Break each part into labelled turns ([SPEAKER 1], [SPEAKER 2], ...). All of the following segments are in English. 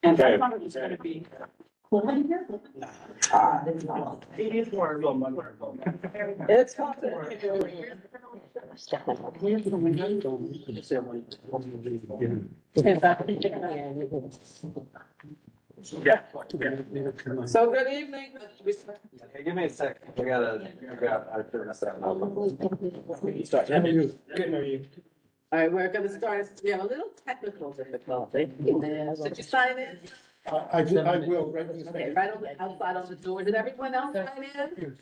[SPEAKER 1] And I thought it was gonna be cool in here. It is more.
[SPEAKER 2] It's hot. So good evening.
[SPEAKER 3] Hey, give me a sec. I figured this out.
[SPEAKER 2] All right, we're gonna start. We have a little technical difficulty. Did you sign in?
[SPEAKER 4] I will, right this
[SPEAKER 2] Okay,
[SPEAKER 4] second.
[SPEAKER 2] right on the outside on the door. Did everyone else sign in?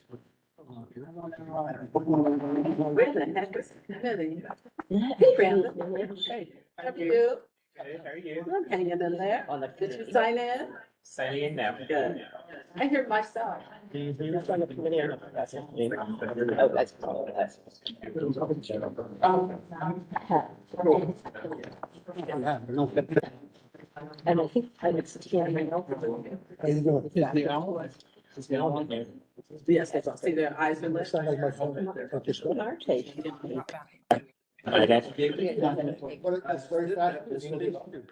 [SPEAKER 2] Where the heck is the committee? Hey, Brandon. Hey, how are you?
[SPEAKER 5] Hey, how are you?
[SPEAKER 2] I'm hanging in there. Did you sign in?
[SPEAKER 5] Signing in now.
[SPEAKER 2] Good. I hear myself.
[SPEAKER 5] Oh, that's probably, that's.
[SPEAKER 6] And I think I would see.
[SPEAKER 4] How you doing?
[SPEAKER 5] Is the owl here?
[SPEAKER 2] Yes, I see their eyes are lit.
[SPEAKER 4] Sound like my phone. Okay, so-
[SPEAKER 6] Our take.
[SPEAKER 4] But it's very fast. It's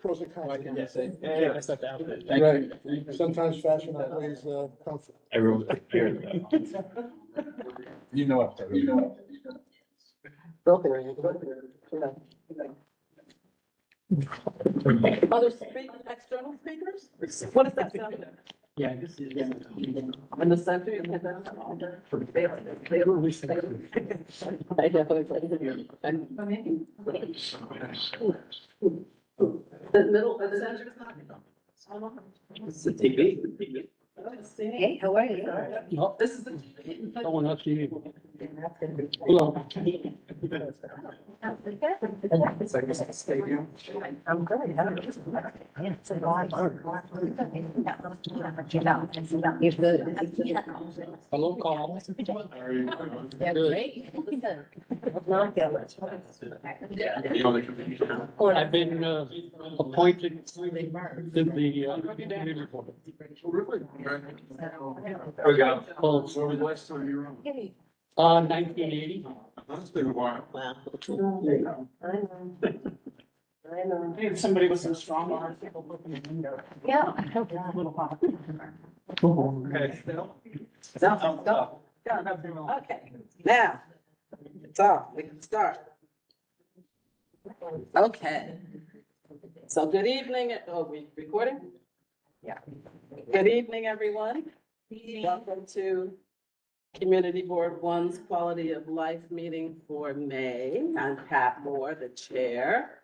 [SPEAKER 4] pros and cons.
[SPEAKER 5] Yeah, that's not the outfit.
[SPEAKER 4] Right. Sometimes fashion outweighs comfort.
[SPEAKER 5] Everyone's prepared.
[SPEAKER 4] You know it. You know
[SPEAKER 2] Other speakers, external speakers? What is that sound?
[SPEAKER 5] Yeah, this is.
[SPEAKER 2] In the center? You have that?
[SPEAKER 6] I know.
[SPEAKER 2] The middle, the center is not.
[SPEAKER 5] It's the TV.
[SPEAKER 6] Hey, how are you?
[SPEAKER 2] This is the.
[SPEAKER 4] Someone else you. Hello.
[SPEAKER 3] It's like a stadium.
[SPEAKER 6] I'm good. How are you? Yeah, it's a lot. You're good.
[SPEAKER 4] Hello, Carl.
[SPEAKER 6] Yeah, great.
[SPEAKER 4] I've been appointed to the committee report.
[SPEAKER 3] There we go.
[SPEAKER 4] Oh,
[SPEAKER 3] Where was the last time you were on?
[SPEAKER 4] 1980.
[SPEAKER 3] That's been a while.
[SPEAKER 6] Wow.
[SPEAKER 1] I need somebody with some strong arms.
[SPEAKER 6] Yeah, I hope not.
[SPEAKER 1] A little hot.
[SPEAKER 3] Okay.
[SPEAKER 2] Go. Okay, now, it's off. We can start. Okay. So good evening. Oh, we recording? Yeah. Good evening, everyone. Welcome to Community Board One's Quality of Life meeting for May. I'm Pat Moore, the chair.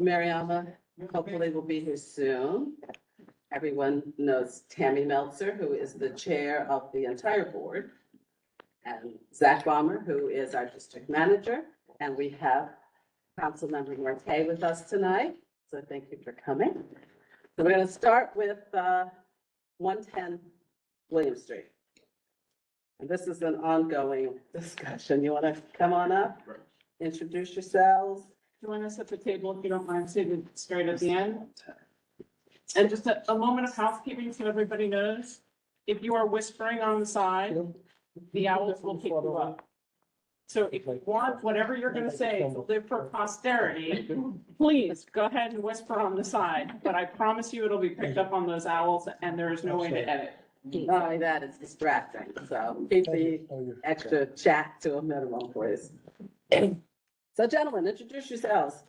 [SPEAKER 2] Mariama hopefully will be here soon. Everyone knows Tammy Meltzer, who is the chair of the entire board. And Zach Bomber, who is our district manager. And we have Councilmember Norte with us tonight. So thank you for coming. So we're going to start with 110 William Street. And this is an ongoing discussion. You want to come on up? Introduce yourselves.
[SPEAKER 1] Join us at the table if you don't mind sitting straight at the end. And just a moment of housekeeping so everybody knows, if you are whispering on the side, the owls will pick you up. So if you want whatever you're gonna say to live for posterity, please go ahead and whisper on the side. But I promise you it'll be picked up on those owls and there is no way to edit.
[SPEAKER 2] Not only that, it's distracting. So keep the extra chat to a minimum, please. So gentlemen, introduce yourselves.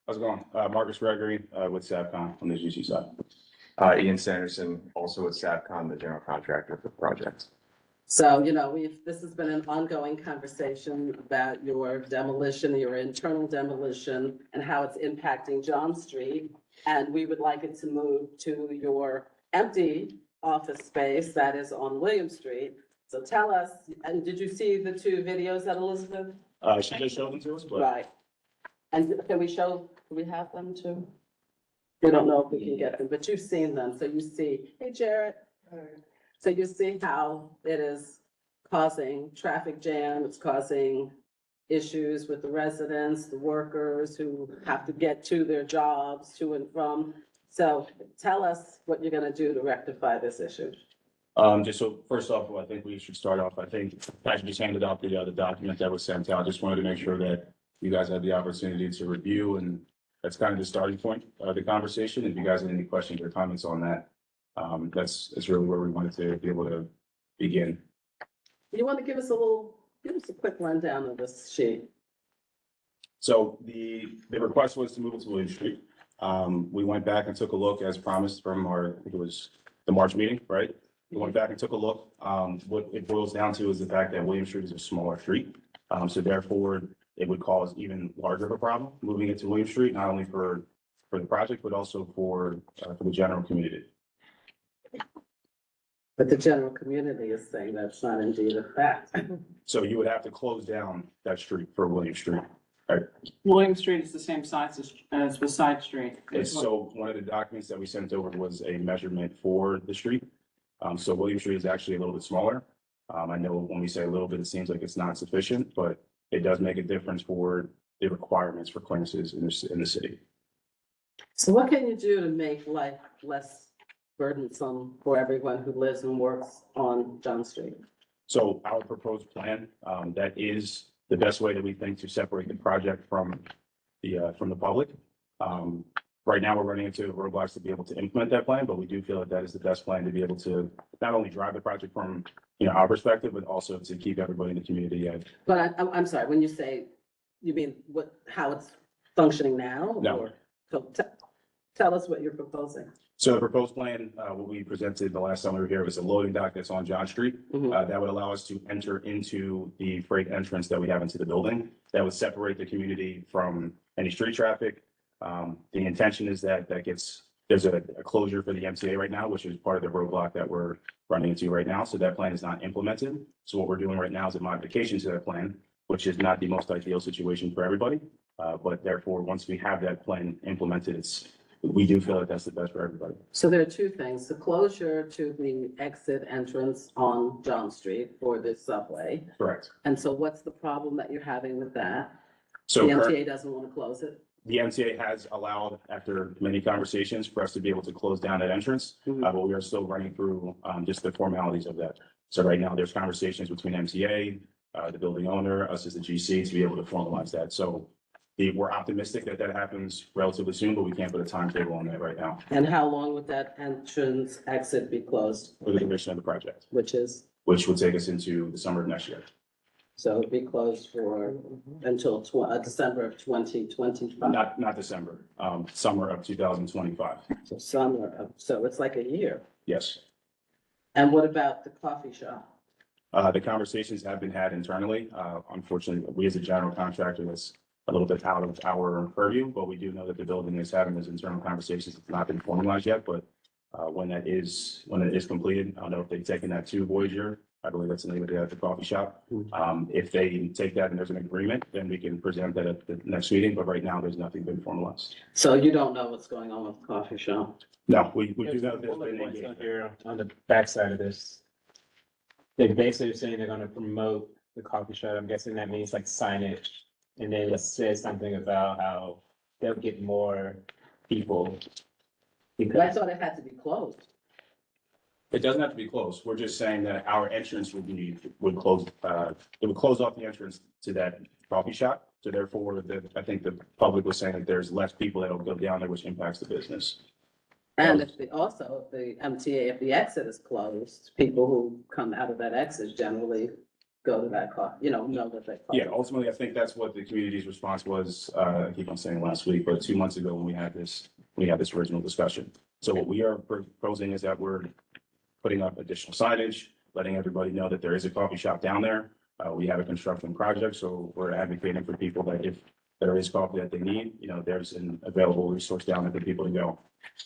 [SPEAKER 7] How's it going? Marcus Gregory, with Savcon on the GC side.
[SPEAKER 8] Ian Sanderson, also with Savcon, the general contractor for the project.
[SPEAKER 2] So, this has been an ongoing conversation about your demolition, your internal demolition, and how it's impacting John Street. And we would like it to move to your empty office space that is on William Street. So tell us, and did you see the two videos that Elizabeth?
[SPEAKER 7] She just showed them to us, but
[SPEAKER 2] Right. And can do we have them too? We don't know if we can get them, but you've seen them, so you see, hey Jared. So you see how it is causing traffic jam, it's causing issues with the residents, the workers who have to get to their jobs, to and from. So tell us what you're gonna do to rectify this issue.
[SPEAKER 7] just so first off, I think we should start off. I think I just handed out the document that was sent out. Just wanted to make sure that you guys had the opportunity to review and that's kind of the starting point of the conversation. If you guys have any questions or comments on that, that's really where we wanted to be able to begin.
[SPEAKER 2] You want to give us a quick rundown of this sheet?
[SPEAKER 7] So the request was to move it to William Street. We went back and took a look as promised from our, I think it was the March meeting, right? We went back and took a look. What it boils down to is the fact that William Street is a smaller street. So therefore, it would cause even larger of a problem moving it to William Street, not only for the project, but also for the general community.
[SPEAKER 2] But the general community is saying that's not indeed a fact.
[SPEAKER 7] So you would have to close down that street for William Street.
[SPEAKER 1] William Street is the same size as the side street.
[SPEAKER 7] And so one of the documents that we sent over was a measurement for the street. So William Street is actually a little bit smaller. I know when we say a little bit, it seems like it's not sufficient, but it does make a difference for the requirements for clearances in the city.
[SPEAKER 2] So what can you do to make life less burdensome for everyone who lives and works on John Street?
[SPEAKER 7] So our proposed plan, that is the best way that we think to separate the project from the public. Right now, we're running into roadblocks to be able to implement that plan, but we do feel that that is the best plan to be able to not only drive the project from, our perspective, but also to keep everybody in the community at.
[SPEAKER 2] But I'm sorry, when you say, you mean how it's functioning now?
[SPEAKER 7] No.
[SPEAKER 2] Or- So tell us what you're proposing.
[SPEAKER 7] So the proposed plan, what we presented the last time we were here was a loading dock that's on John Street.
[SPEAKER 2] Mhm.
[SPEAKER 7] That would allow us to enter into the freight entrance that we have into the building. That would separate the community from any street traffic. The intention is that there's a closure for the MTA right now, which is part of the roadblock that we're running into right now. So that plan is not implemented. So what we're doing right now is a modification to that plan, which is not the most ideal situation for everybody. But therefore, once we have that plan implemented, we do feel that that's the best for everybody.
[SPEAKER 2] So there are two things, the closure to the exit entrance on John Street for the subway.
[SPEAKER 7] Correct.
[SPEAKER 2] And so what's the problem that you're having with that?
[SPEAKER 7] So
[SPEAKER 2] The
[SPEAKER 7] current-
[SPEAKER 2] MTA doesn't want to close it?
[SPEAKER 7] the MTA has allowed, after many conversations, for us to be able to close down that entrance,
[SPEAKER 2] Mhm.
[SPEAKER 7] but we are still running through just the formalities of that. So right now, there's conversations between MTA, the building owner, us as the GC, to be able to formalize that. So we're optimistic that that happens relatively soon, but we can't put a timetable on that right now
[SPEAKER 2] And how long would that entrance exit be closed,
[SPEAKER 7] for the duration of the project,
[SPEAKER 2] which is,
[SPEAKER 7] which would take us into the summer of next year.
[SPEAKER 2] so it'd be closed until December of 2025?
[SPEAKER 7] Not December, summer of 2025.
[SPEAKER 2] So so it's like a year.
[SPEAKER 7] Yes.
[SPEAKER 2] And what about the coffee shop?
[SPEAKER 7] The conversations have been had internally. Unfortunately, we as a general contractor, that's a little bit out of our purview, but we do know that the building is having those internal conversations. It's not been formalized yet, but when it is completed, I don't know if they've taken that to Voyager. I believe that's the name of the coffee shop. If they take that and there's an agreement, then we can present that at the next meeting, but right now, there's nothing been formalized.
[SPEAKER 2] So you don't know what's going on with the coffee shop?
[SPEAKER 7] No, we do
[SPEAKER 5] There's
[SPEAKER 7] know
[SPEAKER 5] some
[SPEAKER 7] there's
[SPEAKER 5] bullet
[SPEAKER 7] been
[SPEAKER 5] points on
[SPEAKER 7] engagement.
[SPEAKER 5] here on the backside of this. They basically saying they're gonna promote the coffee shop. I'm guessing that means like signage. And then it says something about how they'll get more people.
[SPEAKER 2] But I
[SPEAKER 5] Because,
[SPEAKER 2] thought it had to be closed.
[SPEAKER 7] It doesn't have to be closed. We're just saying that our entrance would close, it would close off the entrance to that coffee shop. So therefore, I think the public was saying that there's less people that'll go down there, which impacts the business.
[SPEAKER 2] And if the MTA, if the exit is closed, people who come out of that exit generally go to that coffee, know that they.
[SPEAKER 7] Yeah, ultimately, I think that's what the community's response was, I keep on saying last week, but 2 months ago when we had this original discussion. So what we are proposing is that we're putting up additional signage, letting everybody know that there is a coffee shop down there. We have a construction project, so we're advocating for people that if there is coffee that they need, there's an available resource down there for people to go.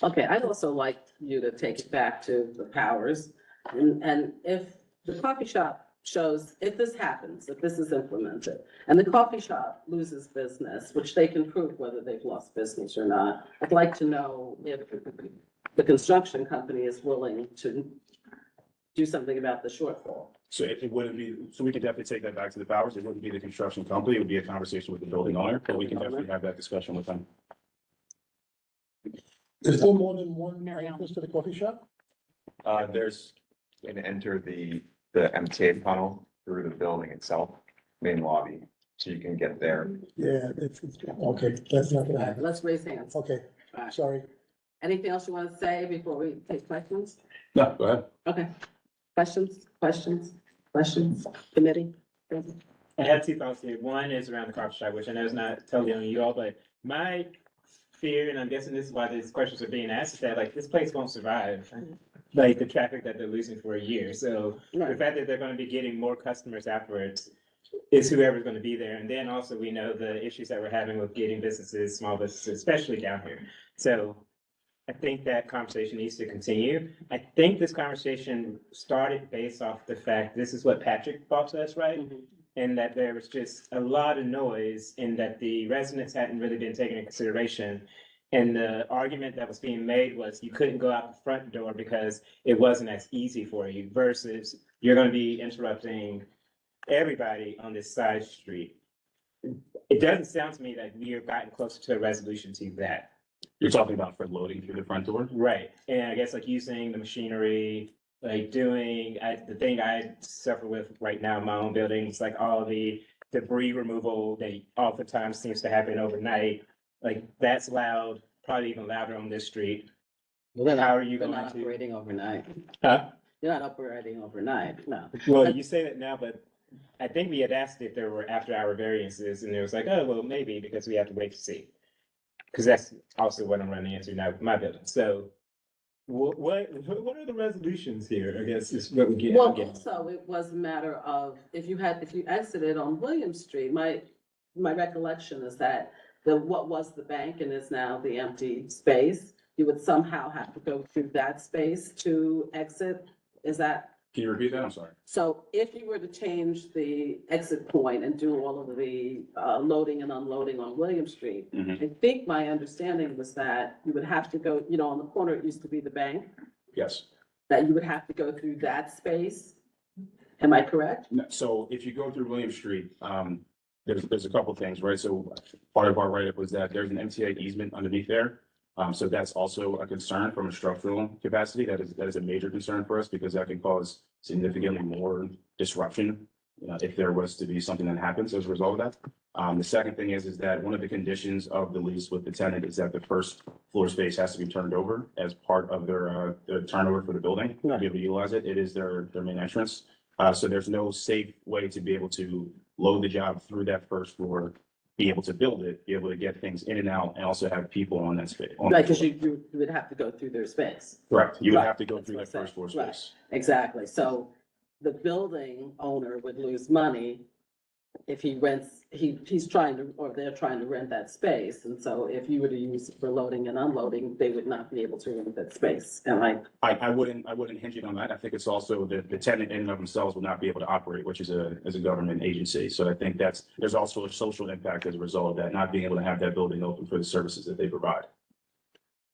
[SPEAKER 2] Okay, I'd also like you to take it back to the powers. And if the coffee shop shows, if this happens, if this is implemented, and the coffee shop loses business, which they can prove whether they've lost business or not, I'd like to know if the construction company is willing to do something about the shortfall.
[SPEAKER 7] So it wouldn't be, so we could definitely take that back to the powers. It wouldn't be the construction company. It would be a conversation with the building owner, but we can definitely have that discussion with them.
[SPEAKER 4] Is there more than one
[SPEAKER 1] Mariana.
[SPEAKER 4] entrance to the coffee shop?
[SPEAKER 7] There's,
[SPEAKER 8] And enter the MTA tunnel through the building itself, main lobby. so you can get there.
[SPEAKER 4] Yeah, okay, that's not
[SPEAKER 2] All
[SPEAKER 4] gonna
[SPEAKER 2] right,
[SPEAKER 4] happen.
[SPEAKER 2] let's raise hands.
[SPEAKER 4] Okay,
[SPEAKER 2] All right.
[SPEAKER 4] sorry.
[SPEAKER 2] Anything else you want to say before we take questions?
[SPEAKER 7] No, go ahead.
[SPEAKER 2] Okay. Questions, committee?
[SPEAKER 5] I have two thoughts here. One is around the coffee shop, which I know is not totally on you all, but my fear, and I'm guessing this is why these questions are being asked, is that like this place won't survive. Like the traffic that they're losing for a year. So the
[SPEAKER 2] Right.
[SPEAKER 5] fact that they're gonna be getting more customers afterwards is whoever's gonna be there. And then also we know the issues that we're having with getting businesses, small businesses, especially down here. So I think that conversation needs to continue. I think this conversation started based off the fact, this is what Patrick brought to us, right?
[SPEAKER 2] Mhm.
[SPEAKER 5] And that there was just a lot of noise and that the residents hadn't really been taken into consideration. And the argument that was being made was you couldn't go out the front door because it wasn't as easy for you versus you're gonna be interrupting everybody on this side street. It doesn't sound to me like we have gotten closer to a resolution to that.
[SPEAKER 7] You're talking about for loading through the front door?
[SPEAKER 5] Right, and I guess like using the machinery, like doing, the thing I suffer with right now in my own building, is like all the debris removal that oftentimes seems to happen overnight. Like that's loud, probably even louder on this street.
[SPEAKER 2] Well, they're
[SPEAKER 5] How
[SPEAKER 2] not,
[SPEAKER 5] are you
[SPEAKER 2] they're
[SPEAKER 5] going
[SPEAKER 2] not
[SPEAKER 5] to?
[SPEAKER 2] operating overnight.
[SPEAKER 5] Huh?
[SPEAKER 2] You're not operating overnight, no.
[SPEAKER 5] Well, you say that now, but I think we had asked if there were after hour variances and it was like, oh, well, maybe because we have to wait to see. Cause that's also what I'm running into now with my building. So what are the resolutions here? I guess is what we get.
[SPEAKER 2] Well, also, it was a matter of, if you exited on William Street, my recollection is that what was the bank and is now the empty space, you would somehow have to go through that space to exit. Is that?
[SPEAKER 7] Can you repeat that? I'm sorry.
[SPEAKER 2] So if you were to change the exit point and do all of the loading and unloading on William Street,
[SPEAKER 7] Mhm.
[SPEAKER 2] I think my understanding was that you would have to go, on the corner, it used to be the bank,
[SPEAKER 7] Yes.
[SPEAKER 2] that you would have to go through that space. Am I correct?
[SPEAKER 7] No, so if you go through William Street, there's a couple things, right? So part of our write-up was that there's an MTA easement underneath there. So that's also a concern from a structural capacity. That is a major concern for us because that can cause significantly more disruption, if there was to be something that happens as a result of that. The second thing is that one of the conditions of the lease with the tenant is that the first floor space has to be turned over as part of their turnover for the building, to be able to utilize it. It is their main entrance. So there's no safe way to be able to load the job through that first floor, be able to build it, be able to get things in and out, and also have people on that space.
[SPEAKER 2] Right, because you would have to go through their space.
[SPEAKER 7] Correct. You would
[SPEAKER 2] Right,
[SPEAKER 7] have to go
[SPEAKER 2] that's
[SPEAKER 7] through
[SPEAKER 2] what
[SPEAKER 7] that
[SPEAKER 2] I'm
[SPEAKER 7] first floor
[SPEAKER 2] saying. Right.
[SPEAKER 7] space.
[SPEAKER 2] Exactly. So the building owner would lose money if he rents, he's trying to, or they're trying to rent that space. And so if you were to use it for loading and unloading, they would not be able to rent that space. And
[SPEAKER 7] I wouldn't hinge it on that. I think it's also the tenant in and of themselves will not be able to operate, which is a government agency. So I think there's also a social impact as a result of that, not being able to have that building open for the services that they provide.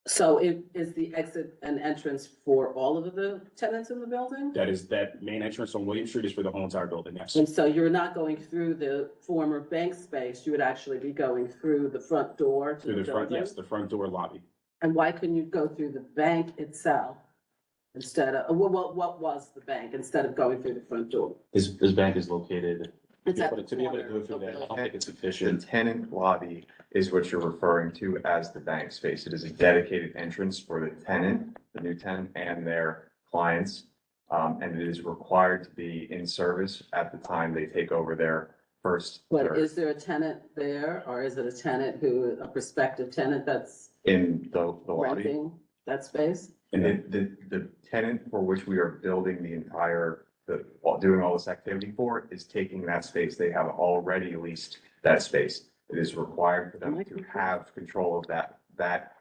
[SPEAKER 2] so is the exit and entrance for all of the tenants in the building?
[SPEAKER 7] That main entrance on William Street is for the whole entire building, yes.
[SPEAKER 2] And so you're not going through the former bank space, you would actually be going through the front door to
[SPEAKER 7] Through
[SPEAKER 2] the
[SPEAKER 7] the front,
[SPEAKER 2] building?
[SPEAKER 7] yes, the front door lobby.
[SPEAKER 2] And why couldn't you go through the bank itself instead of, what was the bank instead of going through the front door?
[SPEAKER 7] This bank is located,
[SPEAKER 2] It's at
[SPEAKER 7] to be able to
[SPEAKER 2] corner
[SPEAKER 7] go through
[SPEAKER 2] of
[SPEAKER 7] that, I
[SPEAKER 2] the-
[SPEAKER 7] don't think it's
[SPEAKER 8] The
[SPEAKER 7] efficient.
[SPEAKER 8] tenant lobby is what you're referring to as the bank space. It is a dedicated entrance for the tenant, the new tenant and their clients. And it is required to be in service at the time they take over their first.
[SPEAKER 2] But
[SPEAKER 8] or
[SPEAKER 2] is there a tenant there, or is it a tenant a prospective tenant that's
[SPEAKER 8] In the lobby.
[SPEAKER 2] renting that space?
[SPEAKER 7] And then,
[SPEAKER 8] The tenant for which we are building the entire, while doing all this activity for is taking that space. They have already leased that space. It is required for them to have control of that,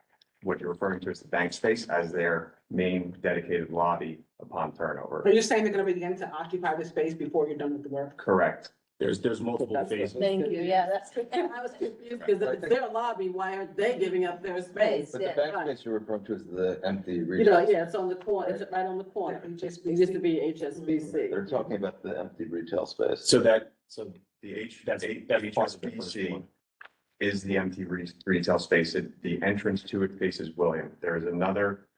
[SPEAKER 8] what you're referring to as the bank space as their main dedicated lobby upon turnover.
[SPEAKER 9] Are you saying they're gonna begin to occupy the space before you're done with the work?
[SPEAKER 8] Correct.
[SPEAKER 7] there's multiple
[SPEAKER 2] That's-
[SPEAKER 7] phases.
[SPEAKER 6] Thank you, yeah, that's.
[SPEAKER 2] And I was confused, because if it's their lobby, why aren't they giving up their space?
[SPEAKER 6] But the
[SPEAKER 2] Right.
[SPEAKER 10] you're referring to is the empty
[SPEAKER 2] Yeah, it's on the corner, it's right on the corner. It used to be HSBC.
[SPEAKER 10] talking about the empty retail space.
[SPEAKER 7] So
[SPEAKER 8] The
[SPEAKER 7] that's part of the first
[SPEAKER 8] HSBC
[SPEAKER 7] floor.
[SPEAKER 8] is the empty retail space. The entrance to it faces William. There is another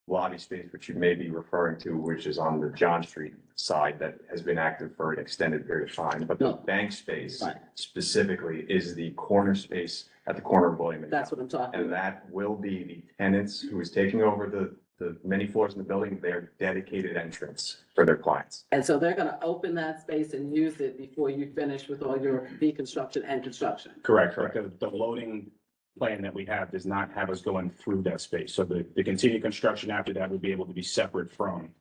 [SPEAKER 8] lobby space, which you may be referring to, which is on the John Street side that has been active for an extended period of time. But the
[SPEAKER 2] No.
[SPEAKER 8] bank space
[SPEAKER 2] Right.
[SPEAKER 8] specifically is the corner space at the corner of William and
[SPEAKER 2] That's
[SPEAKER 8] John.
[SPEAKER 2] what I'm talking
[SPEAKER 8] And
[SPEAKER 2] about.
[SPEAKER 8] that will be the tenants who is taking over the many floors in the building, their dedicated entrance for their clients.
[SPEAKER 2] And so they're gonna open that space and use it before you finish with all your deconstruction and construction.
[SPEAKER 7] Correct, correct. The loading plan that we have does not have us going through that space. So the continued construction after that would be able to be separate from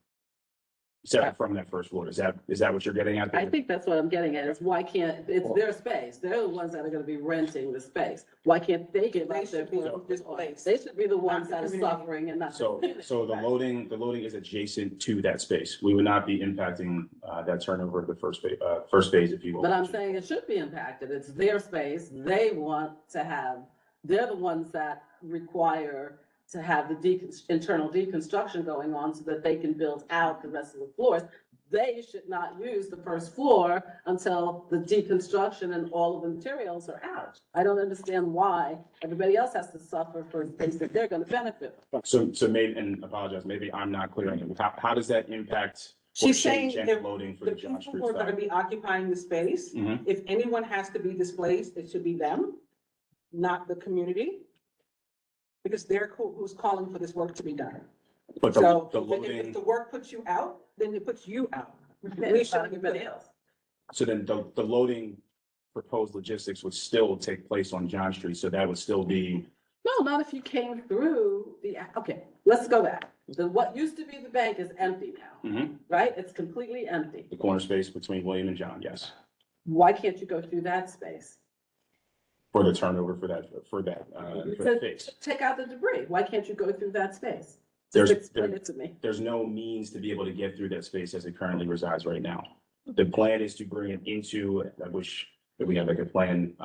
[SPEAKER 7] that first floor. Is that what you're getting at?
[SPEAKER 2] I think that's what I'm getting at, is why can't, it's their space, they're the ones that are gonna be renting the space. Why can't they give
[SPEAKER 9] They
[SPEAKER 2] up their?
[SPEAKER 9] should be displaced.
[SPEAKER 2] They should be the ones
[SPEAKER 9] Not
[SPEAKER 2] that
[SPEAKER 9] the
[SPEAKER 2] are
[SPEAKER 9] community.
[SPEAKER 2] suffering and not. the
[SPEAKER 7] So,
[SPEAKER 2] community.
[SPEAKER 7] so the loading is adjacent to that space. We would not be impacting, that turnover of the first phase, if you will.
[SPEAKER 2] But I'm saying it should be impacted, it's their space, they want to have, they're the ones that require to have the internal deconstruction going on so that they can build out the rest of the floors. They should not use the first floor until the deconstruction and all of the materials are out. I don't understand why everybody else has to suffer for things that they're gonna benefit from.
[SPEAKER 7] So maybe, and apologize, maybe I'm not clear on it. How does that impact? or
[SPEAKER 9] She's saying
[SPEAKER 7] change
[SPEAKER 9] if
[SPEAKER 7] any loading for
[SPEAKER 9] The
[SPEAKER 7] the John
[SPEAKER 9] people
[SPEAKER 7] Street
[SPEAKER 9] who are gonna
[SPEAKER 7] side?
[SPEAKER 9] be occupying the space,
[SPEAKER 7] Mhm.
[SPEAKER 9] if anyone has to be displaced, it should be them, not the community. Because they're who's calling for this work to be done.
[SPEAKER 7] But
[SPEAKER 9] So
[SPEAKER 7] the
[SPEAKER 9] if
[SPEAKER 7] loading,
[SPEAKER 9] the work puts you out, then it puts you out.
[SPEAKER 2] We should everybody else.
[SPEAKER 7] so then the loading proposed logistics would still take place on John Street, so that would still be,
[SPEAKER 2] No, not if you came through the, okay, let's go back. What used to be the bank is empty now,
[SPEAKER 7] Mhm.
[SPEAKER 2] right? It's completely empty.
[SPEAKER 7] the corner space between William and John, yes.
[SPEAKER 2] Why can't you go through that space?
[SPEAKER 7] For the turnover for that for
[SPEAKER 2] So
[SPEAKER 7] the phase.
[SPEAKER 2] take out the debris. Why can't you go through that space?
[SPEAKER 7] There's-
[SPEAKER 2] Just explain it to me.
[SPEAKER 7] There's no means to be able to get through that space as it currently resides right now. The plan is to bring it into, I wish that we had like a plan.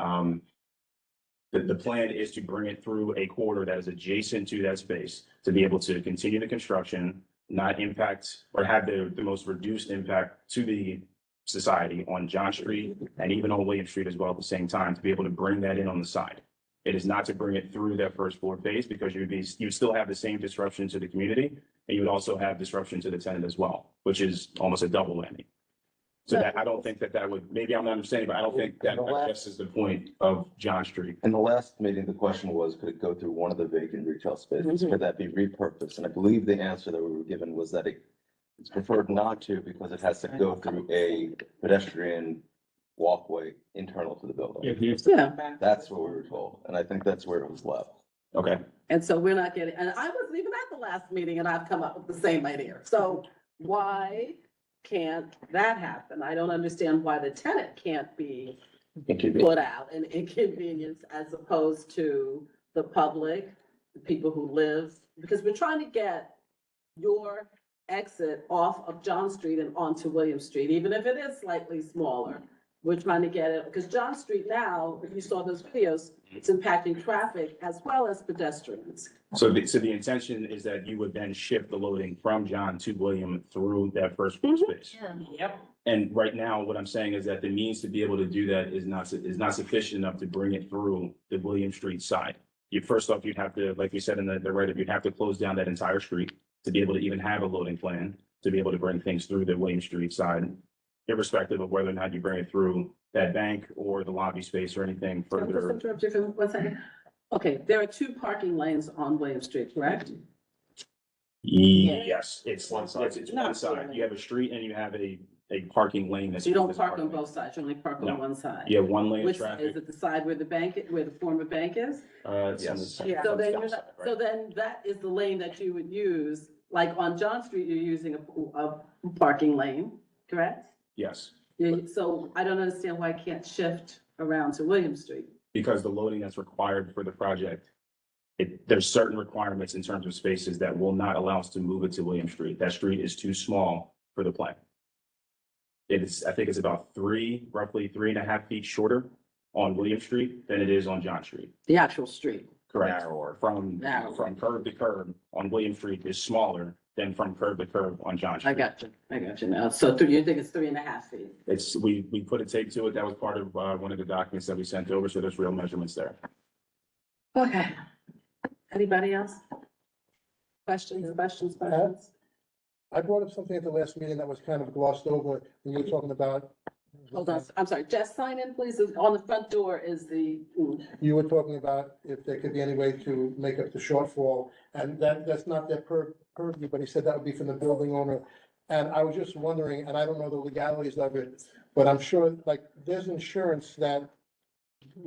[SPEAKER 7] The plan is to bring it through a corridor that is adjacent to that space to be able to continue the construction, not impact or have the most reduced impact to the society on John Street and even on William Street as well at the same time, to be able to bring that in on the side. It is not to bring it through that first floor phase because you would still have the same disruption to the community and you would also have disruption to the tenant as well, which is almost a double whammy. So that, I don't think that would, maybe I'm not understanding, but I don't think that addresses the point of John Street.
[SPEAKER 10] In the last meeting, the question was, could it go through one of the vacant retail spaces? Could that be repurposed? And I believe the answer that we were given was that it's preferred not to because it has to go through a pedestrian walkway internal to the building.
[SPEAKER 2] Yeah,
[SPEAKER 10] That's what we were told, and I think that's where it was left.
[SPEAKER 7] Okay.
[SPEAKER 2] and so we're not getting, and I wasn't even at the last meeting and I've come up with the same idea. So why can't that happen? I don't understand why the tenant can't be put out an inconvenience as opposed to the public, the people who live, because we're trying to get your exit off of John Street and onto William Street, even if it is slightly smaller. We're trying to get it, because John Street now, if you saw those videos, it's impacting traffic as well as pedestrians.
[SPEAKER 7] So the intention is that you would then shift the loading from John to William through that first floor space.
[SPEAKER 1] Yep.
[SPEAKER 7] And right now, what I'm saying is that the means to be able to do that is not sufficient enough to bring it through the William Street side. First off, you'd have to, like you said in the write-up, you'd have to close down that entire street to be able to even have a loading plan, to be able to bring things through the William Street side, irrespective of whether or not you bring it through that bank or the lobby space or anything
[SPEAKER 2] Can I just
[SPEAKER 7] further.
[SPEAKER 2] interrupt you for 1 second? Okay, there are 2 parking lanes on William Street, correct?
[SPEAKER 7] Yes, it's one side. It's
[SPEAKER 2] Not
[SPEAKER 7] one side.
[SPEAKER 2] really.
[SPEAKER 7] You have a street and you have a parking lane that's.
[SPEAKER 2] So you don't
[SPEAKER 7] that's
[SPEAKER 2] park on
[SPEAKER 7] parking.
[SPEAKER 2] both sides, you only park
[SPEAKER 7] No.
[SPEAKER 2] on one side.
[SPEAKER 7] You have one lane of
[SPEAKER 2] Which, is
[SPEAKER 7] traffic.
[SPEAKER 2] it the side where the bank, where the former bank is?
[SPEAKER 7] It's on the
[SPEAKER 8] Yes.
[SPEAKER 7] south-
[SPEAKER 9] Yeah.
[SPEAKER 2] So
[SPEAKER 7] on the
[SPEAKER 2] then
[SPEAKER 7] south
[SPEAKER 2] you're
[SPEAKER 7] side,
[SPEAKER 2] not,
[SPEAKER 7] right?
[SPEAKER 2] so then that is the lane that you would use, like on John Street, you're using a parking lane, correct?
[SPEAKER 7] Yes,
[SPEAKER 2] So I don't understand why I can't shift around to William Street.
[SPEAKER 7] because the loading that's required for the project, there's certain requirements in terms of spaces that will not allow us to move it to William Street. That street is too small for the plan. I think it's about roughly 3.5 feet shorter on William Street than it is on John Street.
[SPEAKER 2] The actual street.
[SPEAKER 7] Correct.
[SPEAKER 8] Narrower.
[SPEAKER 2] Narrower.
[SPEAKER 7] From curb to curb on William Street is smaller than from curb to curb on John Street.
[SPEAKER 2] I got you now. So you think it's 3.5 feet?
[SPEAKER 7] We put a tape to it. That was part of one of the documents that we sent over, so there's real measurements there.
[SPEAKER 2] Okay. Anybody else? Questions?
[SPEAKER 4] I brought up something at the last meeting that was kind of glossed over when you were talking about.
[SPEAKER 2] Hold on, I'm sorry, Jess, sign in, please. On the front door is the,
[SPEAKER 4] You were talking about if there could be any way to make up the shortfall, and that's not their purview, but he said that would be from the building owner. And I was just wondering, and I don't know the legalities of it, but I'm sure, like, there's insurance that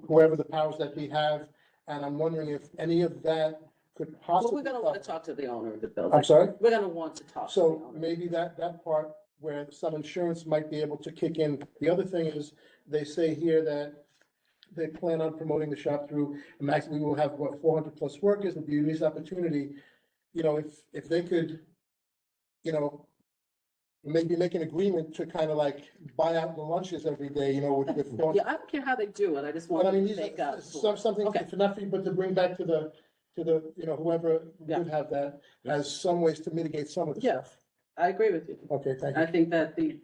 [SPEAKER 4] whoever the powers that be have, and I'm wondering if any of that could
[SPEAKER 2] well,
[SPEAKER 4] possibly.
[SPEAKER 2] we're gonna want to talk to the owner of the building.
[SPEAKER 4] I'm sorry?
[SPEAKER 2] We're gonna want to talk to the
[SPEAKER 4] So
[SPEAKER 2] owner.
[SPEAKER 4] maybe that part where some insurance might be able to kick in. The other thing is, they say here that they plan on promoting the shop through, we will have, what, 400+ workers, it'll be a unique opportunity. You know, if they could, you know, maybe make an agreement to kind of like buy out the lunches every day, you know, with.
[SPEAKER 2] Yeah, I don't care how they do it, I just
[SPEAKER 4] But I
[SPEAKER 2] want
[SPEAKER 4] mean,
[SPEAKER 2] to
[SPEAKER 4] these
[SPEAKER 2] make up.
[SPEAKER 4] are something,
[SPEAKER 2] Okay.
[SPEAKER 4] for nothing, but to bring back to the, you know, whoever
[SPEAKER 2] Yeah.
[SPEAKER 4] would have that as some ways to mitigate some of the
[SPEAKER 2] Yeah.
[SPEAKER 4] stuff.
[SPEAKER 2] I agree with you.
[SPEAKER 4] Okay, thank you.
[SPEAKER 2] I think that the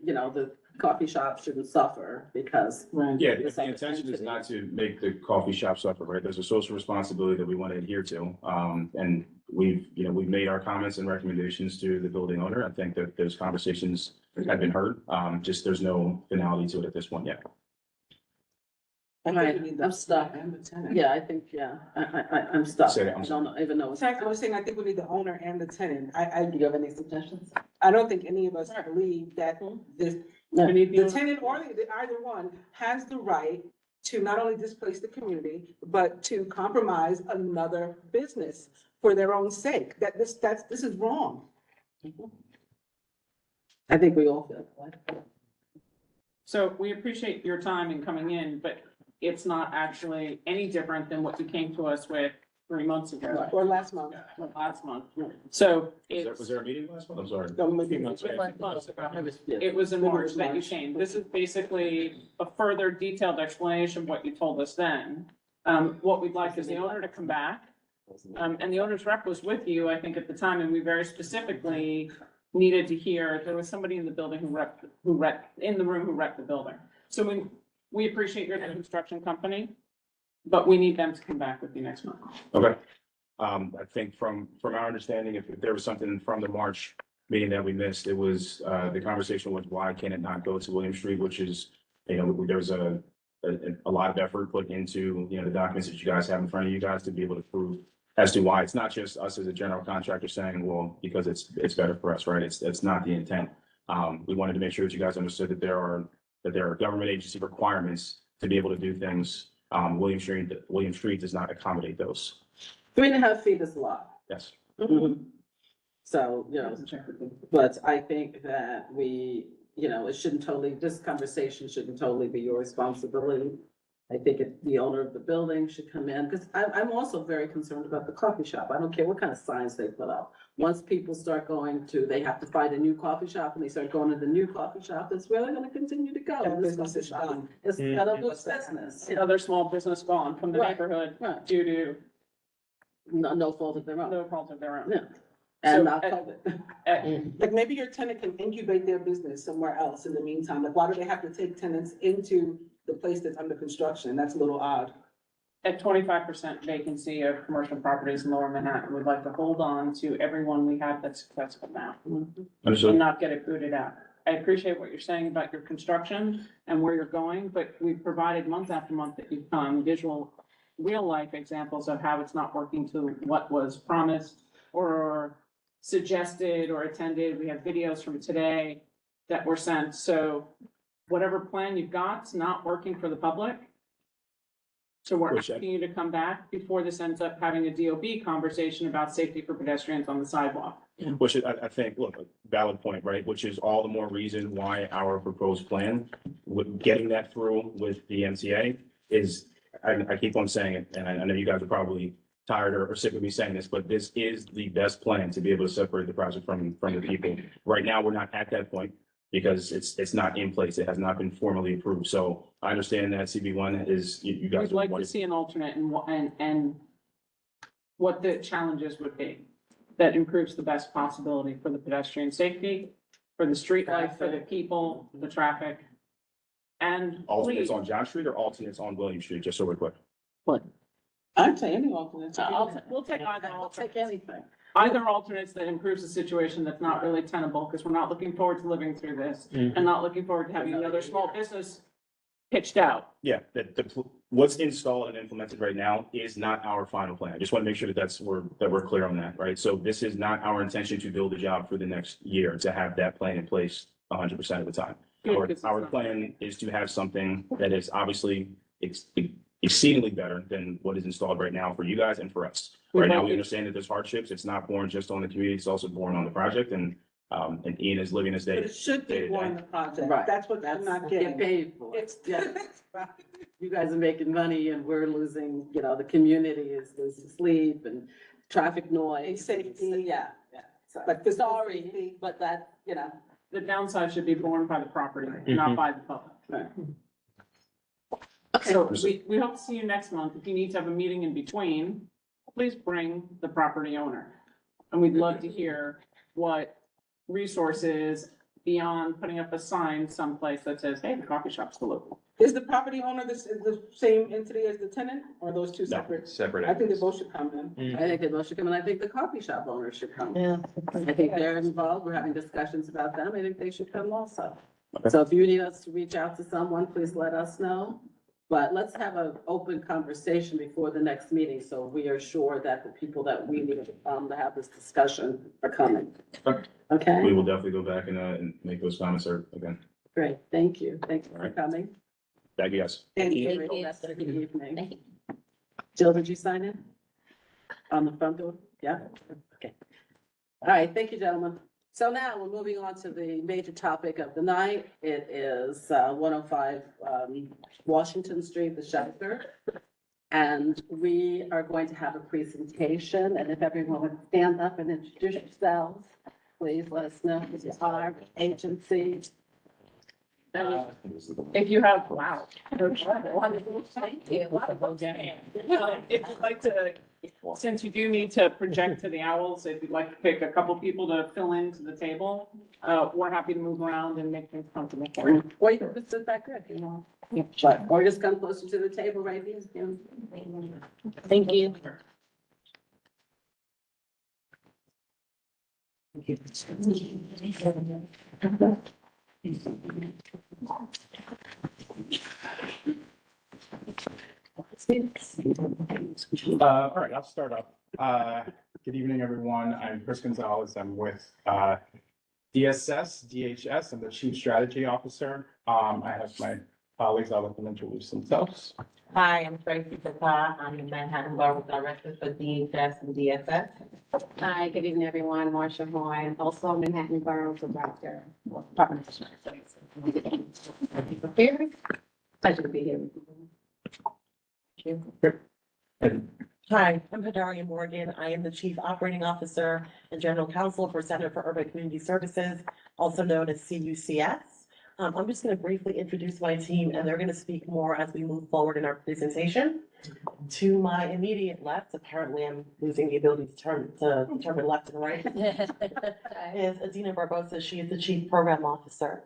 [SPEAKER 2] coffee shop shouldn't suffer because.
[SPEAKER 7] Yeah,
[SPEAKER 2] This
[SPEAKER 7] the intention is
[SPEAKER 2] opportunity.
[SPEAKER 7] not to make the coffee shop suffer, right? There's a social responsibility that we want to adhere to. And we've made our comments and recommendations to the building owner. I think that those conversations have been heard. Just there's no finality to it at this point yet.
[SPEAKER 9] I think
[SPEAKER 2] Right,
[SPEAKER 9] we need the
[SPEAKER 2] I'm stuck.
[SPEAKER 9] owner and the tenant.
[SPEAKER 2] Yeah, I think, I'm stuck.
[SPEAKER 7] Say that,
[SPEAKER 2] I
[SPEAKER 7] I'm
[SPEAKER 2] don't know, even know.
[SPEAKER 9] I was saying, I think we need the owner and the tenant.
[SPEAKER 2] Do you have any suggestions?
[SPEAKER 9] I don't think any of us believe that this,
[SPEAKER 2] No.
[SPEAKER 9] the tenant or either one has the right to not only displace the community, but to compromise another business for their own sake. This is wrong.
[SPEAKER 2] I think we all feel that.
[SPEAKER 1] So we appreciate your time in coming in, but it's not actually any different than what you came to us with 3 months ago,
[SPEAKER 9] Or last month.
[SPEAKER 1] or last month. So
[SPEAKER 7] Was there a meeting last month? I'm sorry.
[SPEAKER 9] Don't make
[SPEAKER 7] Few
[SPEAKER 9] it-
[SPEAKER 7] months ago.
[SPEAKER 1] it was in
[SPEAKER 9] Maybe it
[SPEAKER 1] March
[SPEAKER 9] was
[SPEAKER 1] that you
[SPEAKER 9] March.
[SPEAKER 1] changed. This is basically a further detailed explanation of what you told us then. What we'd like is the owner to come back. And the owner's rep was with you, I think, at the time, and we very specifically needed to hear, there was somebody in the building who in the room who repped the building. So we appreciate your construction company, but we need them to come back with you next month.
[SPEAKER 7] Okay. I think from our understanding, if there was something from the March meeting that we missed, it was, the conversation was why can it not go to William Street, which is, there's a lot of effort put into, the documents that you guys have in front of you guys to be able to prove as to why. It's not just us as a general contractor saying, well, because it's better for us, right? It's not the intent. We wanted to make sure that you guys understood that there are government agency requirements to be able to do things. William Street does not accommodate those.
[SPEAKER 2] 3.5 feet is a lot.
[SPEAKER 7] Yes.
[SPEAKER 2] So, but I think that it shouldn't totally, this conversation shouldn't totally be your responsibility. I think the owner of the building should come in, because I'm also very concerned about the coffee shop. I don't care what kind of signs they put up. Once people start they have to find a new coffee shop and they start going to the new coffee shop, that's where they're gonna continue to go.
[SPEAKER 9] That
[SPEAKER 2] This
[SPEAKER 9] business
[SPEAKER 2] coffee
[SPEAKER 9] is
[SPEAKER 2] shop
[SPEAKER 9] done.
[SPEAKER 2] It's got a good business.
[SPEAKER 1] Other small business gone from the
[SPEAKER 2] Right.
[SPEAKER 1] neighborhood
[SPEAKER 2] Right.
[SPEAKER 1] due to
[SPEAKER 2] No fault of their own.
[SPEAKER 1] no fault of their own.
[SPEAKER 2] Yeah. And
[SPEAKER 1] So,
[SPEAKER 2] not COVID.
[SPEAKER 9] Like maybe your tenant can incubate their business somewhere else in the meantime. Like, why do they have to take tenants into the place that's under construction? That's a little odd.
[SPEAKER 1] At 25% vacancy of commercial properties in Lower Manhattan, we'd like to hold on to everyone we have that's successful now and
[SPEAKER 7] Understood.
[SPEAKER 1] not get it booted out. I appreciate what you're saying about your construction and where you're going, but we've provided month after month that you've come real life examples of how it's not working to what was promised or suggested or attended. We have videos from today that were sent. So whatever plan you've got's not working for the public. So we're
[SPEAKER 7] Which I-
[SPEAKER 1] asking you to come back before this ends up having a DOB conversation about safety for pedestrians on the sidewalk.
[SPEAKER 7] Which I think, look, a valid point, right? Which is all the more reason why our proposed plan, with getting that through with the MTA is, I keep on saying it, and I know you guys are probably tired or sick of me saying this, but this is the best plan to be able to separate the project from the people. Right now, we're not at that point because it's not in place. It has not been formally approved. So I understand that CB1 is, you guys.
[SPEAKER 1] We'd like
[SPEAKER 7] want
[SPEAKER 1] to see an alternate and what the challenges would be that improves the best possibility for the pedestrian safety, for the street life, for the people, the traffic. And
[SPEAKER 7] Alternates
[SPEAKER 1] please,
[SPEAKER 7] on John Street or alternates on William Street, just so we're clear.
[SPEAKER 9] I'd say any alternate.
[SPEAKER 1] we'll take either
[SPEAKER 2] I'll
[SPEAKER 1] alternate.
[SPEAKER 2] take anything.
[SPEAKER 1] Either alternates that improves the situation that's not really tenable, because we're not looking forward to living through this and not looking forward to having another small business pitched out.
[SPEAKER 7] Yeah, what's installed and implemented right now is not our final plan. I just want to make sure that we're clear on that, right? So this is not our intention to build a job for the next year, to have that plan in place 100% of the time.
[SPEAKER 1] Good,
[SPEAKER 7] Our,
[SPEAKER 1] 'cause it's
[SPEAKER 7] our
[SPEAKER 1] not-
[SPEAKER 7] plan is to have something that is obviously exceedingly better than what is installed right now for you guys and for us. Right now, we understand that there's hardships. It's not born just on the community, it's also born on the project, and Ian is living his
[SPEAKER 9] But
[SPEAKER 7] day.
[SPEAKER 9] it should be more in the project.
[SPEAKER 2] Right.
[SPEAKER 9] That's what I'm not getting.
[SPEAKER 2] Get paid for.
[SPEAKER 9] It's,
[SPEAKER 2] Yeah. You guys are making money and we're losing, the community is losing sleep and traffic noise.
[SPEAKER 9] Safety.
[SPEAKER 2] Yeah, yeah. So,
[SPEAKER 9] But physical
[SPEAKER 2] sorry,
[SPEAKER 9] safety.
[SPEAKER 2] but that,
[SPEAKER 1] The downside should be borne by the property,
[SPEAKER 5] Mhm.
[SPEAKER 1] not by the public.
[SPEAKER 2] Okay.
[SPEAKER 1] So we hope to see you next month. If you need to have a meeting in between, please bring the property owner. And we'd love to hear what resources beyond putting up a sign someplace that says, hey, the coffee shop's still open.
[SPEAKER 9] Is the property owner the same entity as the tenant, or are those two
[SPEAKER 7] No.
[SPEAKER 9] separate?
[SPEAKER 8] Separate.
[SPEAKER 9] I think they both should come in.
[SPEAKER 2] I think they should come, and I think the coffee shop owner should come.
[SPEAKER 6] Yeah.
[SPEAKER 2] I think they're involved, we're having discussions about them, I think they should come also.
[SPEAKER 7] Okay.
[SPEAKER 2] So if you need us to reach out to someone, please let us know. But let's have an open conversation before the next meeting, so we are sure that the people that we need to have this discussion are coming.
[SPEAKER 7] Okay.
[SPEAKER 2] Okay,
[SPEAKER 7] We will definitely go back and make those comments again.
[SPEAKER 2] great, thank you for
[SPEAKER 7] Alright.
[SPEAKER 2] coming.
[SPEAKER 7] Thank you, guys.
[SPEAKER 2] And
[SPEAKER 6] Thank
[SPEAKER 2] have a
[SPEAKER 6] you.
[SPEAKER 2] rest of the evening.
[SPEAKER 6] Thank you.
[SPEAKER 2] Jill, did you sign in? On the front door? Yeah? Okay. All right, thank you, gentlemen. So now we're moving on to the major topic of the night. It is 105 Washington Street, the shelter. And we are going to have a presentation, and if everyone would stand up and introduce yourselves, please let us know who you are, agency.
[SPEAKER 1] If you have, wow.
[SPEAKER 6] Wonderful. Thank you.
[SPEAKER 1] If you'd like to, since you do need to project to the owls, if you'd like to pick a couple people to fill into the table, we're happy to move around and make things comfortable for you.
[SPEAKER 2] Or you can just sit back there if you want. But, or just come closer to the table right here.
[SPEAKER 6] Thank you.
[SPEAKER 11] All right, I'll start up. Good evening, everyone. I'm Chris Gonzalez. I'm with DHS. I'm the Chief Strategy Officer. I have my colleagues. I'll let them introduce themselves.
[SPEAKER 12] Hi, I'm Tracy Pata. I'm the Manhattan Borough Director for DHS and DSS.
[SPEAKER 6] Hi, good evening, everyone. Marsha Hoy, also Manhattan Borough Director. Department of Services. Pleasure to be here. Thank you.
[SPEAKER 12] Hi, I'm Hadaria Morgan. I am the Chief Operating Officer and General Counsel for Center for Urban Community Services, also known as CUCS. I'm just going to briefly introduce my team, and they're going to speak more as we move forward in our presentation. To my immediate left, apparently I'm losing the ability to determine left and right, is Adina Barbosa. She is the Chief Program Officer.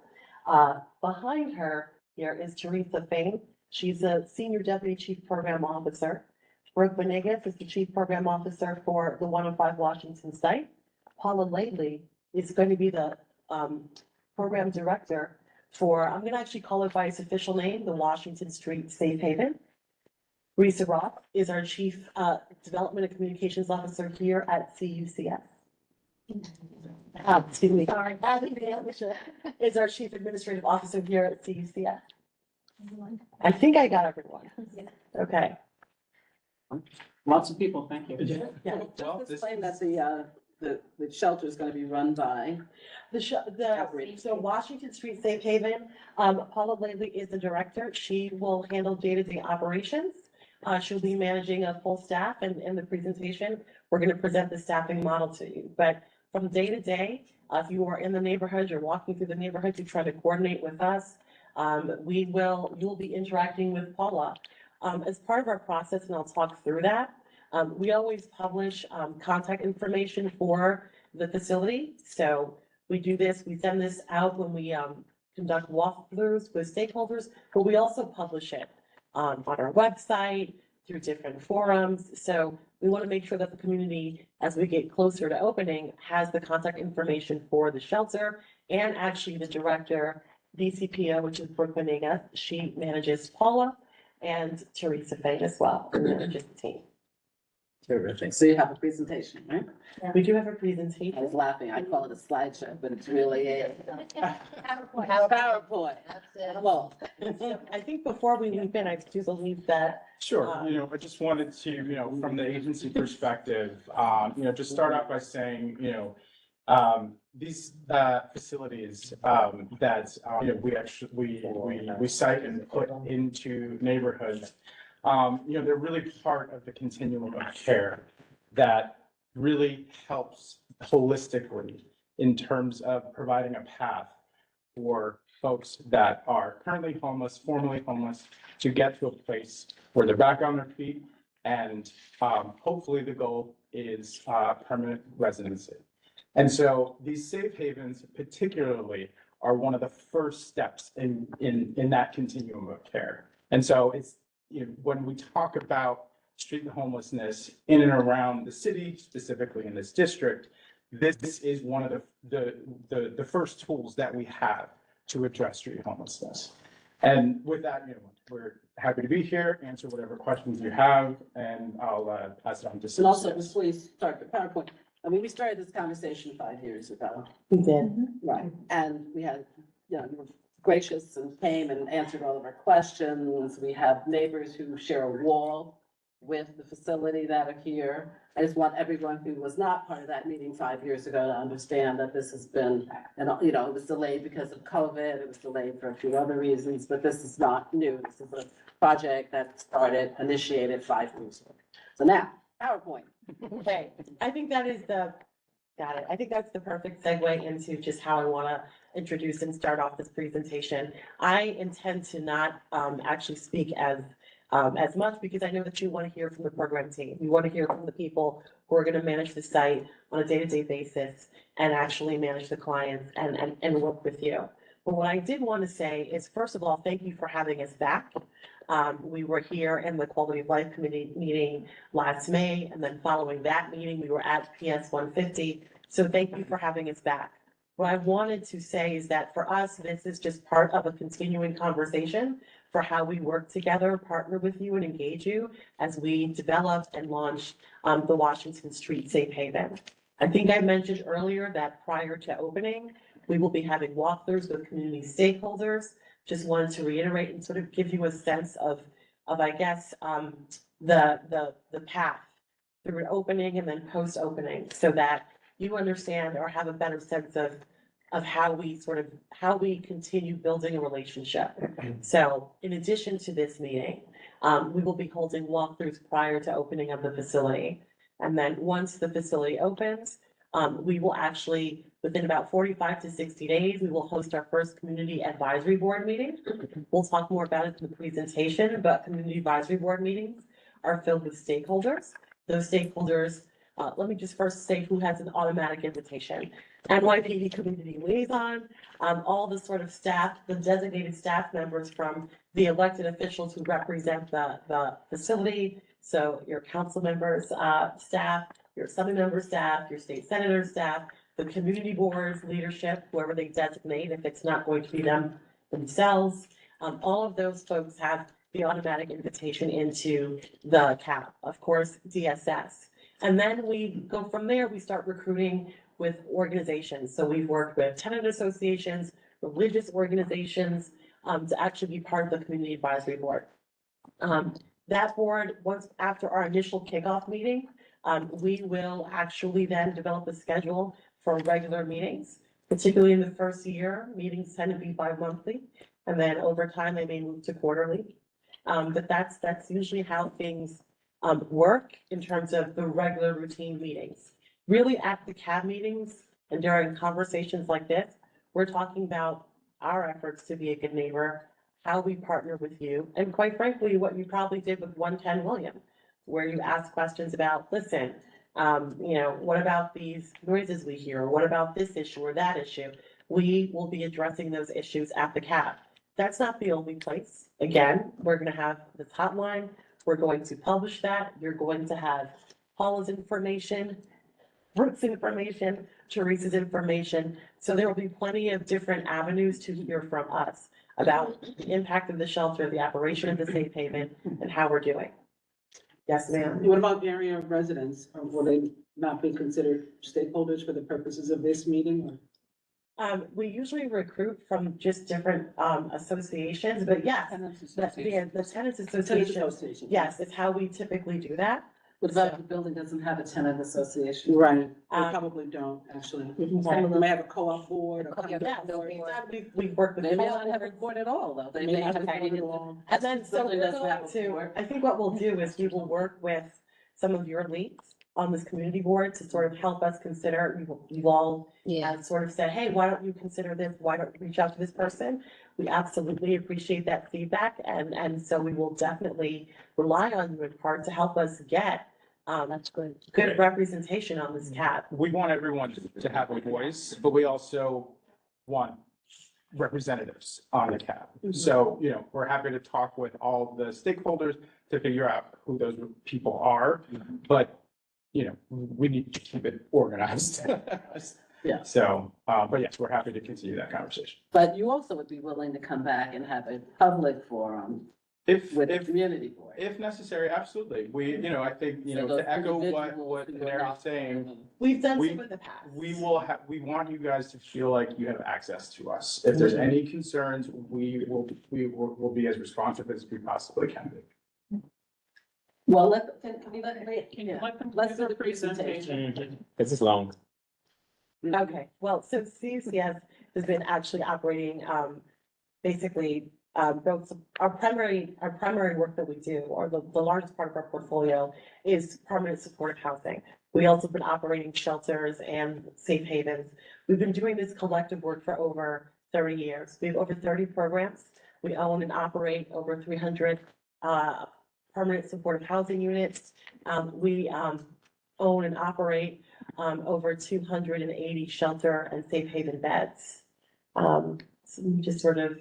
[SPEAKER 12] Behind her here is Teresa Fain. She's a Senior Deputy Chief Program Officer. Brooke Benegas is the Chief Program Officer for the 105 Washington site. Paula Lately is going to be the Program Director for, I'm going to actually call it by its official name, the Washington Street Safe Haven. Risa Roth is our Chief Development and Communications Officer here at CUCS. Excuse me.
[SPEAKER 6] Sorry.
[SPEAKER 12] Is our Chief Administrative Officer here at CUCS. I think I got everyone. Okay.
[SPEAKER 1] Lots of people, thank you.
[SPEAKER 2] Yeah, just explain that the shelter is going to be run by.
[SPEAKER 12] So Washington Street Safe Haven, Paula Lately is the director. She will handle day-to-day operations. She'll be managing a full staff, and in the presentation, we're going to present the staffing model to you. But from day to day, if you are in the neighborhood, you're walking through the neighborhood, you try to coordinate with us. You'll be interacting with Paula. As part of our process, and I'll talk through that, we always publish contact information for the facility. So we do this, we send this out when we conduct walkthroughs with stakeholders, but we also publish it on our website. through different forums. So we want to make sure that the community, as we get closer to opening, has the contact information for the shelter and actually the director, DCPO, which is Brooke Benega. She manages Paula and Teresa Faye as well, and manages the team.
[SPEAKER 2] Terrific. So you have a presentation, right?
[SPEAKER 12] We do have a
[SPEAKER 2] I
[SPEAKER 12] presentation.
[SPEAKER 2] was laughing. I call it a slideshow, but it's really a
[SPEAKER 6] PowerPoint.
[SPEAKER 2] PowerPoint.
[SPEAKER 6] That's it.
[SPEAKER 2] Well,
[SPEAKER 12] So I think before we leap in, I do believe that
[SPEAKER 11] Sure, I just wanted to, from the agency perspective, just start out by saying, these facilities that, we actually, we cite and put into neighborhoods, they're really part of the continuum of care that really helps holistically in terms of providing a path for folks that are currently homeless, formerly homeless, to get to a place where they're back on their feet. And hopefully the goal is permanent residency. And so these safe havens particularly are one of the first steps in that continuum of care. And so it's, when we talk about street homelessness in and around the city, specifically in this district, this is one of the first tools that we have to address street homelessness. And with that, we're happy to be here, answer whatever questions you have, and I'll pass it on to
[SPEAKER 2] and also,
[SPEAKER 11] Susan.
[SPEAKER 2] before you start the PowerPoint, I mean, we started this conversation 5 years ago.
[SPEAKER 12] we did.
[SPEAKER 2] Right. And we had, you were gracious and came and answered all of our questions. We have neighbors who share a wall with the facility that are here. I just want everyone who was not part of that meeting 5 years ago to understand that this has been, and, it was delayed because of COVID. It was delayed for a few other reasons, but this is not new. This is a project that started, initiated 5 years ago. So now, PowerPoint.
[SPEAKER 12] Okay, I think that is got it. I think that's the perfect segue into just how I want to introduce and start off this presentation. I intend to not actually speak as much because I know that you want to hear from the program team. You want to hear from the people who are going to manage the site on a day-to-day basis and actually manage the clients and work with you. But what I did want to say is, first of all, thank you for having us back. We were here in the Quality of Life Committee meeting last May, and then following that meeting, we were at PS 150. So thank you for having us back. What I wanted to say is that for us, this is just part of a continuing conversation for how we work together, partner with you and engage you as we develop and launch the Washington Street Safe Haven. I think I mentioned earlier that prior to opening, we will be having walkthroughs with community stakeholders. Just wanted to reiterate and sort of give you a sense of I guess, the path through opening and then post-opening so that you understand or have a better sense of how we continue building a relationship. So in addition to this meeting, we will be holding walkthroughs prior to opening of the facility. And then once the facility opens, we will actually, within about 45 to 60 days, we will host our first community advisory board meeting. We'll talk more about it in the presentation, but community advisory board meetings are filled with stakeholders. Those stakeholders, let me just first say who has an automatic invitation. NYPD community liaison, all the sort of staff, the designated staff members from the elected officials who represent the facility. So your council members, staff, your assembly member staff, your state senator staff, the community boards, leadership, whoever they designate, if it's not going to be them themselves. All of those folks have the automatic invitation into the CAP, of course, DSS. And then we go from there, we start recruiting with organizations. So we've worked with tenant associations, religious organizations, to actually be part of the community advisory board. That board, once after our initial kickoff meeting, we will actually then develop a schedule for regular meetings, particularly in the first year. Meetings tend to be bi-monthly, and then over time they may move to quarterly. But that's usually how things work in terms of the regular routine meetings. Really at the CAB meetings and during conversations like this, we're talking about our efforts to be a good neighbor, how we partner with you, and quite frankly, what you probably did with 110 William, where you ask questions about, listen, what about these noises we hear? Or what about this issue or that issue? We will be addressing those issues at the CAB. That's not the only place. Again, we're going to have this hotline. We're going to publish that. You're going to have Paula's information, Brooke's information, Teresa's information. So there will be plenty of different avenues to hear from us about the impact of the shelter, the operation of the safe haven, and how we're doing. Yes, ma'am.
[SPEAKER 9] What about area residents? Or will they not be considered stakeholders for the purposes of this meeting?
[SPEAKER 12] We usually recruit from just different, associations, but yes, the tenants association, yes, it's how we typically do that.
[SPEAKER 2] What about if the building doesn't have a tenant association?
[SPEAKER 9] Right, they
[SPEAKER 12] Um,
[SPEAKER 9] probably don't, actually.
[SPEAKER 12] Mhm.
[SPEAKER 9] Some of them may have a co-op board. or
[SPEAKER 6] Co-op
[SPEAKER 12] Yeah,
[SPEAKER 9] condo.
[SPEAKER 12] we work with.
[SPEAKER 2] They may not have a board at all, though. They may have.
[SPEAKER 12] And then, so
[SPEAKER 2] Building
[SPEAKER 12] we're
[SPEAKER 2] doesn't have
[SPEAKER 12] going
[SPEAKER 2] a
[SPEAKER 12] to,
[SPEAKER 2] board.
[SPEAKER 12] I think what we'll do is we will work with some of your leads on this community board to sort of help us consider, you've all sort of said, hey, why don't you consider this? Why don't you reach out to this person? We absolutely appreciate that feedback, and so we will definitely rely on you in part to help us get
[SPEAKER 6] That's good.
[SPEAKER 12] good representation on this CAB.
[SPEAKER 11] We want everyone to have a voice, but we also want representatives on the CAB. So, we're happy to talk with all the stakeholders to figure out who those people are, but, we need to keep it organized.
[SPEAKER 2] Yeah.
[SPEAKER 11] So, but yes, we're happy to continue that conversation.
[SPEAKER 2] But you also would be willing to come back and have a public forum
[SPEAKER 11] If,
[SPEAKER 2] with the
[SPEAKER 11] if,
[SPEAKER 2] community board.
[SPEAKER 11] if necessary, absolutely. We, I think,
[SPEAKER 2] So those
[SPEAKER 11] to echo what
[SPEAKER 2] individuals who are
[SPEAKER 11] Mary's
[SPEAKER 2] not-
[SPEAKER 11] saying,
[SPEAKER 12] We've done
[SPEAKER 11] We-
[SPEAKER 12] some in the past.
[SPEAKER 11] we want you guys to feel like you have access to us. If there's any concerns, we'll be as responsive as we possibly can be.
[SPEAKER 2] Well, can we let,
[SPEAKER 1] Can you let them
[SPEAKER 2] Let's
[SPEAKER 1] do their
[SPEAKER 2] do the
[SPEAKER 1] presentation?
[SPEAKER 5] This is long.
[SPEAKER 12] Okay, well, so CUCS has been actually operating, basically, both, our primary work that we do, or the largest part of our portfolio is permanent supportive housing. We also been operating shelters and safe havens. We've been doing this collective work for over 30 years. We have over 30 programs. We own and operate over 300, permanent supportive housing units. We own and operate over 280 shelter and safe haven beds. So we just sort of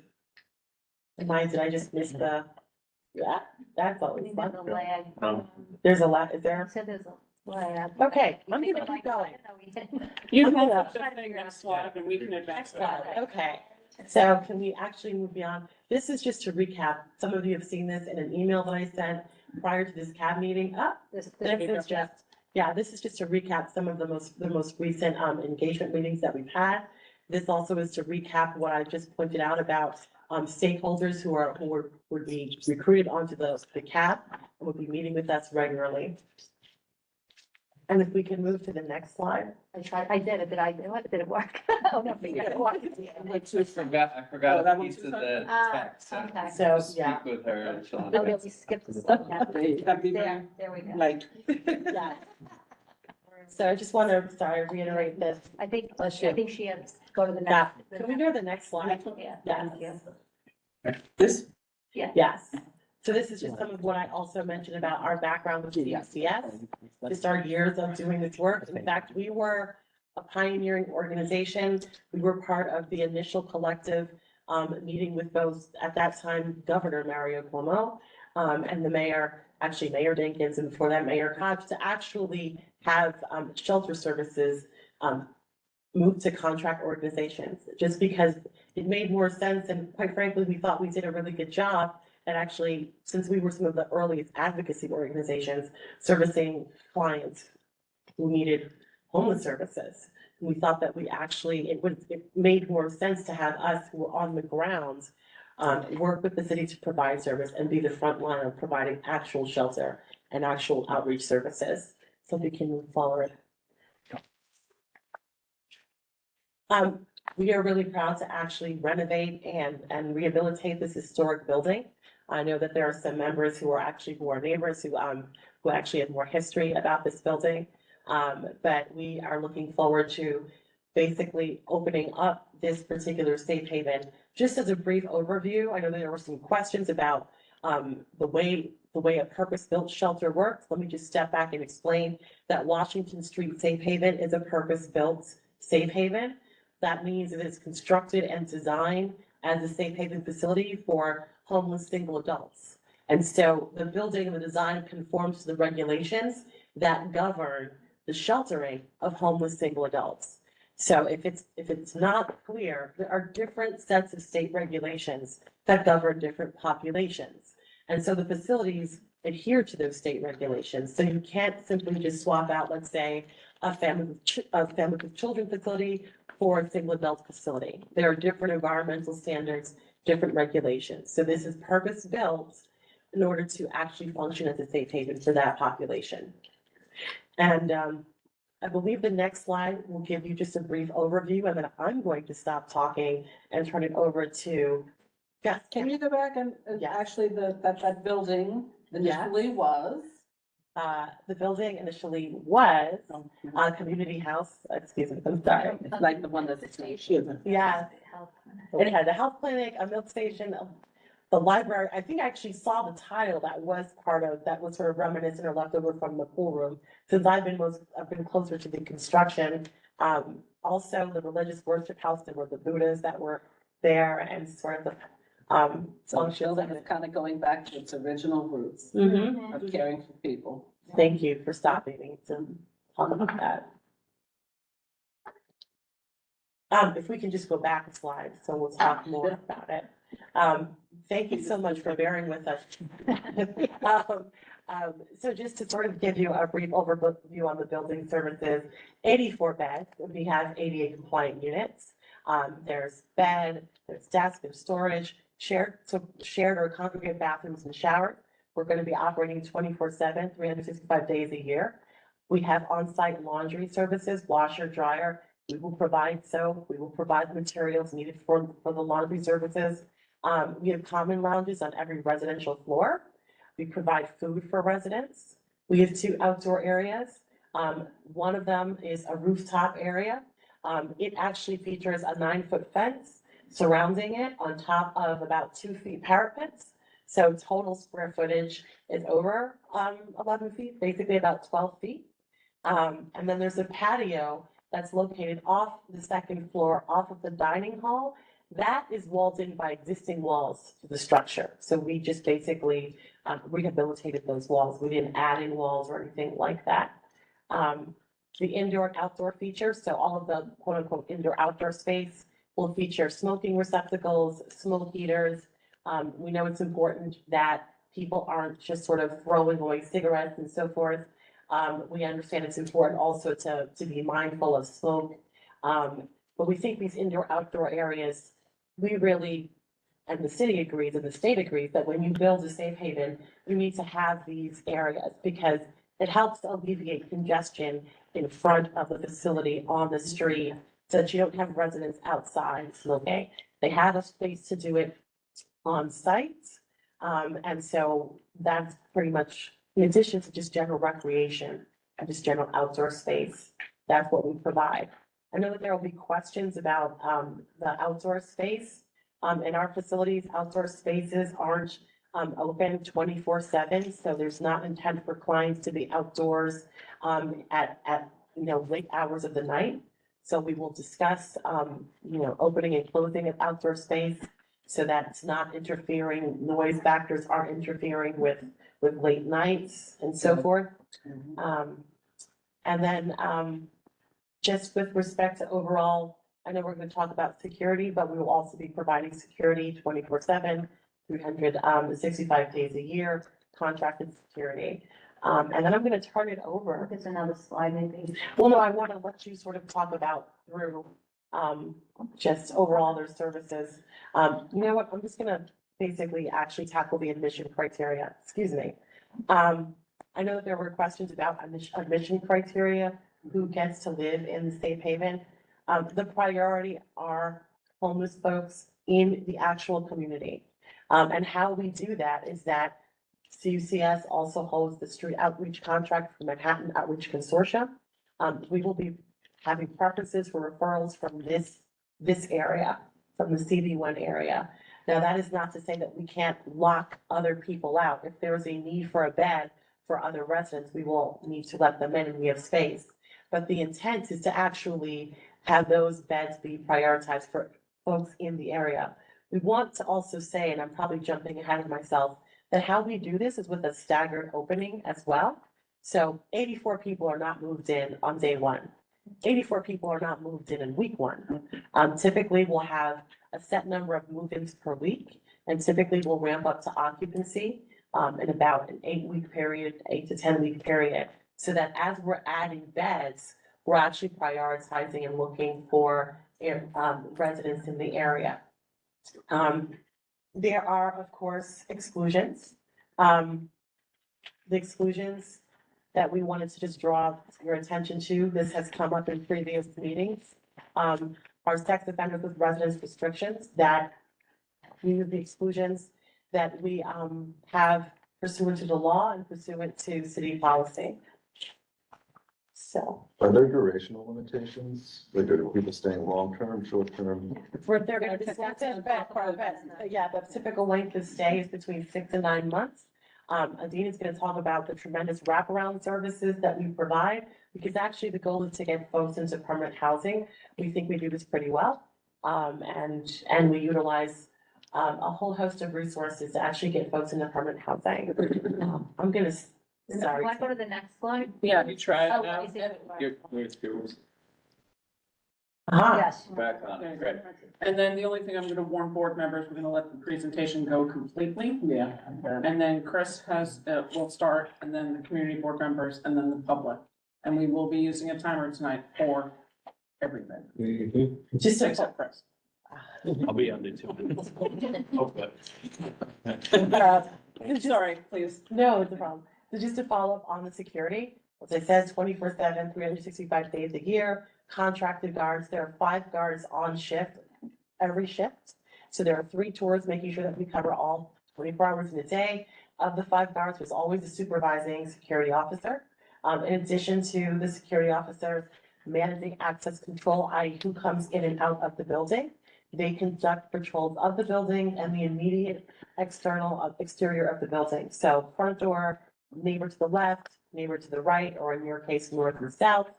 [SPEAKER 12] reminds that I just missed that's always
[SPEAKER 6] There's
[SPEAKER 12] fun.
[SPEAKER 6] a lag.
[SPEAKER 12] There's a lot, is there?
[SPEAKER 6] So there's a lag.
[SPEAKER 12] Okay, I'm gonna keep going.
[SPEAKER 1] You
[SPEAKER 12] I'm
[SPEAKER 1] can
[SPEAKER 12] gonna-
[SPEAKER 1] put that thing next slide and we can advance that.
[SPEAKER 12] Okay, so can we actually move beyond? This is just to recap. Some of you have seen this in an email that I sent prior to this CAB meeting. This is just, this is just to recap some of the most recent engagement meetings that we've had. This also is to recap what I just pointed out about stakeholders who would be recruited onto the CAB and would be meeting with us regularly. And if we can move to the next slide.
[SPEAKER 6] I did it. Did I do it? Did it work? Oh, no.
[SPEAKER 3] I forgot a piece of the text.
[SPEAKER 6] Okay.
[SPEAKER 12] So,
[SPEAKER 3] Speak
[SPEAKER 12] yeah.
[SPEAKER 3] with her. she'll
[SPEAKER 6] Oh, yeah, we skipped the stuff.
[SPEAKER 9] That'd be
[SPEAKER 6] There we go.
[SPEAKER 9] like.
[SPEAKER 12] Yeah. So I just want to, reiterate this.
[SPEAKER 6] I think
[SPEAKER 12] Bless you.
[SPEAKER 6] she had to go to the
[SPEAKER 12] Yeah.
[SPEAKER 6] next.
[SPEAKER 12] Can we go to the next slide?
[SPEAKER 6] Yeah.
[SPEAKER 12] Yes.
[SPEAKER 6] Thank you.
[SPEAKER 9] This,
[SPEAKER 12] Yes. So this is just some of what I also mentioned about our background with CUCS, just our years of doing this work. In fact, we were a pioneering organization. We were part of the initial collective meeting with both, at that time, Governor Mario Cuomo and the mayor, actually Mayor Dinkins, and before that, Mayor Koch, to actually have shelter services move to contract organizations, just because it made more sense, and quite frankly, we thought we did a really good job. And actually, since we were some of the earliest advocacy organizations servicing clients who needed homeless services, we thought that it made more sense to have us who were on the ground work with the city to provide service and be the front line of providing actual shelter and actual outreach services. So we can move forward. We are really proud to actually renovate and rehabilitate this historic building. I know that there are some members who are neighbors who actually have more history about this building. But we are looking forward to basically opening up this particular safe haven. Just as a brief overview, I know there were some questions about the way a purpose-built shelter works. Let me just step back and explain that Washington Street Safe Haven is a purpose-built safe haven. That means that it's constructed and designed as a safe haven facility for homeless single adults. And so the building and the design conforms to the regulations that govern the sheltering of homeless single adults. So if it's not clear, there are different sets of state regulations that govern different populations. And so the facilities adhere to those state regulations. So you can't simply just swap out, let's say, a family with children facility for a single adult facility. There are different environmental standards, different regulations. So this is purpose built in order to actually function as a safe haven for that population. And I believe the next slide will give you just a brief overview, and then I'm going to stop talking and turn it over to Jeff.
[SPEAKER 2] Can you go back and
[SPEAKER 12] Yes.
[SPEAKER 2] actually that building initially was?
[SPEAKER 12] The building initially was community house, excuse me, I'm sorry.
[SPEAKER 2] Like the one that's.
[SPEAKER 12] Yeah, it had a health clinic, a milk station, the library. I think I actually saw the tile that was sort of reminiscent or left over from the pool room. Since I've been closer to the construction. Also the religious worship house, there were the Buddhas that were there and sort of the,
[SPEAKER 2] So the building is kind of going back to its original roots
[SPEAKER 12] Mhm.
[SPEAKER 2] of caring for people.
[SPEAKER 12] Thank you for stopping me to talk about that. If we can just go back a slide, so we'll talk more about it. Thank you so much for bearing with us. So just to sort of give you a brief overview on the building services, 84 beds, we have 88 compliant units. There's bed, there's desk, there's storage, shared or congregate bathrooms and showers. We're going to be operating 24/7, 365 days a year. We have on-site laundry services, washer, dryer. We will provide soap. We will provide the materials needed for the laundry services. We have common lounges on every residential floor. We provide food for residents. We have 2 outdoor areas. One of them is a rooftop area. It actually features a 9-foot fence surrounding it on top of about 2 feet parapets. So total square footage is over 11 feet, basically about 12 feet. And then there's a patio that's located off the 2nd floor, off of the dining hall. That is walled in by existing walls to the structure. So we just basically rehabilitated those walls. We didn't add in walls or anything like that. The indoor outdoor features, so all of the quote unquote indoor outdoor space will feature smoking receptacles, smoke heaters. We know it's important that people aren't just sort of throwing away cigarettes and so forth. We understand it's important also to be mindful of smoke. But we think these indoor outdoor areas, we really, and the city agrees and the state agrees that when you build a safe haven, you need to have these areas because it helps alleviate congestion in front of the facility on the street so that you don't have residents outside smoking. They have a space to do it on site. And so that's pretty much, in addition to just general recreation and just general outdoor space, that's what we provide. I know that there will be questions about the outdoor space. In our facilities, outdoor spaces aren't open 24/7, so there's not intent for clients to be outdoors at late hours of the night. So we will discuss opening and closing of outdoor space so that it's not interfering, noise factors aren't interfering with late nights and so forth. And then just with respect to overall, I know we're going to talk about security, but we will also be providing security 24/7, 365 days a year, contracted security. And then I'm going to turn it over.
[SPEAKER 6] There's another slide maybe.
[SPEAKER 12] Well, no, I want to let you sort of talk about through just overall their services. You know what, I'm just going to basically actually tackle the admission criteria. Excuse me. I know that there were questions about admission criteria, who gets to live in the safe haven. The priority are homeless folks in the actual community. And how we do that is that CUCS also holds the street outreach contract for Manhattan Outreach Consortium. We will be having preferences for referrals from this area, from the CV1 area. Now, that is not to say that we can't lock other people out. If there is a need for a bed for other residents, we will need to let them in and we have space. But the intent is to actually have those beds be prioritized for folks in the area. We want to also say, and I'm probably jumping ahead of myself, that how we do this is with a staggered opening as well. So 84 people are not moved in on day one. 84 people are not moved in week one. Typically, we'll have a set number of move-ins per week, and typically we'll ramp up to occupancy in about an 8-week period, 8 to 10-week period, so that as we're adding beds, we're actually prioritizing and looking for residents in the area. There are, of course, exclusions. The exclusions that we wanted to just draw your attention to, this has come up in previous meetings, are sex offenders with residence restrictions. That these are the exclusions that we have pursuant to the law and pursuant to city policy. So.
[SPEAKER 10] Are there durational limitations? Like, are people staying long-term, short-term?
[SPEAKER 12] They're gonna discuss it, but yeah, the typical length of stay is between 6 and 9 months. Adina is gonna talk about the tremendous wraparound services that we provide, because actually the goal is to get folks into permanent housing. We think we do this pretty well. And we utilize a whole host of resources to actually get folks into permanent housing. I'm gonna, sorry.
[SPEAKER 6] Want to go to the next slide?
[SPEAKER 1] Yeah, you try
[SPEAKER 6] Oh,
[SPEAKER 1] it now.
[SPEAKER 6] is it-
[SPEAKER 3] Where's yours?
[SPEAKER 12] Ah,
[SPEAKER 6] Yes.
[SPEAKER 3] Back on,
[SPEAKER 1] Okay,
[SPEAKER 3] great.
[SPEAKER 1] And then the only thing I'm gonna warn board members, we're gonna let the presentation go completely. Yeah. And then Chris has, will start, and then the community board members, and then the public. And we will be using a timer tonight for everything,
[SPEAKER 12] just to
[SPEAKER 1] except Chris.
[SPEAKER 3] I'll be under 2 minutes. Okay.
[SPEAKER 1] Sorry, please.
[SPEAKER 12] No, it's a problem. So just to follow up on the security, as I said, 24/7, 365 days a year, contracted guards. There are 5 guards on shift every shift. So there are 3 tours, making sure that we cover all 24 hours in a day. Of the 5 guards, there's always a supervising security officer. In addition to the security officer managing access control, i.e. who comes in and out of the building. They conduct patrols of the building and the immediate exterior of the building. So front door, neighbor to the left, neighbor to the right, or in your case, north and south,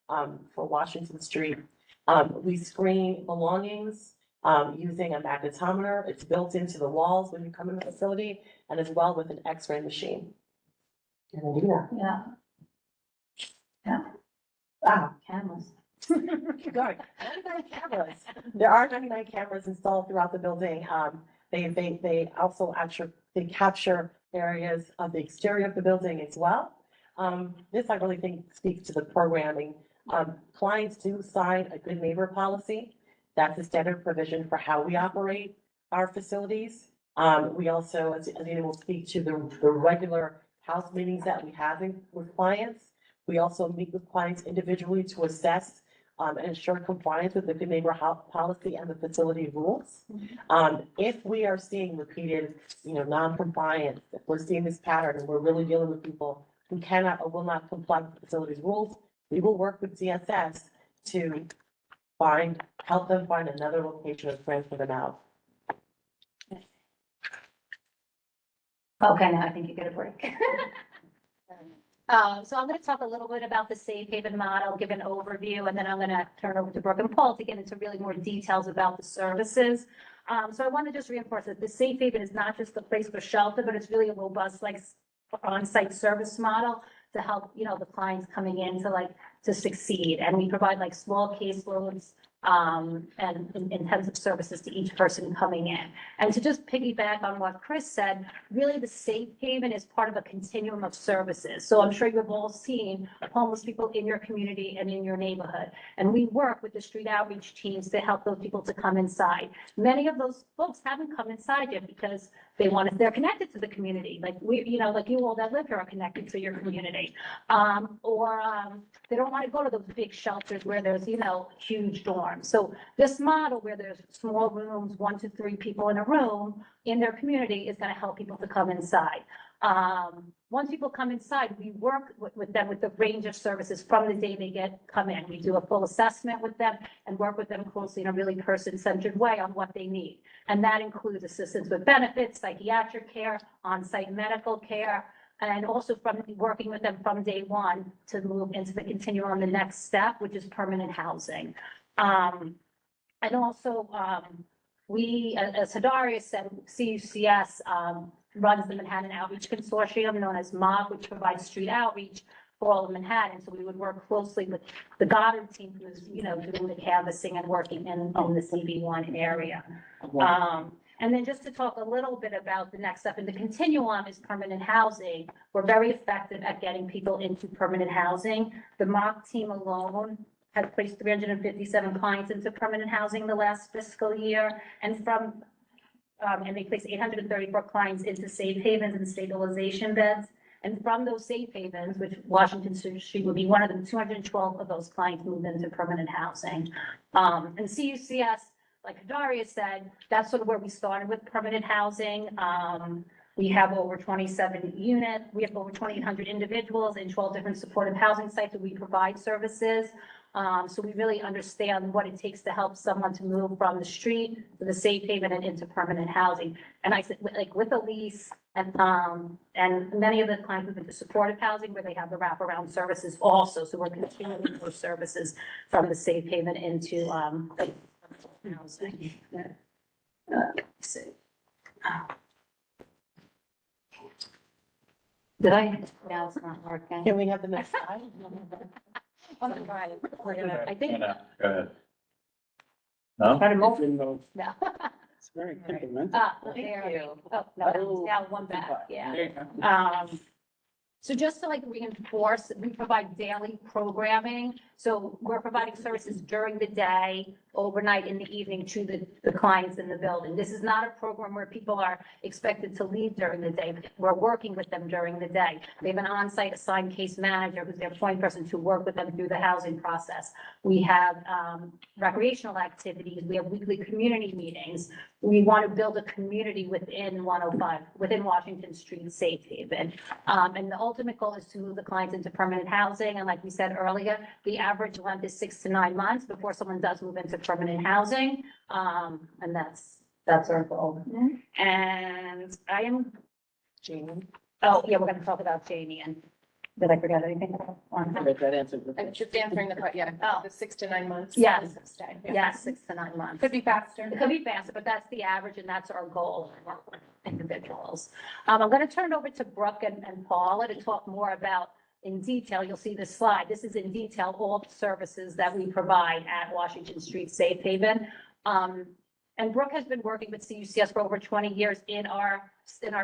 [SPEAKER 12] for Washington Street. We screen belongings, using a magnetometer. It's built into the walls when you come in the facility, and as well with an X-ray machine.
[SPEAKER 6] Yeah.
[SPEAKER 12] Ah,
[SPEAKER 6] Cameras.
[SPEAKER 12] keep going. 99 cameras. There are 99 cameras installed throughout the building. They also capture areas of the exterior of the building as well. This I really think speaks to the programming. Clients do sign a good neighbor policy. That's a standard provision for how we operate our facilities. We also, as Adina will speak to, the regular house meetings that we have with clients. We also meet with clients individually to assess and ensure compliance with the good neighbor policy and the facility rules. If we are seeing repeated, non-compliance, if we're seeing this pattern and we're really dealing with people who cannot or will not comply with the facility's rules, we will work with DSS to help them find another location and transfer them out.
[SPEAKER 6] Okay, now I think you get a break. So I'm going to talk a little bit about the Safe Haven model, give an overview, and then I'm going to turn over to Brooke and Paul to get into really more details about the services. So I want to just reinforce that the Safe Haven is not just a place for shelter, but it's really a robust, on-site service model to help, the clients coming in to succeed. And we provide small caseloads, and intensive services to each person coming in. And to just piggyback on what Chris said, really the Safe Haven is part of a continuum of services. So I'm sure you've all seen homeless people in your community and in your neighborhood. And we work with the street outreach teams to help those people to come inside. Many of those folks haven't come inside yet because they're connected to the community. Like you all that live here are connected to your community. Or they don't want to go to those big shelters where there's, huge dorms. So this model where there's small rooms, 1 to 3 people in a room in their community is going to help people to come inside. Once people come inside, we work with them with the range of services from the day they come in. We do a full assessment with them and work with them closely in a really person-centered way on what they need. And that includes assistance with benefits, psychiatric care, on-site medical care, and also from working with them from day one to move into the continuum on the next step, which is permanent housing. And also, we, as Hadarius said, CUCS, runs the Manhattan Outreach Consortium, known as MOG, which provides street outreach for all of Manhattan. So we would work closely with the Goddard team, who's, doing the canvassing and working in the CB1 area. And then just to talk a little bit about the next step in the continuum is permanent housing. We're very effective at getting people into permanent housing. The MOG team alone has placed 357 clients into permanent housing the last fiscal year. And they placed 834 clients into safe havens and stabilization beds. And from those safe havens, which Washington Street would be one of them, 212 of those clients moved into permanent housing. And CUCS, like Daria said, that's sort of where we started with permanent housing. We have over 27 units. We have over 2,800 individuals in 12 different supportive housing sites that we provide services. So we really understand what it takes to help someone to move from the street to the safe haven and into permanent housing. And I said, like with Elise and many of the clients move into supportive housing where they have the wraparound services also. So we're continuing those services from the safe haven into housing. Let's see. Did I? No, it's not working.
[SPEAKER 12] Can we have the next slide?
[SPEAKER 6] On the right. We're gonna, I think.
[SPEAKER 3] Go ahead. No?
[SPEAKER 6] Try to move. No.
[SPEAKER 2] It's very complimentary.
[SPEAKER 6] There you go. Oh, no, it's now one back, yeah. So just to reinforce, we provide daily programming. So we're providing services during the day, overnight, in the evening to the clients in the building. This is not a program where people are expected to leave during the day. We're working with them during the day. They have an on-site assigned case manager who's their point person to work with them through the housing process. We have recreational activities. We have weekly community meetings. We want to build a community within 105, within Washington Street Safe Haven. And the ultimate goal is to move the clients into permanent housing. And like we said earlier, the average length is 6 to 9 months before someone does move into permanent housing. And that's our goal. And I am Jamie. Oh, yeah, we're going to talk about Jamie. And did I forget anything?
[SPEAKER 2] That answered.
[SPEAKER 13] I'm just answering the 6 to 9 months.
[SPEAKER 6] Yes.
[SPEAKER 13] Stay.
[SPEAKER 6] Yes, 6 to 9 months.
[SPEAKER 13] Could be faster.
[SPEAKER 6] It could be faster, but that's the average and that's our goal for individuals. I'm going to turn it over to Brooke and Paula to talk more about in detail. You'll see this slide. This is in detail, all the services that we provide at Washington Street Safe Haven. And Brooke has been working with CUCS for over 20 years in our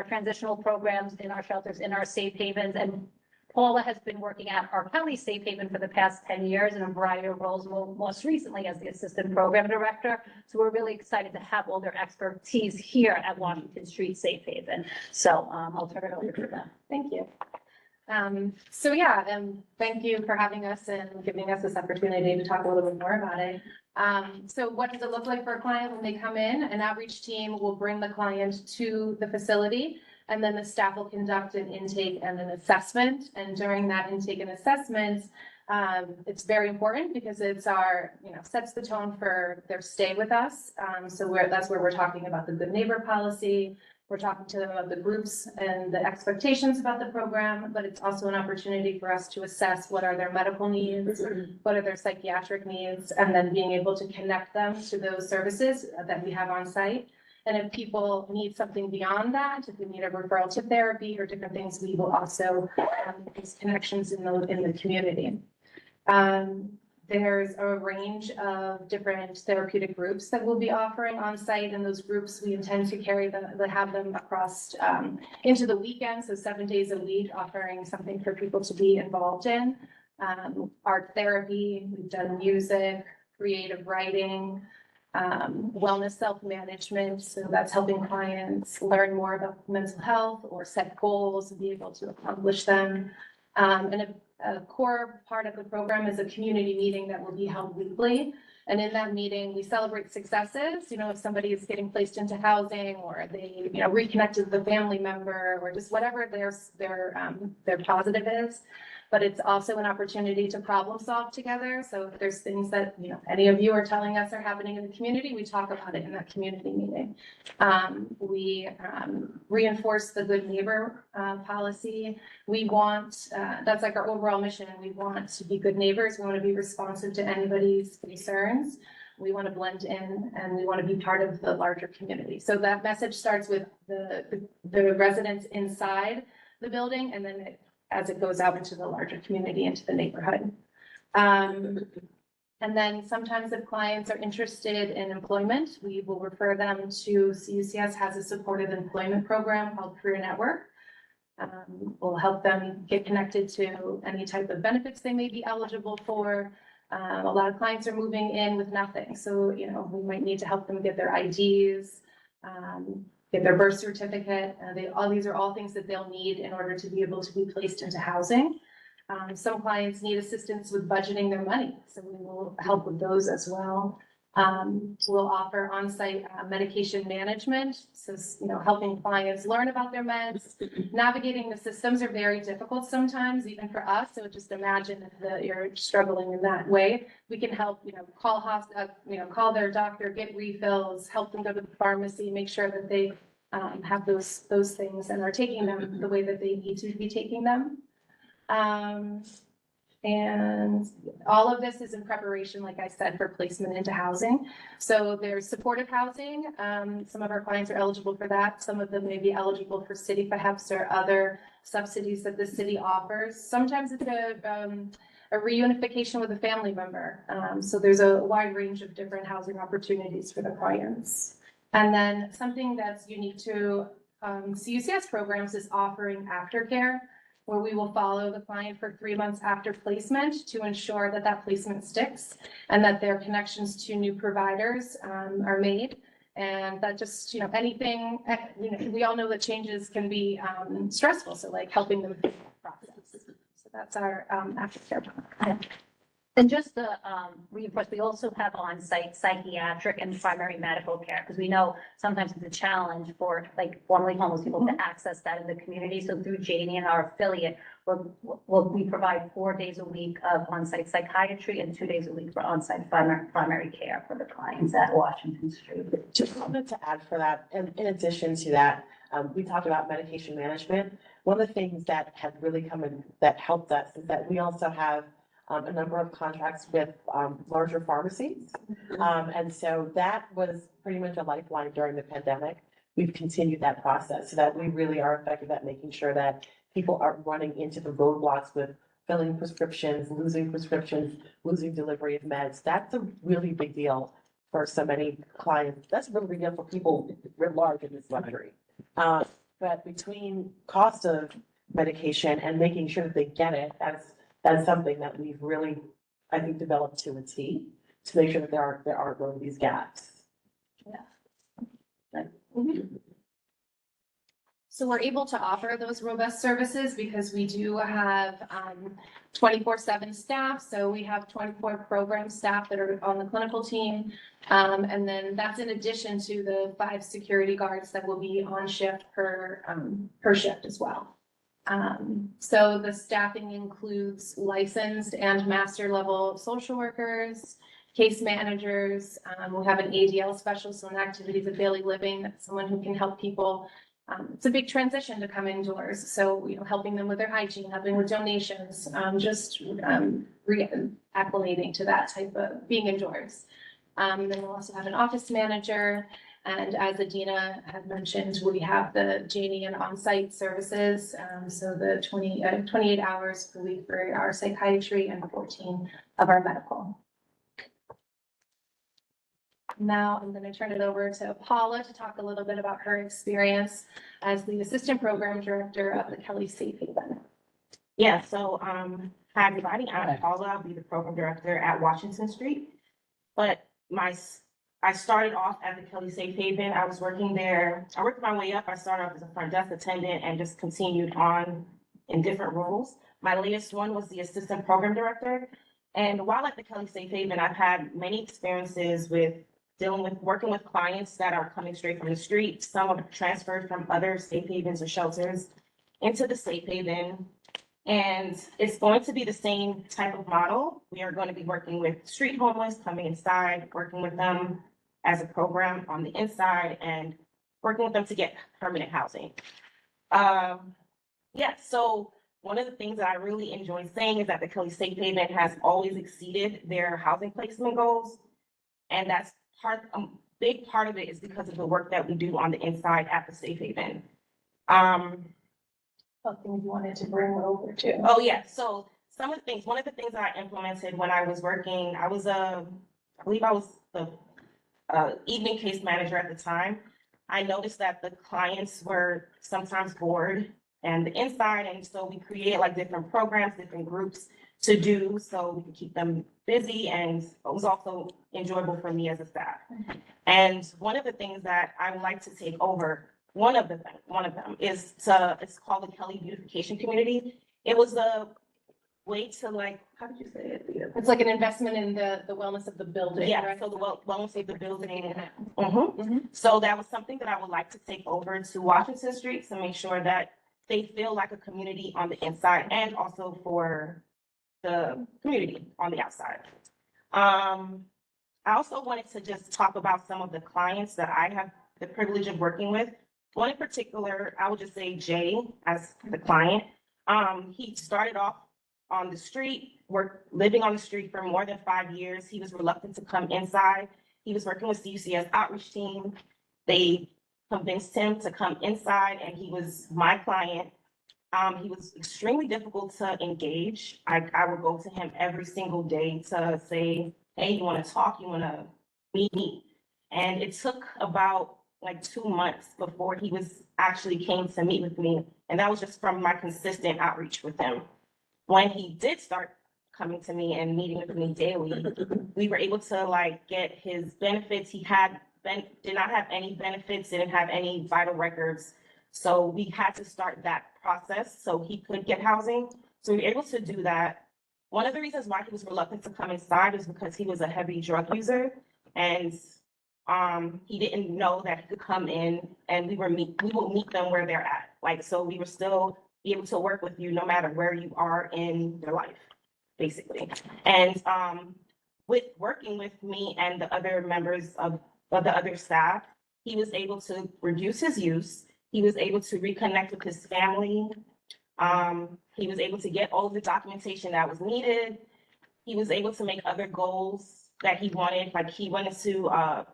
[SPEAKER 6] transitional programs, in our shelters, in our safe havens. And Paula has been working at our Kelly Safe Haven for the past 10 years in a variety of roles, most recently as the assistant program director. So we're really excited to have all their expertise here at Washington Street Safe Haven. So I'll turn it over to them.
[SPEAKER 13] Thank you. Thank you for having us and giving us this opportunity to talk a little bit more about it. So what does it look like for a client when they come in? An outreach team will bring the client to the facility, and then the staff will conduct an intake and an assessment. And during that intake and assessment, it's very important because it's sets the tone for their stay with us. That's where we're talking about the good neighbor policy. We're talking to them about the groups and the expectations about the program, but it's also an opportunity for us to assess what are their medical needs, what are their psychiatric needs, and then being able to connect them to those services that we have on site. And if people need something beyond that, if we need a referral to therapy or different things, we will also have these connections in the community. There's a range of different therapeutic groups that we'll be offering on site, and those groups we intend to have them across into the weekend, so 7 days a week, offering something for people to be involved in. Art therapy, we've done music, creative writing, wellness self-management, so that's helping clients learn more about mental health or set goals and be able to accomplish them. And a core part of the program is a community meeting that will be held weekly. And in that meeting, we celebrate successes. If somebody is getting placed into housing or they, reconnected with a family member or just whatever their positive is. But it's also an opportunity to problem solve together. So if there's things that, any of you are telling us are happening in the community, we talk about it in that community meeting. We reinforce the good neighbor policy. We want, that's like our overall mission. We want to be good neighbors. We want to be responsive to anybody's concerns. We want to blend in and we want to be part of the larger community. So that message starts with the residents inside the building, and then as it goes out into the larger community, into the neighborhood. And then sometimes if clients are interested in employment, we will refer them to CUCS has a supportive employment program called Career Network. We'll help them get connected to any type of benefits they may be eligible for. A lot of clients are moving in with nothing. So, you know, we might need to help them get their IDs, get their birth certificate. All these are all things that they'll need in order to be able to be placed into housing. Some clients need assistance with budgeting their money, so we will help with those as well. We'll offer on-site medication management, so, you know, helping clients learn about their meds. Navigating the systems are very difficult sometimes, even for us, so just imagine if you're struggling in that way. We can help, you know, call their doctor, get refills, help them go to the pharmacy, make sure that they have those things and are taking them the way that they need to be taking them. And all of this is in preparation, like I said, for placement into housing. So there's supportive housing. Some of our clients are eligible for that. Some of them may be eligible for city perhaps or other subsidies that the city offers. Sometimes it's a reunification with a family member. So there's a wide range of different housing opportunities for the clients. And then something that's unique to CUCS programs is offering aftercare, where we will follow the client for 3 months after placement to ensure that that placement sticks and that their connections to new providers are made. And that just, you know, anything, you know, we all know that changes can be stressful. So like helping them through that process. So that's our aftercare.
[SPEAKER 6] And just to reinforce, we also have on-site psychiatric and primary medical care, because we know sometimes it's a challenge for like formerly homeless people to access that in the community. So through Janie and our affiliate, we provide 4 days a week of on-site psychiatry and 2 days a week for on-site primary care for the clients at Washington Street.
[SPEAKER 12] Just wanted to add for that, and in addition to that, we talked about medication management. One of the things that had really come in that helped us is that we also have a number of contracts with larger pharmacies. And so that was pretty much a lifeline during the pandemic. We've continued that process so that we really are effective at making sure that people aren't running into the roadblocks with filling prescriptions, losing delivery of meds. That's a really big deal for so many clients. That's a really big deal for people writ large in this country. But between cost of medication and making sure that they get it, that's something that we've really, I think, developed to a T to make sure that there aren't really these gaps.
[SPEAKER 13] Yeah. So we're able to offer those robust services because we do have 24/7 staff. So we have 24 program staff that are on the clinical team. And then that's in addition to the 5 security guards that will be on shift per shift as well. So the staffing includes licensed and master level social workers, case managers. We'll have an ADL specialist, so in activities of daily living, that's someone who can help people. It's a big transition to come indoors. So, you know, helping them with their hygiene, helping with donations, just reacclimating to that type of being indoors. Then we'll also have an office manager. And as Adina had mentioned, we have the Janie and on-site services. So the 28 hours per week for our psychiatry and 14 of our medical. Now I'm going to turn it over to Paula to talk a little bit about her experience as the assistant program director of the Kelly Safe Haven.
[SPEAKER 14] Yeah, so hi everybody, I'm Paula, I'll be the program director at Washington Street. But I started off at the Kelly Safe Haven. I was working there. I worked my way up. I started off as a front desk attendant and just continued on in different roles. My latest one was the assistant program director. And while at the Kelly Safe Haven, I've had many experiences with working with clients that are coming straight from the street. Some are transferred from other safe havens or shelters into the Safe Haven. And it's going to be the same type of model. We are going to be working with street homeless, coming inside, working with them as a program on the inside and working with them to get permanent housing. Yeah, so one of the things that I really enjoy saying is that the Kelly Safe Haven has always exceeded their housing placement goals. And that's big part of it is because of the work that we do on the inside at the Safe Haven.
[SPEAKER 13] Something you wanted to bring over to.
[SPEAKER 14] Oh, yeah, so one of the things that I implemented when I was working, I believe I was the evening case manager at the time. I noticed that the clients were sometimes bored and the inside, and so we created like different programs, different groups to do, so we could keep them busy, and it was also enjoyable for me as a staff. And one of the things that I would like to take over, one of them is it's called the Kelly Beautification Community. It was a way to like, how did you say it?
[SPEAKER 13] It's like an investment in the wellness of the building.
[SPEAKER 14] Yeah,
[SPEAKER 13] right?
[SPEAKER 14] so the wellness of the building.
[SPEAKER 13] Mm-hmm.
[SPEAKER 14] So that was something that I would like to take over to Washington Street to make sure that they feel like a community on the inside and also for the community on the outside. I also wanted to just talk about some of the clients that I have the privilege of working with. One in particular, I would just say Jay as the client. He started off on the street, living on the street for more than 5 years. He was reluctant to come inside. He was working with CUCS outreach team. They convinced him to come inside, and he was my client. He was extremely difficult to engage. I would go to him every single day to say, hey, you want to talk? You want to meet? And it took about like 2 months before he actually came to meet with me. And that was just from my consistent outreach with him. When he did start coming to me and meeting with me daily, we were able to like get his benefits. He did not have any benefits, didn't have any vital records. So we had to start that process so he could get housing. So we were able to do that. One of the reasons why he was reluctant to come inside is because he was a heavy drug user, and he didn't know that he could come in, and we will meet them where they're at. Like, so we were still be able to work with you no matter where you are in your life, basically. And with working with me and the other members of the other staff, he was able to reduce his use. He was able to reconnect with his family. He was able to get all of the documentation that was needed. He was able to make other goals that he wanted. Like he wanted to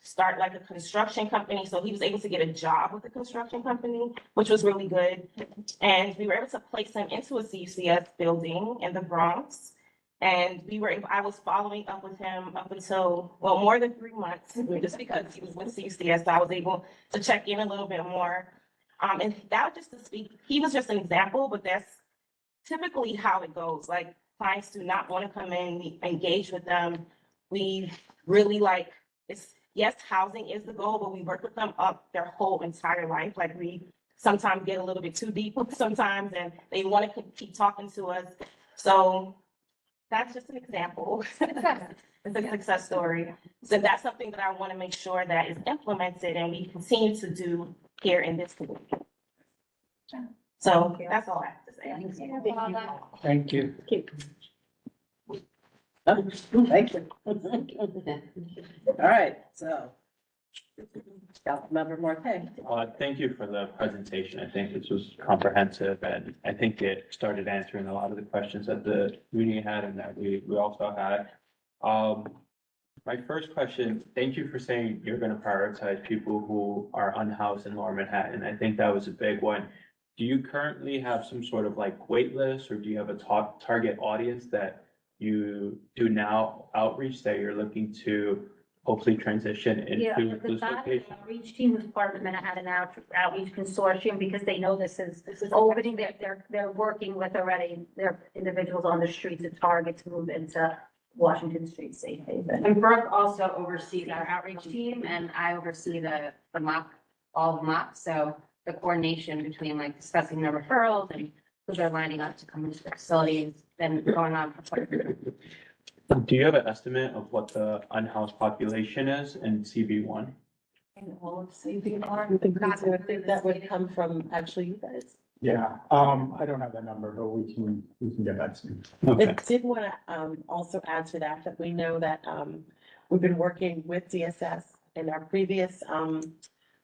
[SPEAKER 14] start like a construction company. So he was able to get a job with a construction company, which was really good. And we were able to place him into a CUCS building in the Bronx. And I was following up with him up until, well, more than 3 months, just because he was with CUCS. So I was able to check in a little bit more. And that was just to speak, he was just an example, but that's typically how it goes. Like clients do not want to come in, we engage with them. We really like, yes, housing is the goal, but we work with them up their whole entire life. Like we sometimes get a little bit too deep sometimes, and they want to keep talking to us. So that's just an example. It's a success story. So that's something that I want to make sure that is implemented and we continue to do here in this community. So that's all I have to say.
[SPEAKER 11] Thank you.
[SPEAKER 2] Thank you. All right, so. Councilmember Marquez.
[SPEAKER 3] Thank you for the presentation. I think this was comprehensive, and I think it started answering a lot of the questions that the community had and that we also had. My first question, thank you for saying you're going to prioritize people who are unhoused in Lower Manhattan. I think that was a big one. Do you currently have some sort of like wait list, or do you have a target audience that you do now outreach that you're looking to hopefully transition into
[SPEAKER 6] The
[SPEAKER 3] this location?
[SPEAKER 6] outreach team was part of the Manhattan Outreach Consortium because they know this is opening. They're working with already their individuals on the streets to target to move into Washington Street Safe Haven.
[SPEAKER 15] And Brooke also oversees our outreach team, and I oversee the MOP, all the MOP. So the coordination between like discussing the referrals and who they're lining up to come into the facility has been going on for quite a while.
[SPEAKER 3] Do you have an estimate of what the unhoused population is in CB1?
[SPEAKER 6] And all of CVR.
[SPEAKER 12] I think that would come from actually you guys.
[SPEAKER 11] Yeah, I don't have that number, but we can get that soon.
[SPEAKER 3] Okay.
[SPEAKER 12] I did want to also add to that we know that we've been working with DSS in our previous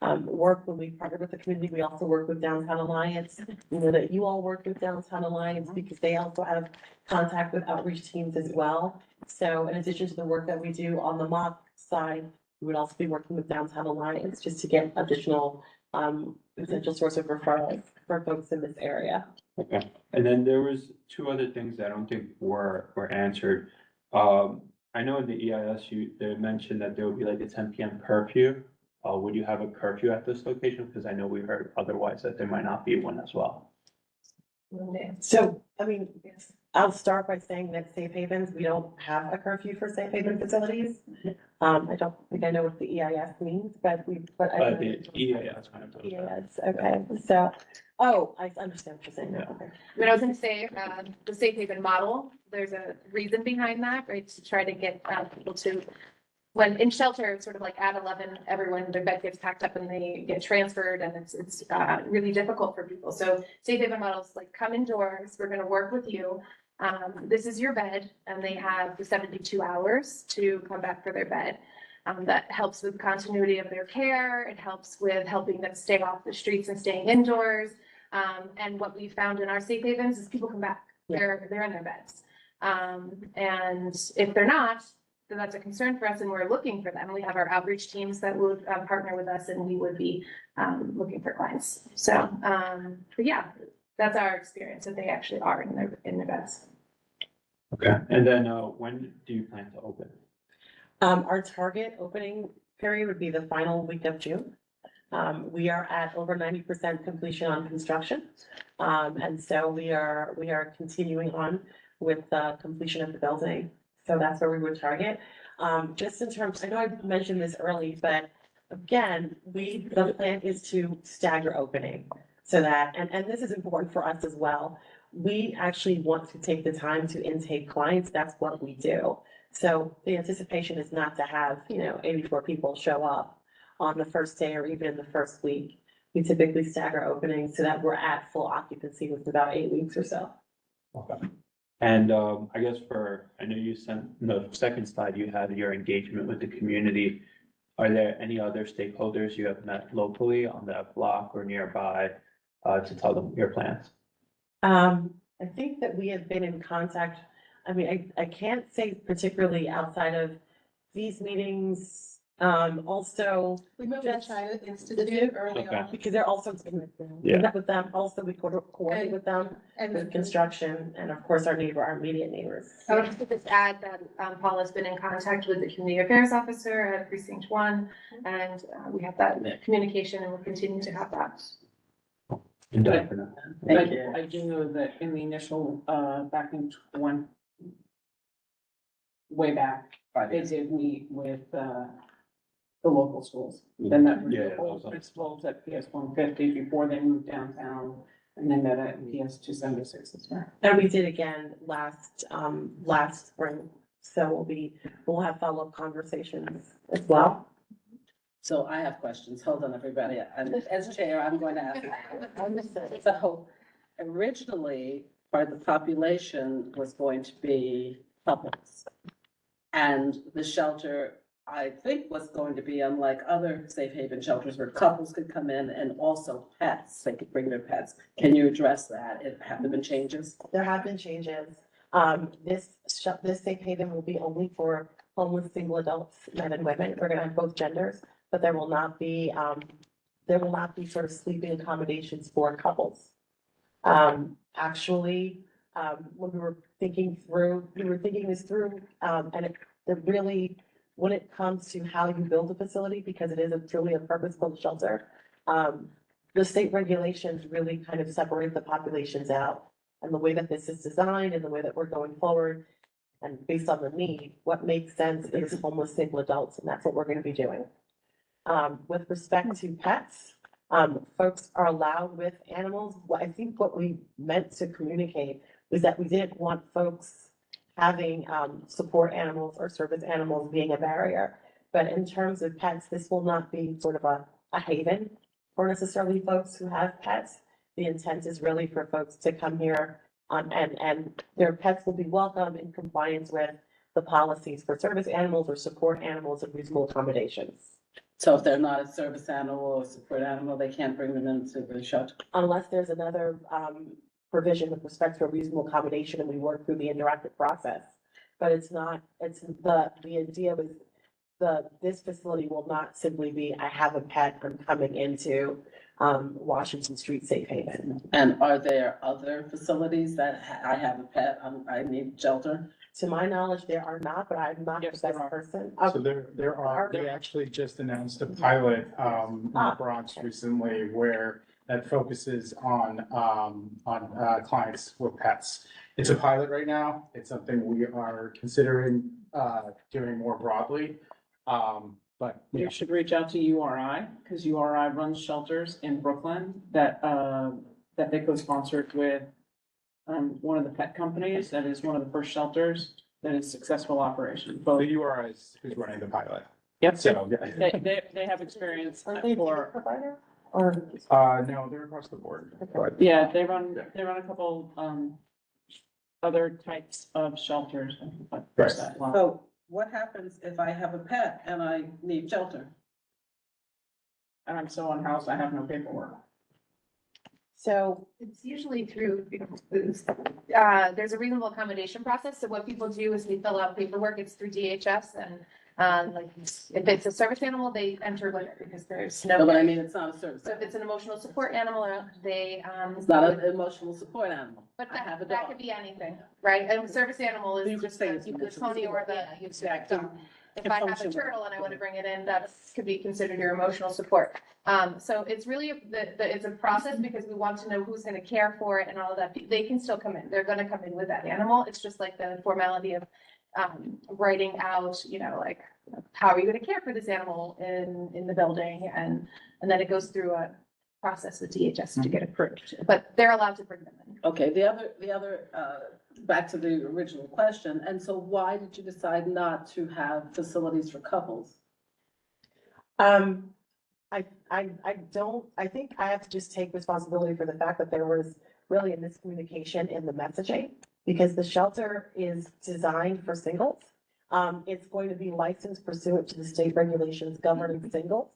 [SPEAKER 12] work when we partner with the community. We also work with Downtown Alliance. We know that you all work with Downtown Alliance because they also have contact with outreach teams as well. So in addition to the work that we do on the MOC side, we would also be working with Downtown Alliance just to get additional potential source of referrals for folks in this area.
[SPEAKER 3] Okay, and then there was two other things that I don't think were answered. I know in the EIS, they mentioned that there would be like a 10 PM curfew. Would you have a curfew at this location? Because I know we heard otherwise that there might not be one as well.
[SPEAKER 12] So, I mean, I'll start by saying that Safe Havens, we don't have a curfew for Safe Haven facilities. I don't think I know what the EIS means, but I.
[SPEAKER 3] The EIS kind of.
[SPEAKER 12] EIS, okay, so, oh, I understand what you're saying now, okay.
[SPEAKER 13] What I was gonna say, the safe haven model, there's a reason behind that, right? To try to get people to, when in shelter, sort of like at 11, everyone, their bed gets packed up and they get transferred and it's really difficult for people. So safe haven models like come indoors, we're gonna work with you. This is your bed and they have the 72 hours to come back for their bed. That helps with continuity of their care. It helps with helping them stay off the streets and staying indoors. And what we found in our safe havens is people come back, they're in their beds. And if they're not, then that's a concern for us and we're looking for them. We have our outreach teams that would partner with us and we would be looking for clients. So, but yeah, that's our experience, that they actually are in their beds.
[SPEAKER 3] Okay, and then when do you plan to open?
[SPEAKER 12] Our target opening period would be the final week of June. We are at over 90% completion on construction. And so we are continuing on with the completion of the building. So that's where we would target. Just in terms, I know I mentioned this early, but again, the plan is to stagger opening. So that, and this is important for us as well. We actually want to take the time to intake clients. That's what we do. So the anticipation is not to have, 84 people show up on the first day or even in the first week. We typically stagger openings so that we're at full occupancy within about 8 weeks or so.
[SPEAKER 3] Okay. And I guess I know you sent, the second slide, you had your engagement with the community. Are there any other stakeholders you have met locally on that block or nearby to tell them your plans?
[SPEAKER 12] I think that we have been in contact. I mean, I can't say particularly outside of these meetings, also.
[SPEAKER 9] We met with China Institute early
[SPEAKER 3] Okay.
[SPEAKER 9] on.
[SPEAKER 12] Because they're also, we met with them, also we coordinate with them, with construction, and of course, our immediate neighbors.
[SPEAKER 13] I would just add that Paul has been in contact with the community affairs officer at Precinct 1, and we have that communication and we'll continue to have that.
[SPEAKER 3] Indefinite.
[SPEAKER 1] But I do know that in the initial, back in way back, they did meet with, the local schools. Then that was
[SPEAKER 3] Yeah,
[SPEAKER 1] the old
[SPEAKER 3] those are-
[SPEAKER 1] principals at PS 150 before they moved downtown, and then met at PS 276 as well.
[SPEAKER 12] And we did again last spring, so we'll have follow-up conversations as well.
[SPEAKER 2] So I have questions. Hold on, everybody. And as chair, I'm going to ask. So originally, part of the population was going to be couples. And the shelter, I think, was going to be unlike other safe haven shelters where couples could come in and also pets. They could bring their pets. Can you address that? Have there been changes?
[SPEAKER 12] There have been changes. This safe haven will be only for homeless single adults, men and women. We're gonna have both genders, but there will not be sort of sleeping accommodations for couples. Actually, when we were thinking this through, and it really, when it comes to how you build a facility, because it is truly a purpose-built shelter, the state regulations really kind of separate the populations out. And the way that this is designed and the way that we're going forward, and based on the need, what makes sense is homeless single adults, and that's what we're gonna be doing. With respect to pets, folks are allowed with animals. I think what we meant to communicate was that we didn't want folks having support animals or service animals being a barrier. But in terms of pets, this will not be sort of a haven for necessarily folks who have pets. The intent is really for folks to come here and their pets will be welcome in compliance with the policies for service animals or support animals and reasonable accommodations.
[SPEAKER 2] So if they're not a service animal or support animal, they can't bring them into the shelter?
[SPEAKER 12] Unless there's another, provision with respect to a reasonable accommodation and we work through the interactive process. But it's not, it's the idea was this facility will not simply be, I have a pet, I'm coming into, Washington Street Safe Haven.
[SPEAKER 2] And are there other facilities that I have a pet, I need shelter?
[SPEAKER 12] To my knowledge, there are not, but I'm not the
[SPEAKER 1] Yes, there
[SPEAKER 12] best
[SPEAKER 1] are.
[SPEAKER 12] person.
[SPEAKER 11] So there are, they actually just announced a pilot, in the Bronx recently where that focuses on clients with pets. It's a pilot right now. It's something we are considering, doing more broadly. But, you
[SPEAKER 1] You
[SPEAKER 11] know,
[SPEAKER 1] should reach out to URI, because URI runs shelters in Brooklyn that they co-sponsored with one of the pet companies, that is one of the first shelters that is successful operation. Both,
[SPEAKER 11] the URI is who's running the pilot.
[SPEAKER 1] yep,
[SPEAKER 11] So, yeah.
[SPEAKER 1] they have experience
[SPEAKER 12] Aren't they a
[SPEAKER 1] for,
[SPEAKER 12] provider? Or,
[SPEAKER 11] No, they're across the board.
[SPEAKER 1] yeah, they run a couple, other types of shelters.
[SPEAKER 11] Right.
[SPEAKER 2] So what happens if I have a pet and I need shelter?
[SPEAKER 1] And I'm so unhoused, I have no paperwork.
[SPEAKER 12] so,
[SPEAKER 13] It's usually through, there's a reasonable accommodation process, so what people do is we fill out paperwork, it's through DHS, and, like, if it's a service animal, they enter with it, because there's
[SPEAKER 2] No,
[SPEAKER 13] no.
[SPEAKER 2] but I mean, it's not a service.
[SPEAKER 13] So if it's an emotional support animal, they,
[SPEAKER 2] It's not an emotional support animal.
[SPEAKER 13] but
[SPEAKER 2] I have a
[SPEAKER 13] that
[SPEAKER 2] dog.
[SPEAKER 13] could be anything, right? A service animal
[SPEAKER 2] You
[SPEAKER 13] is
[SPEAKER 2] could
[SPEAKER 13] just
[SPEAKER 2] say
[SPEAKER 13] the
[SPEAKER 2] it's
[SPEAKER 13] the
[SPEAKER 2] emotional
[SPEAKER 13] pony or the.
[SPEAKER 2] support. Exactly.
[SPEAKER 13] If I have a
[SPEAKER 2] function.
[SPEAKER 13] turtle and I want to bring it in, that could be considered your emotional support. So it's really, it's a process because we want to know who's going to care for it and all of that. They can still come in. They're going to come in with that animal. It's just like the formality of writing out, like, how are you going to care for this animal in the building? And then it goes through a process with DHS to get approved, but they're allowed to bring them in.
[SPEAKER 2] Okay, the other, back to the original question, and so why did you decide not to have facilities for couples?
[SPEAKER 12] I think I have to just take responsibility for the fact that there was really a miscommunication in the messaging. Because the shelter is designed for singles. It's going to be licensed pursuant to the state regulations governing singles.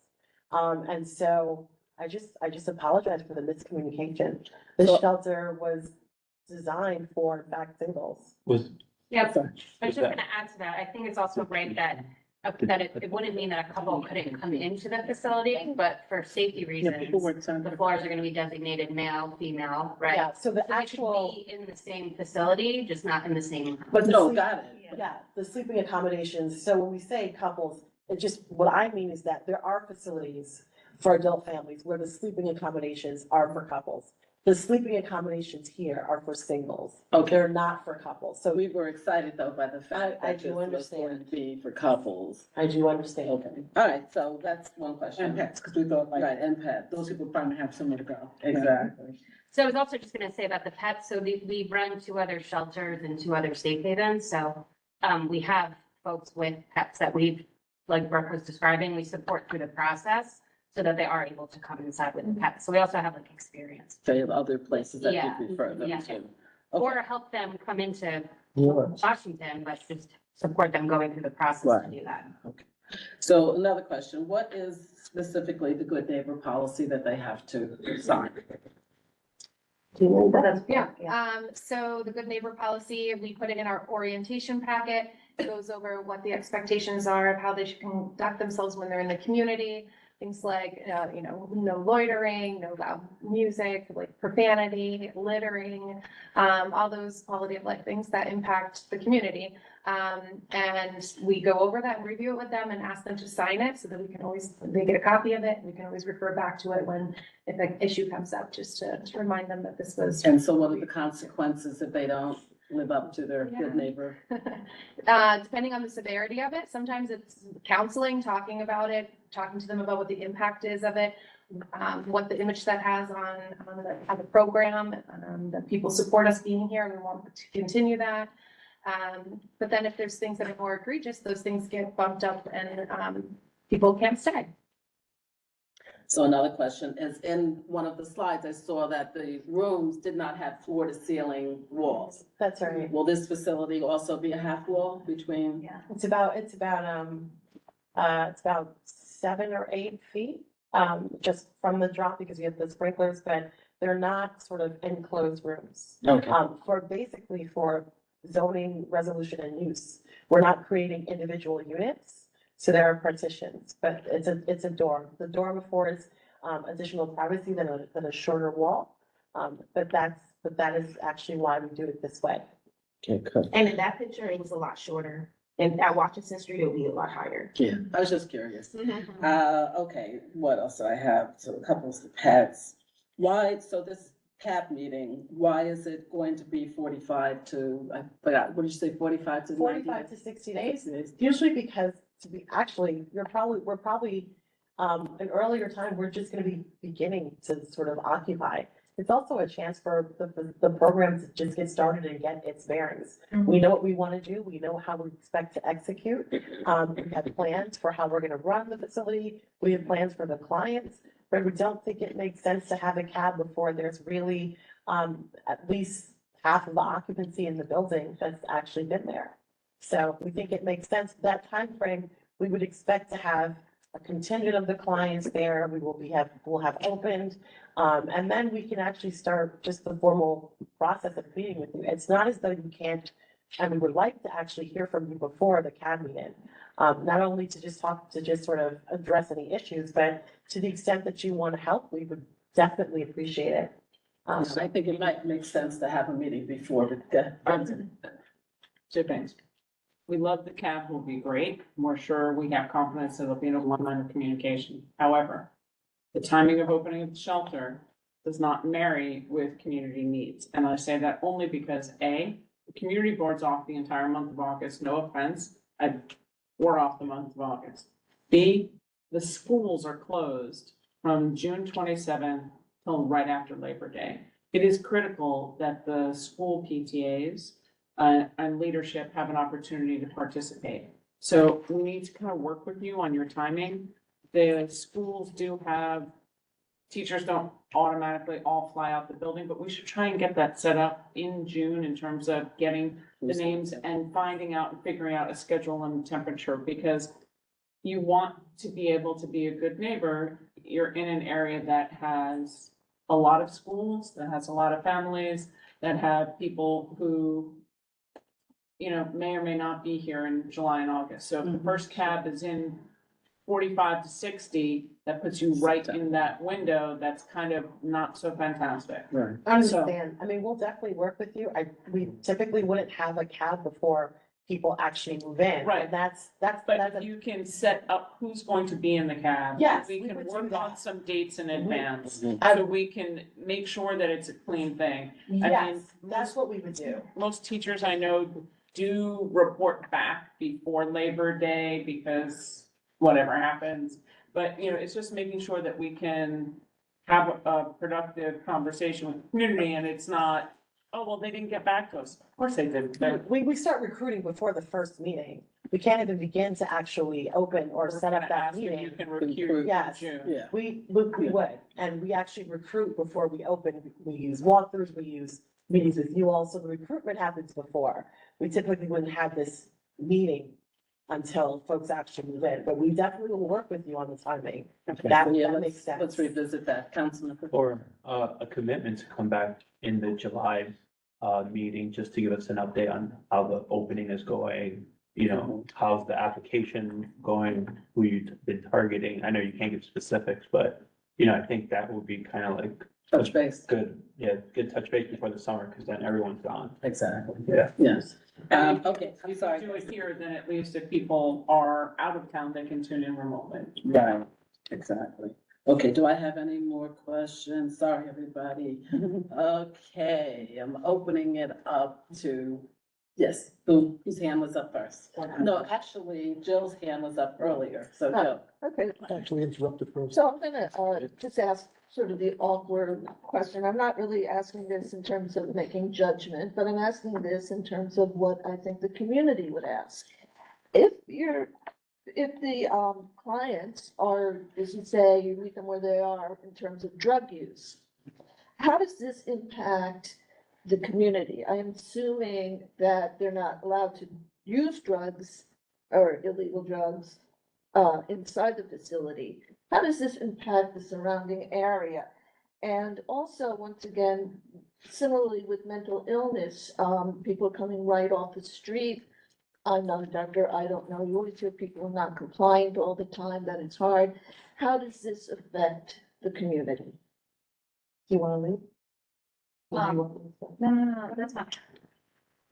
[SPEAKER 12] And so I just apologize for the miscommunication. The
[SPEAKER 2] So-
[SPEAKER 12] shelter was designed for, in fact, singles.
[SPEAKER 15] Yeah, I was just gonna add to that. I think it's also great that it wouldn't mean that a couple couldn't come into the facility, but for safety reasons, the floors are gonna be designated male, female, right?
[SPEAKER 12] Yeah, so the
[SPEAKER 15] So they could
[SPEAKER 12] actual,
[SPEAKER 15] be in the same facility, just not in the same.
[SPEAKER 2] But no, got it.
[SPEAKER 12] yeah, the sleeping accommodations. So when we say couples, it just, what I mean is that there are facilities for adult families where the sleeping accommodations are for couples. The sleeping accommodations here are for singles.
[SPEAKER 2] Okay.
[SPEAKER 12] They're not for couples. So
[SPEAKER 2] We were excited though by the fact
[SPEAKER 12] I
[SPEAKER 2] that
[SPEAKER 12] do
[SPEAKER 2] this was
[SPEAKER 12] understand.
[SPEAKER 2] going to be for couples.
[SPEAKER 12] I do understand.
[SPEAKER 2] Okay, all right, so that's one question.
[SPEAKER 1] And pets, because we thought like,
[SPEAKER 2] Right, and pets,
[SPEAKER 1] those people probably have somewhere to go.
[SPEAKER 2] exactly.
[SPEAKER 15] So I was also just gonna say about the pets, so we run 2 other shelters and 2 other safe havens, so we have folks with pets that we've, like Brooke was describing, we support through the process so that they are able to come inside with the pets. So we also have like experience.
[SPEAKER 2] They have other places that
[SPEAKER 15] Yeah,
[SPEAKER 2] you prefer them
[SPEAKER 15] yeah.
[SPEAKER 2] to.
[SPEAKER 15] Or help them come into Washington, but just support them going through the process to
[SPEAKER 2] Right.
[SPEAKER 15] do that.
[SPEAKER 2] So another question, what is specifically the good neighbor policy that they have to sign?
[SPEAKER 13] Yeah, so the good neighbor policy, we put it in our orientation packet. It goes over what the expectations are of how they should conduct themselves when they're in the community. Things like, no loitering, no loud music, like profanity, littering, all those quality of life things that impact the community. And we go over that and review it with them and ask them to sign it so that they get a copy of it. We can always refer back to it if an issue comes up, just to remind them that this was.
[SPEAKER 2] And so what are the consequences if they don't live up to their
[SPEAKER 13] Yeah.
[SPEAKER 2] good neighbor?
[SPEAKER 13] Depending on the severity of it, sometimes it's counseling, talking about it, talking to them about what the impact is of it, what the image that has on the program, that people support us being here and we want to continue that. But then if there's things that are more egregious, those things get bumped up and people can't stay.
[SPEAKER 2] So another question is, in one of the slides, I saw that the rooms did not have floor to ceiling walls.
[SPEAKER 12] That's right.
[SPEAKER 2] Will this facility also be a half wall between?
[SPEAKER 12] It's about, It's about 7 or 8 feet, just from the drop because we have the sprinklers, but they're not sort of enclosed rooms.
[SPEAKER 2] Okay.
[SPEAKER 12] For zoning resolution and use. We're not creating individual units, so there are partitions, but it's a dorm. The dorm affords additional privacy than a shorter wall. But that is actually why we do it this way.
[SPEAKER 2] Okay, good.
[SPEAKER 14] And in that picture, it was a lot shorter. And at Washington Street, it'll be a lot higher.
[SPEAKER 2] Yeah, I was just curious. Okay, what else do I have? So a couple of pads. Why, so this CAB meeting, why is it going to be 45 to, I forgot, what did you say, 45 to 90?
[SPEAKER 12] 45 to 60 days, usually because we're probably, an earlier time, we're just gonna be beginning to sort of occupy. It's also a chance for the program to just get started and get its bearings. We know what we want to do. We know how we expect to execute. We have plans for how we're going to run the facility. We have plans for the clients, but we don't think it makes sense to have a CAB before there's really at least half of the occupancy in the building that's actually been there. So we think it makes sense. That time frame, we would expect to have a contingent of the clients there. We'll have opened. And then we can actually start just the formal process of meeting with you. It's not as though you can't, and we would like to actually hear from you before the CAB meeting. Not only to just sort of address any issues, but to the extent that you want to help, we would definitely appreciate it.
[SPEAKER 2] I think it might make sense to have a meeting before the.
[SPEAKER 1] Banks. We love the CAB, will be great. We're sure we have confidence that it'll be an one line of communication. However, the timing of opening of the shelter does not marry with community needs. And I say that only because A, the community board's off the entire month of August, no offense, we're off the month of August. B, the schools are closed from June 27th till right after Labor Day. It is critical that the school PTAs and leadership have an opportunity to participate. So we need to kind of work with you on your timing. The schools do have, teachers don't automatically all fly out the building, but we should try and get that set up in June in terms of getting the names and finding out and figuring out a schedule and temperature, because you want to be able to be a good neighbor. You're in an area that has a lot of schools, that has a lot of families, that have people who, you know, may or may not be here in July and August. So if the first CAB is in 45 to 60, that puts you right in that window. That's kind of not so fantastic.
[SPEAKER 2] Right.
[SPEAKER 12] I understand. I mean, we'll definitely work with you. We typically wouldn't have a CAB before people actually move in.
[SPEAKER 1] Right.
[SPEAKER 12] And that's.
[SPEAKER 1] But you can set up who's going to be in the CAB.
[SPEAKER 12] Yes,
[SPEAKER 1] We
[SPEAKER 12] we
[SPEAKER 1] can
[SPEAKER 12] would do
[SPEAKER 1] work
[SPEAKER 12] that.
[SPEAKER 1] on some dates in advance,
[SPEAKER 2] Mhm.
[SPEAKER 1] so we can make sure that it's a clean thing.
[SPEAKER 12] Yes, that's what we would do.
[SPEAKER 1] Most teachers I know do report back before Labor Day because whatever happens. But, you know, it's just making sure that we can have a productive conversation with the community, and it's not, oh, well, they didn't get back to us. Of course they didn't.
[SPEAKER 12] We start recruiting before the first meeting. We can't even begin to actually open or set up that
[SPEAKER 1] You
[SPEAKER 12] meeting.
[SPEAKER 1] can recruit in
[SPEAKER 12] Yes.
[SPEAKER 1] June.
[SPEAKER 2] Yeah.
[SPEAKER 12] We would, and we actually recruit before we open. We use walkthroughs, we use meetings with you all, so the recruitment happens before. We typically wouldn't have this meeting until folks actually move in, but we definitely will work with you on the timing. That
[SPEAKER 2] Yeah,
[SPEAKER 12] makes sense.
[SPEAKER 2] let's revisit that, Councilman.
[SPEAKER 3] Or a commitment to come back in the July meeting, just to give us an update on how the opening is going. You know, how's the application going, who you've been targeting? I know you can't give specifics, but, you know, I think that would be kind of like
[SPEAKER 2] Touch base.
[SPEAKER 3] good touch base before the summer, because then everyone's gone.
[SPEAKER 2] Exactly.
[SPEAKER 3] Yeah.
[SPEAKER 2] Yes.
[SPEAKER 1] And
[SPEAKER 2] Okay, I'm
[SPEAKER 1] If
[SPEAKER 2] sorry.
[SPEAKER 1] we do it here, then at least if people are out of town, they can tune in remotely.
[SPEAKER 2] Right, exactly. Okay, do I have any more questions? Sorry, everybody. Okay, I'm opening it up to, yes, whose hand was up first? No, actually, Jill's hand was up earlier, so Jill.
[SPEAKER 16] Okay,
[SPEAKER 4] Actually interrupted for.
[SPEAKER 16] so I'm gonna, just ask sort of the awkward question. I'm not really asking this in terms of making judgment, but I'm asking this in terms of what I think the community would ask. If the clients are, as you say, you meet them where they are in terms of drug use, how does this impact the community? I am assuming that they're not allowed to use drugs or illegal drugs inside the facility, how does this impact the surrounding area? And also, once again, similarly with mental illness, people coming right off the street. I'm not a doctor, I don't know, you always hear people are not compliant all the time, that it's hard. How does this affect the community? Do you wanna leave?
[SPEAKER 6] No, that's fine.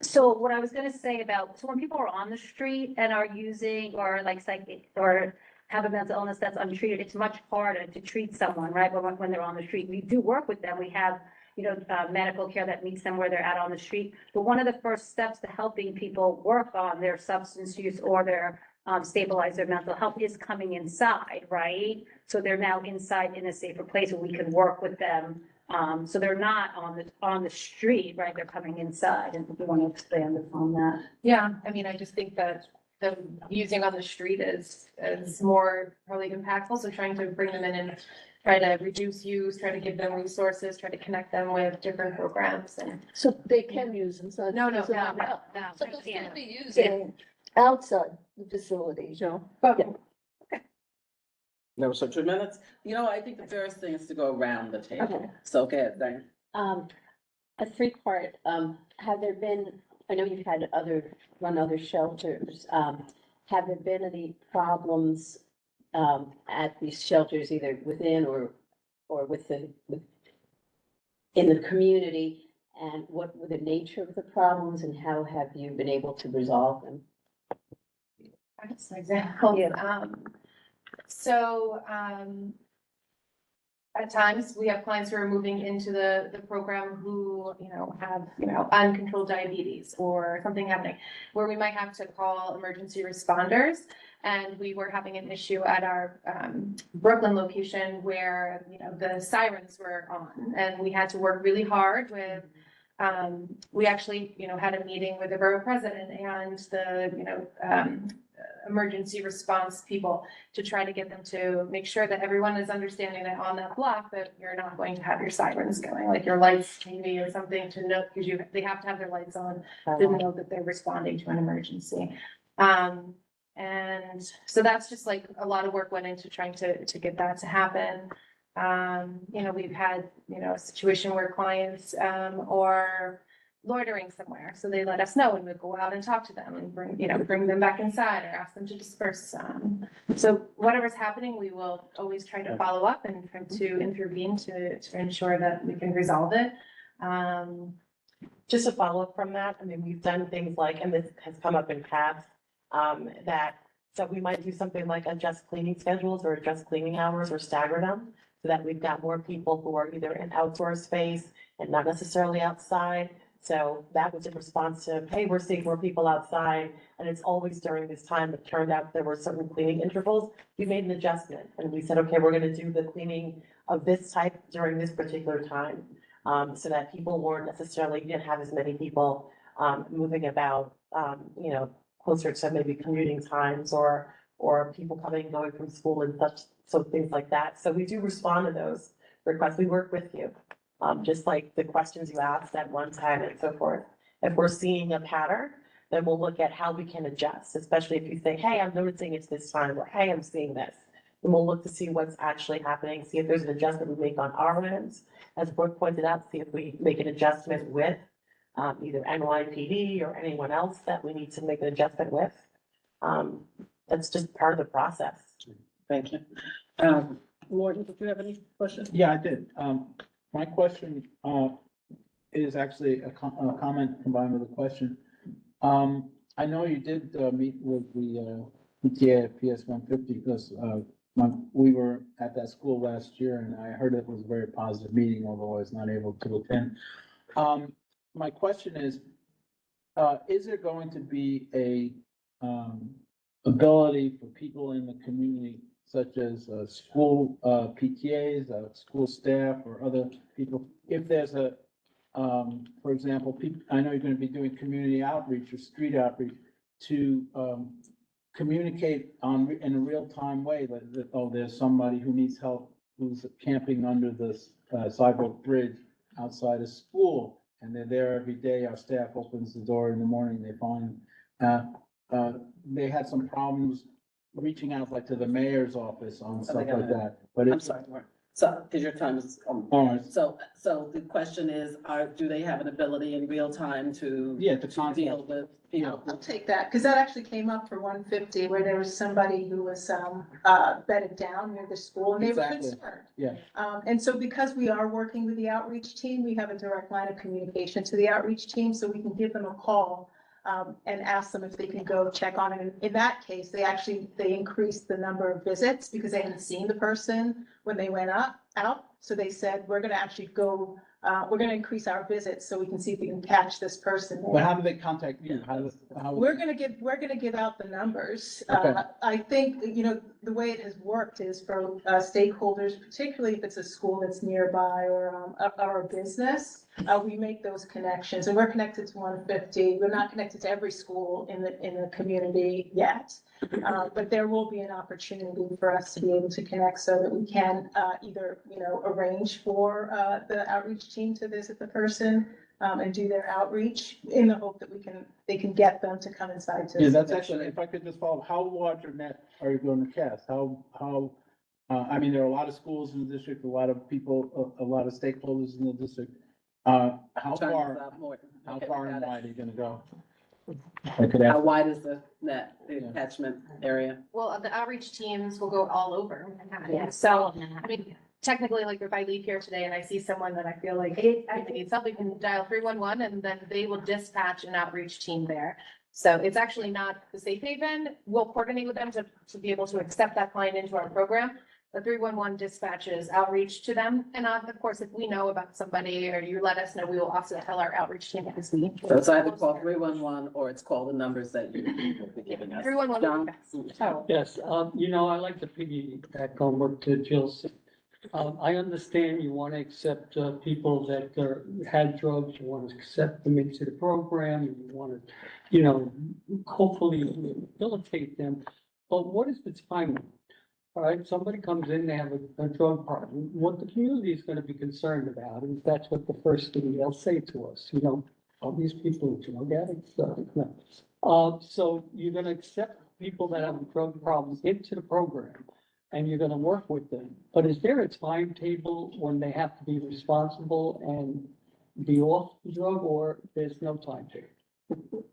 [SPEAKER 6] So what I was gonna say about, so when people are on the street and are using or like psychic or have a mental illness that's untreated, it's much harder to treat someone, right? When they're on the street, we do work with them. We have, medical care that meets them where they're at on the street. But one of the first steps to helping people work on their substance use or their stabilize their mental health is coming inside, right? So they're now inside in a safer place where we can work with them. So they're not on the street, right? They're coming inside, and if you want to expand upon that.
[SPEAKER 13] Yeah, I mean, I just think that the using on the street is more probably impactful, so trying to bring them in and try to reduce use, try to give them resources, try to connect them with different programs and.
[SPEAKER 16] So they can use inside.
[SPEAKER 13] No,
[SPEAKER 16] the facility.
[SPEAKER 13] no.
[SPEAKER 16] So they'll still be using outside the facility,
[SPEAKER 13] But
[SPEAKER 2] No, so 2 minutes? I think the first thing is to go around the
[SPEAKER 17] Okay.
[SPEAKER 2] table. So, go ahead, Diane.
[SPEAKER 17] A three-part, have there been, I know you've had run other shelters, have there been any problems, at these shelters, either within or in the community? And what were the nature of the problems and how have you been able to resolve them?
[SPEAKER 13] That's an example. At times, we have clients who are moving into the program who, have, uncontrolled diabetes or something happening, where we might have to call emergency responders. And we were having an issue at our Brooklyn location where, the sirens were on, and we had to work really hard with. We actually, had a meeting with the borough president and the, emergency response people to try to get them to make sure that everyone is understanding that on that block that you're not going to have your sirens going, like your lights maybe or something to know, because they have to have their lights on to know that they're responding to an emergency. And so that's just like a lot of work went into trying to get that to happen. We've had, a situation where clients are loitering somewhere, so they let us know and we'll go out and talk to them and bring them back inside or ask them to disperse. So whatever's happening, we will always try to follow up and try to intervene to ensure that we can resolve it.
[SPEAKER 12] Just a follow-up from that, I mean, we've done things like, and this has come up in past, so we might do something like adjust cleaning schedules or adjust cleaning hours or stagger them, so that we've got more people who are either in outdoor space and not necessarily outside. So that was in response to, hey, we're seeing more people outside, and it's always during this time. It turned out there were certain cleaning intervals. We made an adjustment, and we said, okay, we're gonna do the cleaning of this type during this particular time. So that people didn't have as many people, moving about, closer to maybe commuting times or people coming and going from school and such, so things like that. So we do respond to those requests. We work with you. Just like the questions you asked at one time and so forth. If we're seeing a pattern, then we'll look at how we can adjust, especially if you say, hey, I'm noticing it's this time, or hey, I'm seeing this. And we'll look to see what's actually happening, see if there's an adjustment we make on our ends. As Brooke pointed out, see if we make an adjustment with either NYPD or anyone else that we need to make an adjustment with. That's just part of the process.
[SPEAKER 2] Thank you. Morton, did you have any questions?
[SPEAKER 3] Yeah, I did. My question, is actually a comment combined with a question. I know you did, meet with the, PTA at PS 150 because, we were at that school last year and I heard it was a very positive meeting, although I was not able to attend. My question is there going to be a, ability for people in the community such as school PTAs, school staff, or other people, if there's a, for example, I know you're going to be doing community outreach or street outreach to communicate in a real-time way that, oh, there's somebody who needs help who's camping under this sidewalk bridge outside of school, and they're there every day. Our staff opens the door in the morning, they find they had some problems
[SPEAKER 18] reaching out like to the mayor's office on stuff
[SPEAKER 2] go
[SPEAKER 18] like
[SPEAKER 2] ahead.
[SPEAKER 18] that, but
[SPEAKER 2] I'm
[SPEAKER 18] it's.
[SPEAKER 2] sorry, Mark. So, because your time is,
[SPEAKER 18] All right.
[SPEAKER 2] so the question is, do they have an ability in real time to
[SPEAKER 18] Yeah, to
[SPEAKER 2] deal with,
[SPEAKER 9] I'll take that, because that actually came up for 150, where there was somebody who was bedded down near the school, and they were
[SPEAKER 18] Exactly.
[SPEAKER 9] concerned.
[SPEAKER 18] Yeah.
[SPEAKER 9] And so because we are working with the outreach team, we have a direct line of communication to the outreach team, so we can give them a call and ask them if they can go check on it. And in that case, they increased the number of visits because they hadn't seen the person when they went out. So they said, we're gonna actually go, we're gonna increase our visits so we can see if we can catch this person.
[SPEAKER 18] But how do they contact you? How?
[SPEAKER 9] We're gonna give out the numbers.
[SPEAKER 18] Okay.
[SPEAKER 9] I think, the way it has worked is for stakeholders, particularly if it's a school that's nearby or a business, we make those connections, and we're connected to 150. We're not connected to every school in the community yet. But there will be an opportunity for us to be able to connect so that we can either, arrange for the outreach team to visit the person and do their outreach in the hope that they can get them to come inside to.
[SPEAKER 18] Yeah, that's actually, if I could just follow, how large a net are you going to cast? I mean, there are a lot of schools in the district, a lot of people, a lot of stakeholders in the district. How far and wide are you gonna go?
[SPEAKER 2] How wide is the net, the catchment area?
[SPEAKER 13] Well, the outreach teams will go all over
[SPEAKER 6] Yeah.
[SPEAKER 13] Manhattan. So, I mean, technically, like if I leave here today and I see someone that I feel like I need something, I can dial 311 and then they will dispatch an outreach team there. So it's actually not the Safe Haven. We'll coordinate with them to be able to accept that client into our program. The 311 dispatches outreach to them. And of course, if we know about somebody or you let us know, we will also tell our outreach team as we.
[SPEAKER 2] So it's either call 311 or it's call the numbers that you're giving us.
[SPEAKER 13] 311
[SPEAKER 2] John?
[SPEAKER 13] would be best.
[SPEAKER 19] Yes, I like to piggyback on what Jill said. I understand you want to accept people that had drugs, you want to accept them into the program, you want to, hopefully rehabilitate them. But what is the timing? All right, somebody comes in, they have a drug problem. What the community is going to be concerned about is that's what the first thing they'll say to us, all these people are drug addicts. So you're going to accept people that have drug problems into the program and you're going to work with them. But is there a timetable when they have to be responsible and be off the drug, or there's no timetable?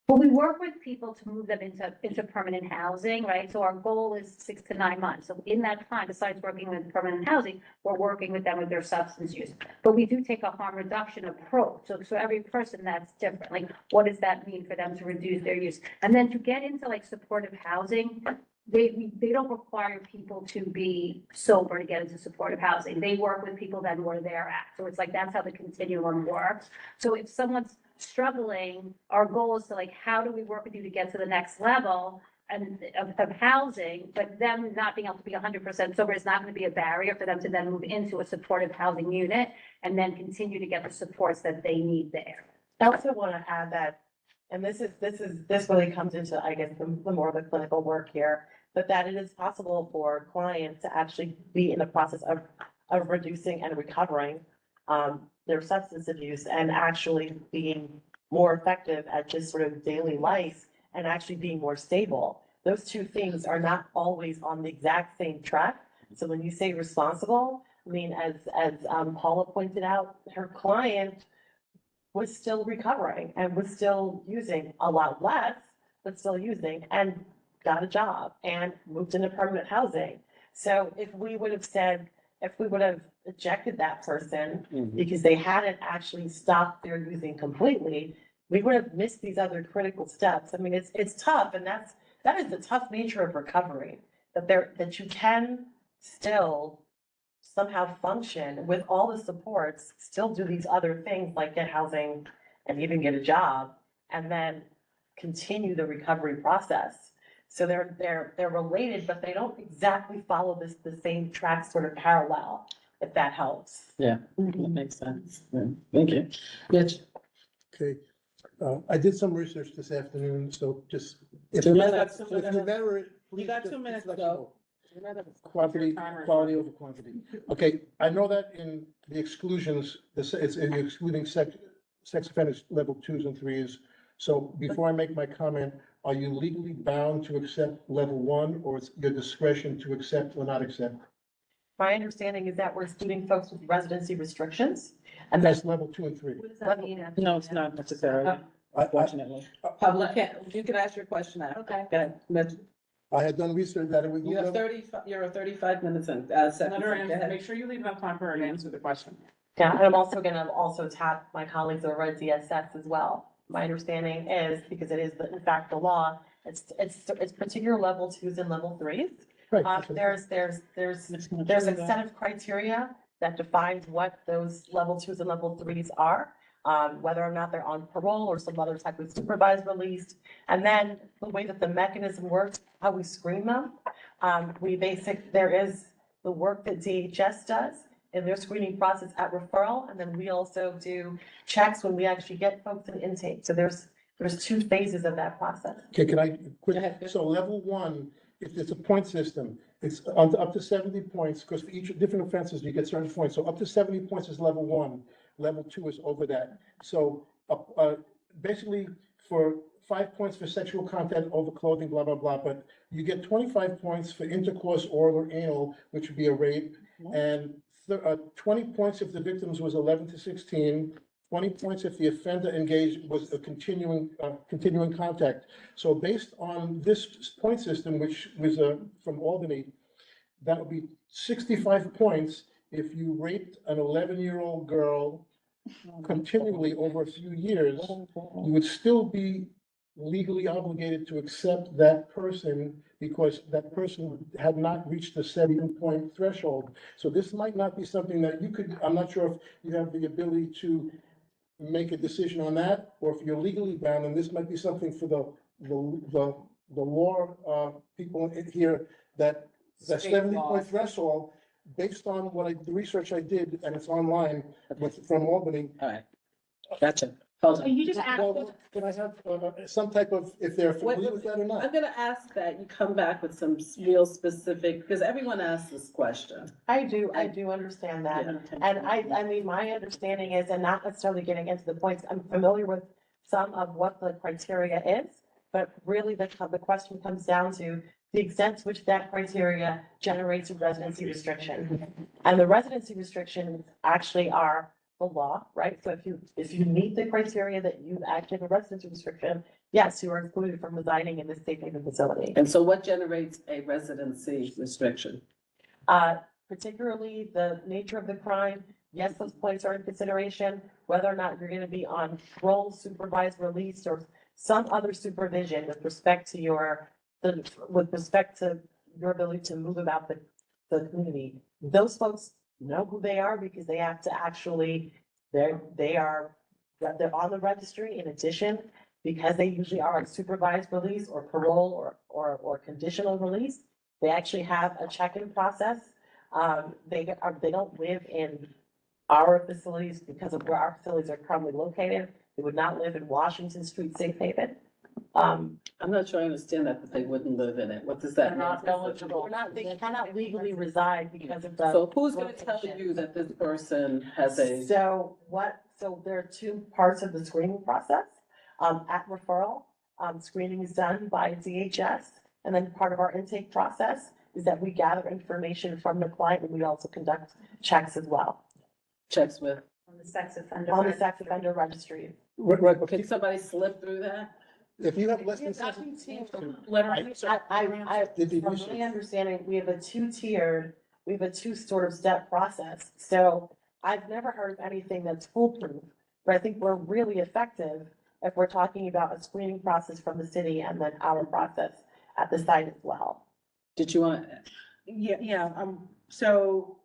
[SPEAKER 6] Well, we work with people to move them into permanent housing, right? So our goal is 6 to 9 months. So in that time, besides working with permanent housing, we're working with them with their substance use. But we do take a harm reduction approach. So every person that's different, like what does that mean for them to reduce their use? And then to get into like supportive housing, they don't require people to be sober to get into supportive housing. They work with people that were there at. So it's like, that's how the continuum works. So if someone's struggling, our goal is to like, how do we work with you to get to the next level and of housing, but them not being able to be 100% sober is not going to be a barrier for them to then move into a supportive housing unit and then continue to get the supports that they need there.
[SPEAKER 12] I also want to add that, and this really comes into, I guess, the more of the clinical work here, but that it is possible for clients to actually be in the process of reducing and recovering their substance abuse and actually being more effective at just sort of daily life and actually being more stable. Those two things are not always on the exact same track. So when you say responsible, I mean, as Paula pointed out, her client was still recovering and was still using a lot less, but still using, and got a job and moved into permanent housing. So if we would have ejected that person because they hadn't actually stopped their using completely, we would have missed these other critical steps. I mean, it's tough, and that is the tough nature of recovery, that you can still somehow function with all the supports, still do these other things like get housing and even get a job, and then continue the recovery process. So they're related, but they don't exactly follow the same track sort of parallel, if that helps.
[SPEAKER 2] Yeah, that makes sense. Thank you. Mitch?
[SPEAKER 4] Okay, I did some research this afternoon, so just. If
[SPEAKER 2] 2
[SPEAKER 4] you
[SPEAKER 2] minutes.
[SPEAKER 4] if you matter it,
[SPEAKER 2] You
[SPEAKER 4] please
[SPEAKER 2] got
[SPEAKER 4] just
[SPEAKER 2] 2 minutes,
[SPEAKER 4] let me
[SPEAKER 2] go.
[SPEAKER 4] know. Quantity, quality over quantity. Okay, I know that in the exclusions, it's excluding sex offenders level 2s and 3s. So before I make my comment, are you legally bound to accept level one, or it's your discretion to accept or not accept?
[SPEAKER 12] My understanding is that we're excluding folks with residency restrictions. And
[SPEAKER 4] That's level 2 and 3.
[SPEAKER 12] what does that mean?
[SPEAKER 2] No, it's not necessarily,
[SPEAKER 11] Unfortunately.
[SPEAKER 2] public, you can ask your question after.
[SPEAKER 12] Okay.
[SPEAKER 2] Go ahead. Mitch.
[SPEAKER 4] I had done research that it would.
[SPEAKER 2] You have 35 minutes and, seconds.
[SPEAKER 1] Let her
[SPEAKER 2] Go
[SPEAKER 1] answer,
[SPEAKER 2] ahead.
[SPEAKER 1] make sure you leave enough time for her to answer the question.
[SPEAKER 12] Yeah, and I'm also gonna tap my colleagues over at DSS as well. My understanding is, because it is in fact the law, it's particular level 2s and level 3s.
[SPEAKER 4] Right.
[SPEAKER 12] There's a set of criteria that defines what those level 2s and level 3s are. Whether or not they're on parole or some other type of supervised release. And then the way that the mechanism works, how we screen them. There is the work that DHS does in their screening process at referral, and then we also do checks when we actually get folks in intake. So there's 2 phases of that process.
[SPEAKER 4] Okay, can I, quick, so level 1, if it's a point system, it's up to 70 points, because for each different offenses, you get certain points. So up to 70 points is level 1, level 2 is over that. So, basically, for 5 points for sexual content over clothing, blah, blah, blah, but you get 25 points for intercourse, oral or anal, which would be a rape, and 20 points if the victims was 11 to 16, 20 points if the offender engaged was a continuing contact. So based on this point system, which was from Albany, that would be 65 points if you raped an 11-year-old girl continually over a few years. You would still be legally obligated to accept that person because that person had not reached the 70-point threshold. So this might not be something that you could, I'm not sure if you have the ability to make a decision on that, or if you're legally bound, and this might be something for the law people here, that 70-point threshold, based on the research I did, and it's online from Albany.
[SPEAKER 2] All right, gotcha. Hold on.
[SPEAKER 6] You just asked.
[SPEAKER 4] Well, can I have some type of, if they're familiar with that or not?
[SPEAKER 2] I'm gonna ask that you come back with some real specific, because everyone asks this question.
[SPEAKER 12] I do understand that. And I mean, my understanding is, and not necessarily getting into the points, I'm familiar with some of what the criteria is, but really the question comes down to the extent to which that criteria generates a residency restriction. And the residency restrictions actually are the law, right? So if you meet the criteria that you actually have a residency restriction, yes, you are excluded from residing in this safe haven facility.
[SPEAKER 2] And so what generates a residency restriction?
[SPEAKER 12] Particularly the nature of the crime, yes, those points are in consideration, whether or not you're gonna be on parole, supervised release, or some other supervision with respect to your ability to move about the community. Those folks know who they are because they have to actually, they're on the registry. In addition, because they usually are on supervised release or parole or conditional release, they actually have a check-in process. They don't live in our facilities because of where our facilities are currently located. They would not live in Washington Street Safe Haven.
[SPEAKER 2] I'm not sure I understand that they wouldn't live in it. What does that
[SPEAKER 12] They're
[SPEAKER 2] mean?
[SPEAKER 12] not eligible. They cannot legally reside because of the.
[SPEAKER 2] So who's gonna tell you that this person has a?
[SPEAKER 12] So there are 2 parts of the screening process. At referral, screening is done by DHS. And then part of our intake process is that we gather information from the client, and we also conduct checks as well.
[SPEAKER 2] Checks with?
[SPEAKER 6] On the sex offender.
[SPEAKER 12] On the sex offender registry.
[SPEAKER 4] Right, but
[SPEAKER 2] Can somebody slip through that?
[SPEAKER 4] if you have less than 70.
[SPEAKER 12] From my understanding, we have a 2 sort of step process. So I've never heard of anything that's foolproof, but I think we're really effective if we're talking about a screening process from the city and then our process at the site as well.
[SPEAKER 2] Did you want?
[SPEAKER 20] So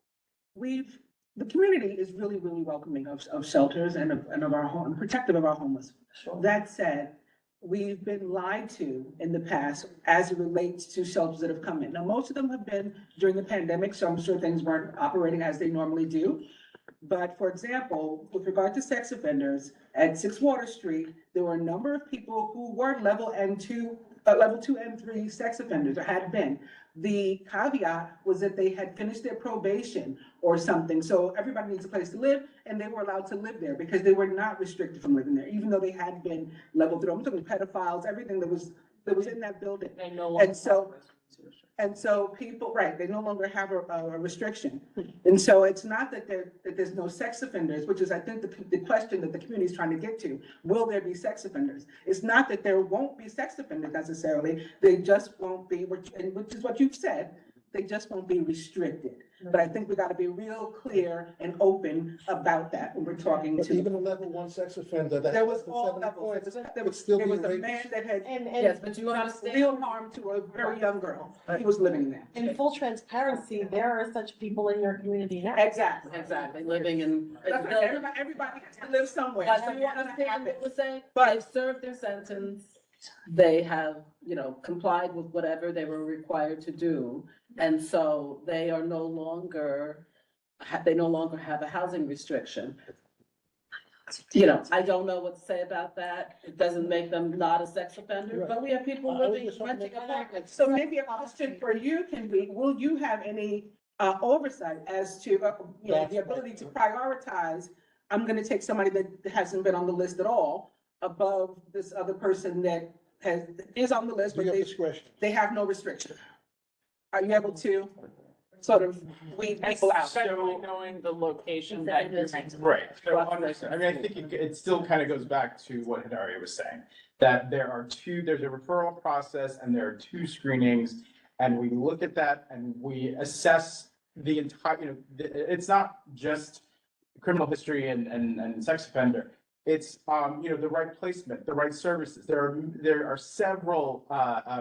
[SPEAKER 20] the community is really, really welcoming of shelters and of our home, protective of our homeless. That said, we've been lied to in the past as it relates to shelters that have come in. Now, most of them have been during the pandemic, so I'm sure things weren't operating as they normally do. But for example, with regard to sex offenders, at 6 Water Street, there were a number of people who were level 2 and 3 sex offenders, or had been. The caveat was that they had finished their probation or something, so everybody needs a place to live, and they were allowed to live there because they were not restricted from living there, even though they had been level 3. I'm talking pedophiles, everything that was that was in that building.
[SPEAKER 2] They no
[SPEAKER 20] And so people, right, they no longer have a restriction. And so it's not that there's no sex offenders, which is, I think, the question that the community is trying to get to. Will there be sex offenders? It's not that there won't be sex offenders necessarily. They just won't be, which is what you've said, they just won't be restricted. But I think we gotta be real clear and open about that when we're talking
[SPEAKER 4] But
[SPEAKER 20] to.
[SPEAKER 4] even a level one sex offender, that's.
[SPEAKER 20] There was
[SPEAKER 4] the
[SPEAKER 20] all
[SPEAKER 4] 70
[SPEAKER 20] levels.
[SPEAKER 4] points,
[SPEAKER 20] There
[SPEAKER 4] would
[SPEAKER 20] was,
[SPEAKER 4] still
[SPEAKER 20] there
[SPEAKER 4] be
[SPEAKER 20] was a
[SPEAKER 4] rapist.
[SPEAKER 20] man that had,
[SPEAKER 2] Yes, but you
[SPEAKER 20] caused
[SPEAKER 2] understand.
[SPEAKER 20] real harm to a very young girl. He was living there.
[SPEAKER 12] In full transparency, there are such people in your community now.
[SPEAKER 2] Exactly, living in.
[SPEAKER 20] That's right. Everybody has to live somewhere.
[SPEAKER 2] But you understand what we're saying? They've served their sentence. They have, complied with whatever they were required to do. And so they are no longer, they no longer have a housing restriction. I don't know what to say about that. It doesn't make them not a sex offender, but we have people living, renting apartments.
[SPEAKER 20] So maybe a question for you can be, will you have any oversight as to, the ability to prioritize? I'm gonna take somebody that hasn't been on the list at all above this other person that is on the list, but they have no restriction. Are you able to sort of weed people out?
[SPEAKER 1] Especially knowing the location that you're.
[SPEAKER 11] Right, so I mean, I think it still kind of goes back to what Hidaria was saying, that there's a referral process and there are two screenings. And we look at that and we assess the entire, it's not just criminal history and sex offender. It's, the right placement, the right services. There are several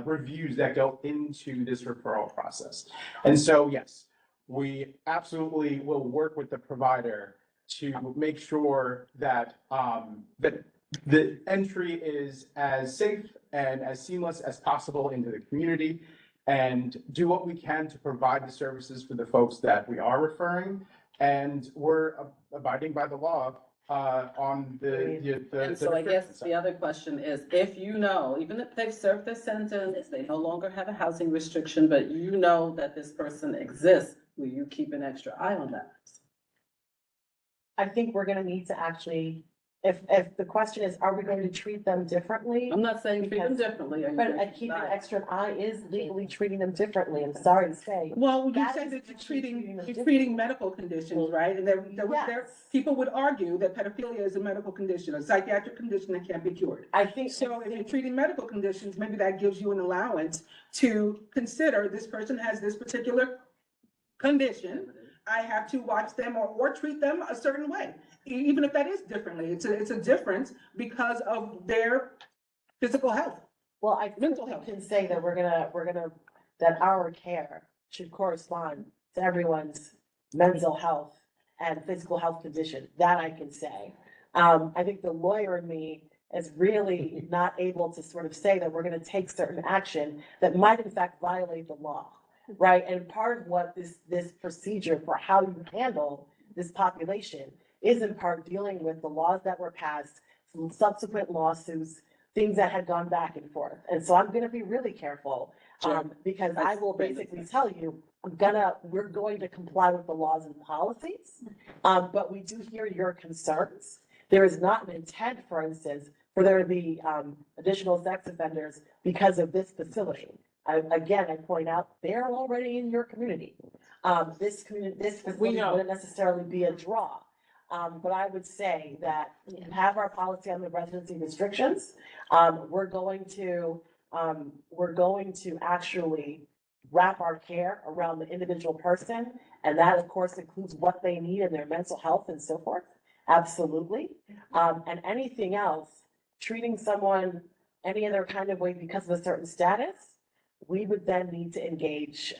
[SPEAKER 11] reviews that go into this referral process. And so, yes, we absolutely will work with the provider to make sure that, that the entry is as safe and as seamless as possible into the community, and do what we can to provide the services for the folks that we are referring. And we're abiding by the law on the.
[SPEAKER 2] And so I guess the other question is, if even if they've served their sentence, they no longer have a housing restriction, but that this person exists, will you keep an extra eye on that?
[SPEAKER 12] I think we're gonna need to actually, if the question is, are we going to treat them differently?
[SPEAKER 2] I'm not saying treat them differently.
[SPEAKER 12] But keeping an extra eye is legally treating them differently, I'm sorry to say.
[SPEAKER 20] Well, you
[SPEAKER 12] That
[SPEAKER 20] said
[SPEAKER 12] is
[SPEAKER 20] that you're
[SPEAKER 12] different.
[SPEAKER 20] treating medical conditions, right? And people would argue that pedophilia is a medical condition, a psychiatric condition that can't be cured.
[SPEAKER 12] I think.
[SPEAKER 20] So if you're treating medical conditions, maybe that gives you an allowance to consider this person has this particular condition. I have to watch them or treat them a certain way, even if that is differently. It's a difference because of their physical health.
[SPEAKER 12] Well, I can say that that our care should correspond to everyone's mental health and physical health condition. That I can say. I think the lawyer in me is really not able to sort of say that we're gonna take certain action that might in fact violate the law. Right, and part of what this procedure for how you handle this population is in part dealing with the laws that were passed, some subsequent lawsuits, things that had gone back and forth. And so I'm gonna be really careful, because I will basically tell you, we're going to comply with the laws and policies. But we do hear your concerns. There is not an intent, for instance, for there to be additional sex offenders because of this facility. I point out, they're already in your community. This facility wouldn't necessarily be a draw. But I would say that we have our policy on the residency restrictions. We're going to actually wrap our care around the individual person. And that of course includes what they need in their mental health and so forth. Absolutely. And anything else, treating someone any other kind of way because of a certain status, we would then need to engage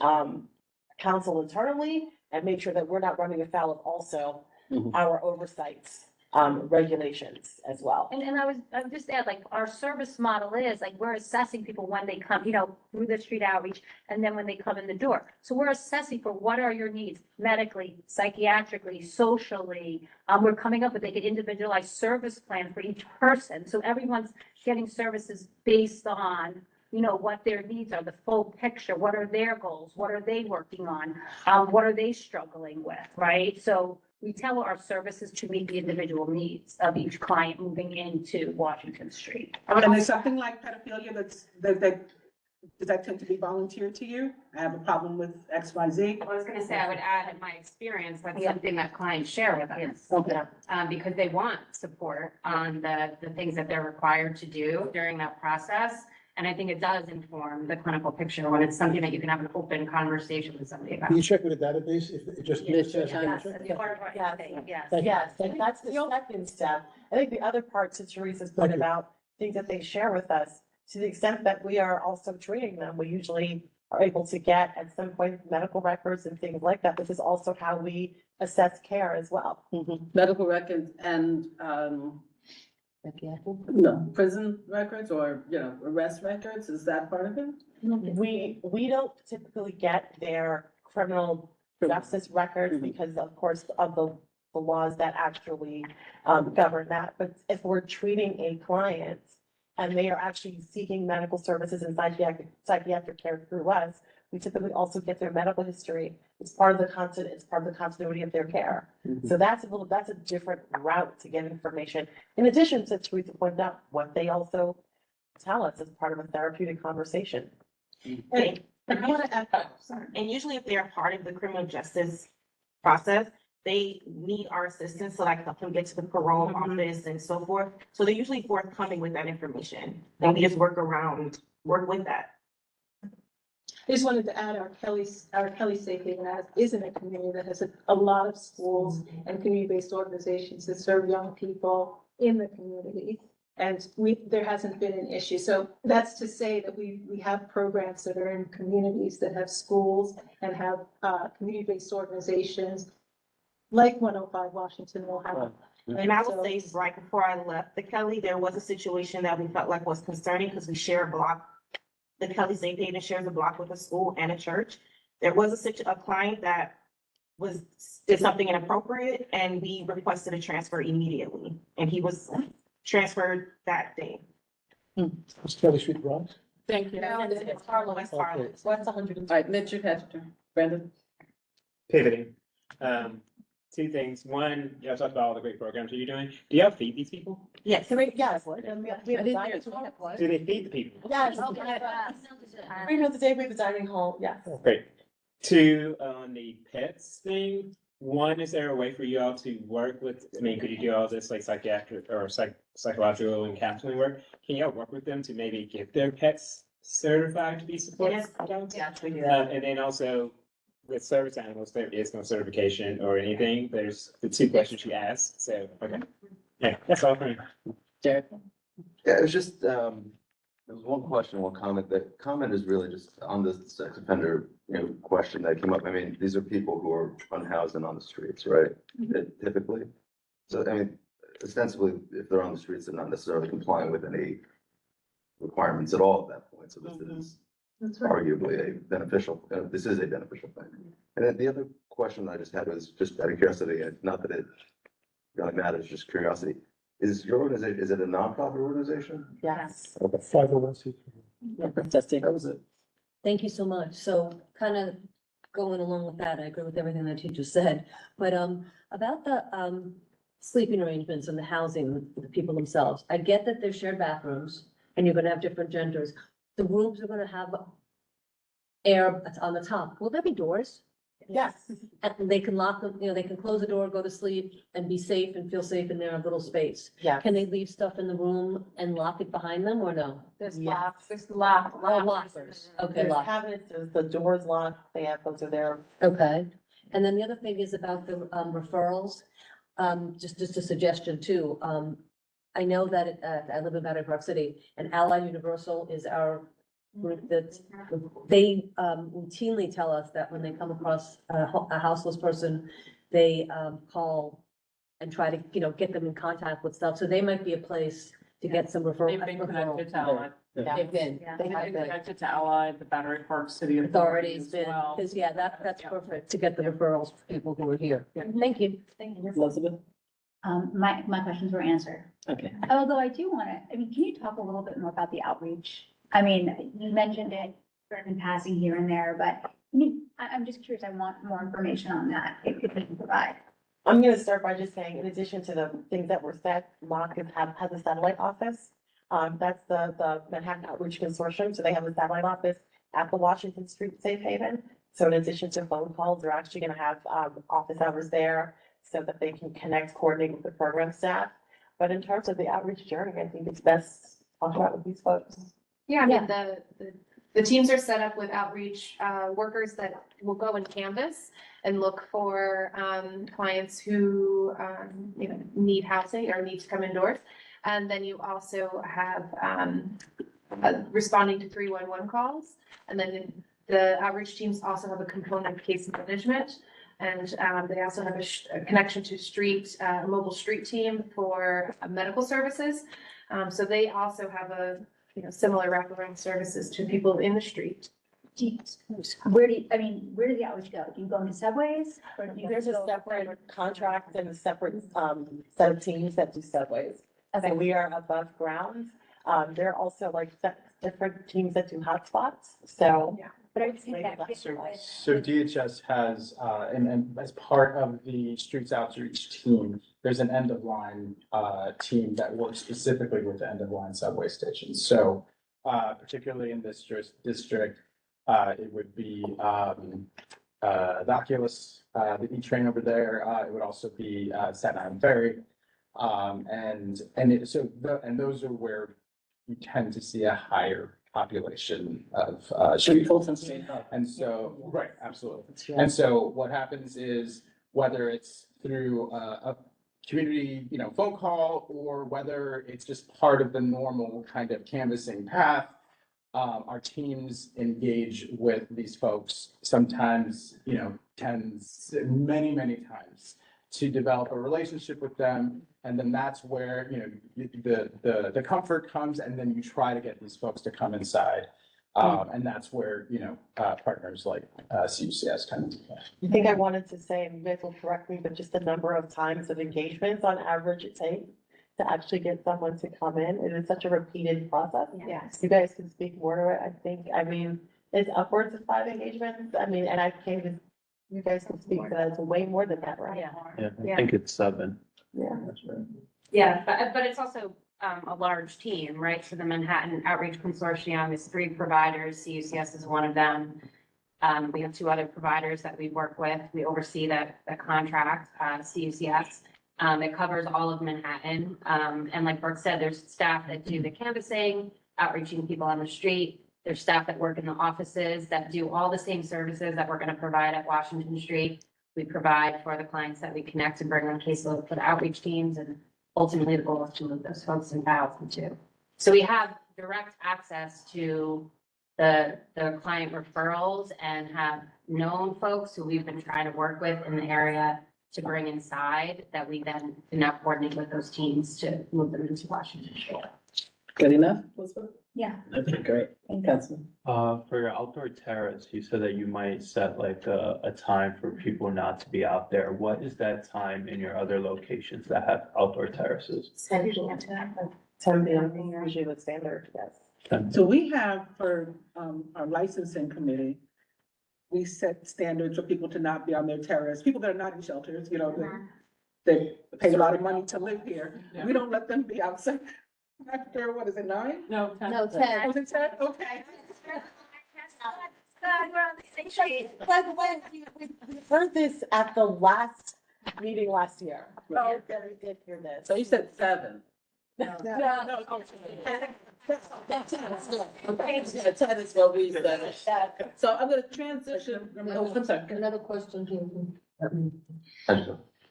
[SPEAKER 12] counsel internally and make sure that we're not running afoul of also our oversights regulations as well.
[SPEAKER 6] And I would just add, like, our service model is, like, we're assessing people when they come, through the street outreach, and then when they come in the door. So we're assessing for what are your needs medically, psychiatrically, socially. We're coming up with like an individualized service plan for each person. So everyone's getting services based on you know, what their needs are, the full picture, what are their goals, what are they working on? What are they struggling with, right? So we tailor our services to meet the individual needs of each client moving into Washington Street.
[SPEAKER 20] And there's something like pedophilia does that tend to be volunteer to you? I have a problem with X, Y, Z.
[SPEAKER 15] I was gonna say, I would add in my experience, that's something that clients share with us.
[SPEAKER 20] Okay.
[SPEAKER 15] Because they want support on the things that they're required to do during that process. And I think it does inform the clinical picture when it's something that you can have an open conversation with somebody about.
[SPEAKER 4] Can you check with the database if it just?
[SPEAKER 6] Yes, that's part of our update, yes.
[SPEAKER 12] Yes, and that's the second step. I think the other part to Teresa's point about things that they share with us, to the extent that we are also treating them, we usually are able to get at some point medical records and things like that. This is also how we assess care as well.
[SPEAKER 2] Medical records and, no, prison records or, arrest records, is that part of it?
[SPEAKER 12] We don't typically get their criminal justice records because of course of the laws that actually govern that. But if we're treating a client and they are actually seeking medical services and psychiatric care through us, we typically also get their medical history. It's part of the continuity of their care. So that's a different route to get information. In addition to Teresa pointed out, what they also tell us as part of a therapeutic conversation.
[SPEAKER 14] And usually if they're part of the criminal justice process, they need our assistance to like help them get to the parole office and so forth. So they're usually forthcoming with that information. And we just work with that.
[SPEAKER 9] I just wanted to add our Kelly Safe Haven is in a community that has a lot of schools and community-based organizations that serve young people in the community. And there hasn't been an issue. So that's to say that we have programs that are in communities that have schools and have community-based organizations like 105 Washington will have.
[SPEAKER 14] And I will say right before I left the Kelly, there was a situation that we felt like was concerning because we share a block. The Kelly Safe Haven shares a block with a school and a church. There was a client that did something inappropriate and we requested a transfer immediately. And he was transferred that day.
[SPEAKER 4] It's Kelly Street, Bronx?
[SPEAKER 2] Thank you.
[SPEAKER 14] No, it's Harlem, West Harlem.
[SPEAKER 12] So that's 100.
[SPEAKER 2] All right, Mitchell Hester, Brandon.
[SPEAKER 5] Pivoting. Two things. One, you talked about all the great programs that you're doing. Do y'all feed these people?
[SPEAKER 12] Yes. Yes. We have
[SPEAKER 5] Do they feed the people?
[SPEAKER 12] Yes. 3 meals a day, we have a dining hall, yes.
[SPEAKER 5] Great. Two, on the pets thing, one, is there a way for you all to work with, could you do all this like psychiatric or psychological and counseling work? Can y'all work with them to maybe get their pets certified to be support dogs?
[SPEAKER 6] Yeah,
[SPEAKER 12] we do that.
[SPEAKER 5] And then also with service animals, there is no certification or anything. There's the two questions you asked, so, okay. Yeah, that's all for me.
[SPEAKER 2] Jared?
[SPEAKER 10] Yeah, it was just, there was one question, one comment. The comment is really just on the sex offender, question that came up. These are people who are unhoused and on the streets, right? Typically. So, ostensibly, if they're on the streets, they're not necessarily complying with any requirements at all at that point. So this is arguably a beneficial, this is a beneficial thing. And then the other question I just had was just out of curiosity, and not that it really matters, just curiosity. Is your organization, is it a nonprofit organization?
[SPEAKER 12] Yes.
[SPEAKER 10] Okay.
[SPEAKER 4] 501c3.
[SPEAKER 2] That was it.
[SPEAKER 17] Thank you so much. So kind of going along with that, I agree with everything that you just said. But about the sleeping arrangements and the housing, the people themselves, I get that they're shared bathrooms and you're gonna have different genders. The rooms are gonna have air on the top. Will there be doors?
[SPEAKER 12] Yes.
[SPEAKER 17] And they can lock them, they can close the door, go to sleep and be safe and feel safe in their little space.
[SPEAKER 12] Yeah.
[SPEAKER 17] Can they leave stuff in the room and lock it behind them or no?
[SPEAKER 9] There's
[SPEAKER 12] Yes.
[SPEAKER 17] Lockers. Okay,
[SPEAKER 12] There's
[SPEAKER 17] lockers.
[SPEAKER 12] cabinets, there's the doors locked, those are there.
[SPEAKER 17] Okay, and then the other thing is about the referrals. Just a suggestion too. I know that I live in Battery Park City and Ally Universal is our group that they routinely tell us that when they come across a houseless person, they call and try to, get them in contact with stuff. So they might be a place to get some referrals.
[SPEAKER 1] They've been connected to Ally.
[SPEAKER 17] They've been.
[SPEAKER 1] They've been connected to Ally, the Battery Park City
[SPEAKER 17] Authorities
[SPEAKER 1] as
[SPEAKER 17] been,
[SPEAKER 1] well.
[SPEAKER 17] because that's perfect to get the referrals for people who are here. Thank you.
[SPEAKER 6] Thank you.
[SPEAKER 2] Elizabeth?
[SPEAKER 21] My questions were answered.
[SPEAKER 2] Okay.
[SPEAKER 21] Although I do want to, can you talk a little bit more about the outreach I mean, you mentioned it sort of in passing here and there, but I mean, I'm just curious, I want more information on that, if you can provide.
[SPEAKER 12] I'm gonna start by just saying, in addition to the things that were said, MOC has a satellite office. That's the Manhattan Outreach Consortium, so they have a satellite office at the Washington Street Safe Haven. So in addition to phone calls, they're actually gonna have, office hours there so that they can connect, coordinate with the program staff. But in terms of the outreach journey, I think it's best talked about with these folks.
[SPEAKER 13] Yeah, I mean, the teams are set up with outreach workers that will go and canvas and look for clients who, you know, need housing or need to come indoors. And then you also have responding to 311 calls. And then the outreach teams also have a component of case management. And they also have a connection to a mobile street team for medical services. So they also have similar wraparound services to people in the street.
[SPEAKER 21] Where do the outreach go? Do you go into subways? Or do you
[SPEAKER 12] There's a separate contract and a separate set of teams that do subways. So we are above ground. There are also like different teams that do hotspots, so.
[SPEAKER 21] But I think that.
[SPEAKER 11] So DHS has, and as part of the Streets Outreach team, there's an end of line team that works specifically with the end of line subway stations. So particularly in this district, it would be the Oculus, the E-train over there. It would also be Staten Island Ferry. And those are where you tend to see a higher population of and so, right, absolutely. And so what happens is, whether it's through a community, phone call, or whether it's just part of the normal kind of canvassing path, our teams engage with these folks sometimes, many times, to develop a relationship with them. And then that's where, the comfort comes, and then you try to get these folks to come inside. And that's where, partners like CUCS come into play.
[SPEAKER 12] I think I wanted to say, and you guys will correct me, but just the number of times of engagements on average it takes to actually get someone to come in. It is such a repeated process.
[SPEAKER 21] Yes.
[SPEAKER 12] You guys can speak more to it. It's upwards of 5 engagements. And I can't even, you guys can speak to that. It's way more than that, right?
[SPEAKER 3] Yeah, I think it's 7.
[SPEAKER 12] Yeah.
[SPEAKER 3] That's right.
[SPEAKER 15] Yeah, but it's also a large team, right? So the Manhattan Outreach Consortium is 3 providers. CUCS is one of them. We have 2 other providers that we work with. We oversee the contract, CUCS. It covers all of Manhattan. And like Brooke said, there's staff that do the canvassing, outreaching people on the street. There's staff that work in the offices that do all the same services that we're going to provide at Washington Street. We provide for the clients that we connect and bring on caseload for the outreach teams, and ultimately the goal is to move those folks in Powelton too. So we have direct access to the client referrals and have known folks who we've been trying to work with in the area to bring inside, that we then can now coordinate with those teams to move them into Washington Street.
[SPEAKER 2] Good enough, Elizabeth?
[SPEAKER 21] Yeah.
[SPEAKER 2] Okay, great. Councilman.
[SPEAKER 3] For your outdoor terrace, you said that you might set like a time for people not to be out there. What is that time in your other locations that have outdoor terraces?
[SPEAKER 12] 10 p.m. 10 p.m. usually the standard, yes.
[SPEAKER 20] So we have for our licensing committee, we set standards for people to not be on their terrace, people that are not in shelters, they pay a lot of money to live here. We don't let them be outside after, what is it, 9?
[SPEAKER 1] No, 10.
[SPEAKER 21] No, 10.
[SPEAKER 20] Was it 10? Okay.
[SPEAKER 12] By the way, we heard this at the last meeting last year.
[SPEAKER 20] Oh,
[SPEAKER 12] okay. We did hear this.
[SPEAKER 2] So you said 7.
[SPEAKER 20] No.
[SPEAKER 12] That's 10
[SPEAKER 2] is what we said. So I'm gonna transition. I'm sorry.
[SPEAKER 16] Another question, Jason.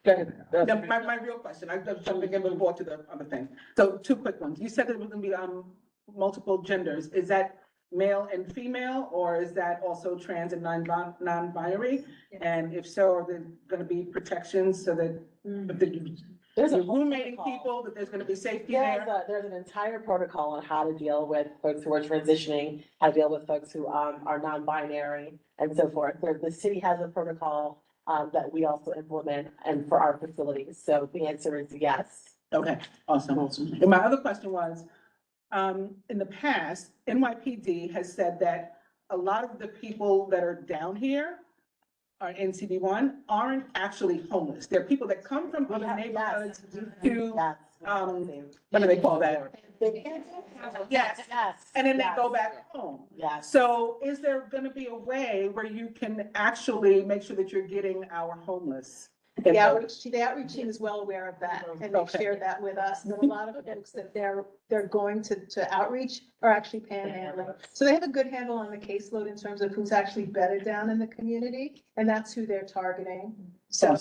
[SPEAKER 2] Go ahead.
[SPEAKER 20] No, my real question, I'm just jumping in before to the other thing. So 2 quick ones. You said that it was gonna be multiple genders. Is that male and female, or is that also trans and non-binary? And if so, are there gonna be protections so that if
[SPEAKER 12] There's a
[SPEAKER 20] you're
[SPEAKER 12] whole
[SPEAKER 20] roommating
[SPEAKER 12] protocol.
[SPEAKER 20] people, that there's gonna be safety there?
[SPEAKER 12] There's an entire protocol on how to deal with folks who are transitioning, how to deal with folks who are non-binary and so forth. The city has a protocol that we also implement and for our facilities. So the answer is yes.
[SPEAKER 20] Okay, awesome. And my other question was, in the past, NYPD has said that a lot of the people that are down here are in CB1 aren't actually homeless. They're people that come from other neighborhoods to, what do they call that? Yes, and then they go back home. So is there gonna be a way where you can actually make sure that you're getting our homeless?
[SPEAKER 9] The outreach team is well aware of that, and they've shared that with us. And a lot of folks that they're going to outreach are actually panhandling. So they have a good handle on the caseload in terms of who's actually bedded down in the community, and that's who they're targeting. So,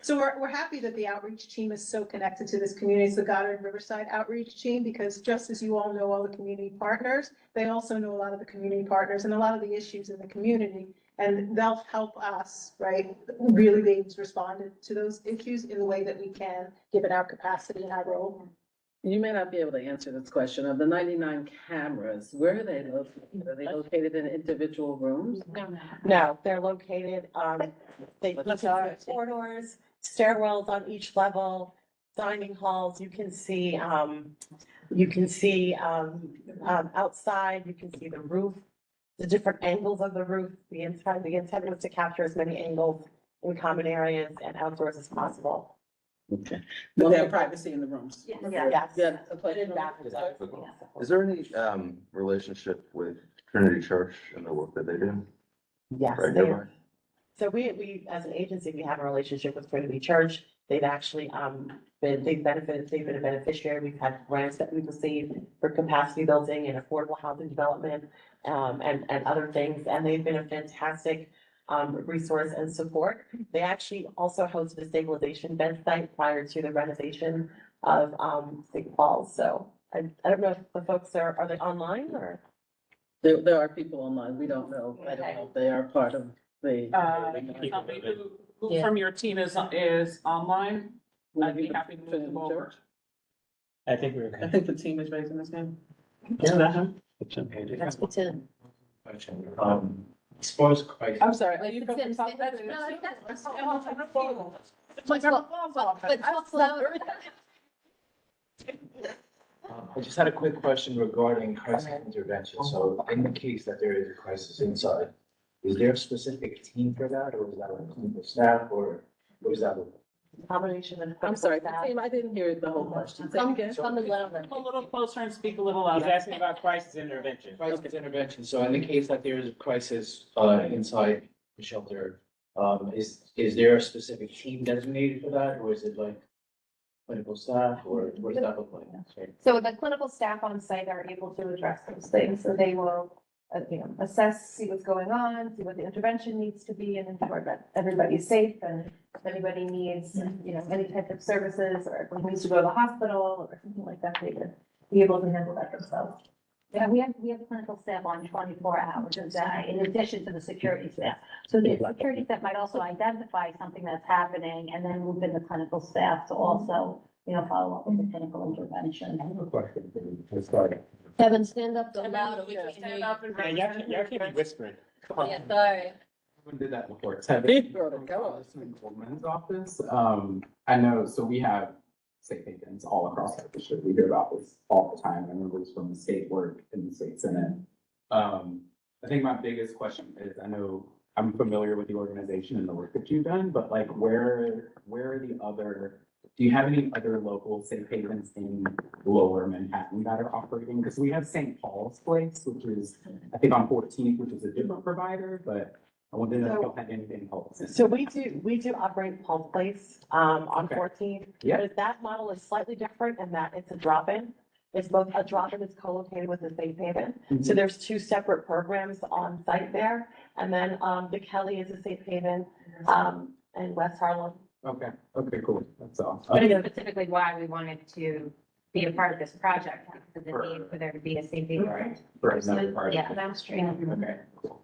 [SPEAKER 9] so we're happy that the outreach team is so connected to this community. It's the Goddard and Riverside outreach team, because just as you all know all the community partners, they also know a lot of the community partners and a lot of the issues in the community. And they'll help us, right, really be able to respond to those issues in the way that we can, given our capacity and our role.
[SPEAKER 2] You may not be able to answer this question. Of the 99 cameras, where are they located? Are they located in individual rooms?
[SPEAKER 12] No, they're located, they put corridors, stairwells on each level, dining halls. You can see, outside, you can see the roof, the different angles of the roof. The intent was to capture as many angles in common areas and outdoors as possible.
[SPEAKER 2] Okay.
[SPEAKER 20] But they have privacy in the rooms.
[SPEAKER 12] Yes.
[SPEAKER 2] Yeah.
[SPEAKER 10] Is there any, relationship with Trinity Church and the work that they do?
[SPEAKER 12] Yes.
[SPEAKER 10] Right
[SPEAKER 12] they-
[SPEAKER 10] nearby?
[SPEAKER 12] So we, as an agency, we have a relationship with Trinity Church. They've actually, they've been a beneficiary. We've had grants that we've received for capacity building and affordable housing development, and other things. And they've been a fantastic, resource and support. They actually also hosted a stabilization bed site prior to the renovation of, St. Paul's. So I don't know if the folks are they online or?
[SPEAKER 2] There are people online. We don't know. I don't know if they are part of the.
[SPEAKER 1] Tell me who from your team is online. I'd be happy to move them over.
[SPEAKER 5] I think we're.
[SPEAKER 2] I think the team is raising this hand.
[SPEAKER 17] That's what's in.
[SPEAKER 5] As far as crisis.
[SPEAKER 2] I'm sorry. Are you from?
[SPEAKER 17] It's in-
[SPEAKER 5] I just had a quick question regarding crisis intervention. So in the case that there is a crisis inside, is there a specific team for that, or is that a team of staff, or what is that?
[SPEAKER 12] Combination of.
[SPEAKER 2] I'm sorry, the team, I didn't hear the whole question. Say it again.
[SPEAKER 1] Come a little closer and speak a little
[SPEAKER 5] He's
[SPEAKER 1] louder.
[SPEAKER 5] asking about crisis intervention. Crisis intervention. So in the case that there is a crisis, inside the shelter, is there a specific team designated for that, or is it like clinical staff, or what does that look like?
[SPEAKER 13] So the clinical staff on site are able to address those things, so they will, assess, see what's going on, see what the intervention needs to be, and ensure that everybody's safe, and if anybody needs, any type of services, or if needs to go to the hospital, or something like that, they would be able to handle that themselves.
[SPEAKER 6] Yeah, we have clinical staff on 24 hours a day, in addition to the security staff. So the security staff might also identify something that's happening and then move in the clinical staff to also, follow up with the clinical intervention.
[SPEAKER 5] I have a question for you.
[SPEAKER 17] Kevin, stand up so loud.
[SPEAKER 1] Stand up and.
[SPEAKER 5] Yeah, y'all can't be whispering.
[SPEAKER 17] Yeah, sorry.
[SPEAKER 5] Who did that before?
[SPEAKER 11] Women's office, I know, so we have safe havens all across our district. We hear about this all the time. I remember this from the state work in the state senate. I think my biggest question is, I know I'm familiar with the organization and the work that you've done, but like, where are the other, do you have any other local safe havens in lower Manhattan that are operating? Because we have St. Paul's Place, which is, I think on 14th, which is a different provider, but I wanted to know if you had anything else.
[SPEAKER 12] So we do operate Pulse Place, on 14th.
[SPEAKER 11] Yeah.
[SPEAKER 12] But that model is slightly different in that it's a drop-in. It's both a drop-in that's co-located with the safe haven. So there's two separate programs on site there. And then, the Kelly is a safe haven, in West Harlem.
[SPEAKER 11] Okay, cool. That's all.
[SPEAKER 15] But it's specifically why we wanted to be a part of this project, because of the need for there to be a safety.
[SPEAKER 11] For another part.
[SPEAKER 15] Yeah, downstream.
[SPEAKER 11] Okay, cool.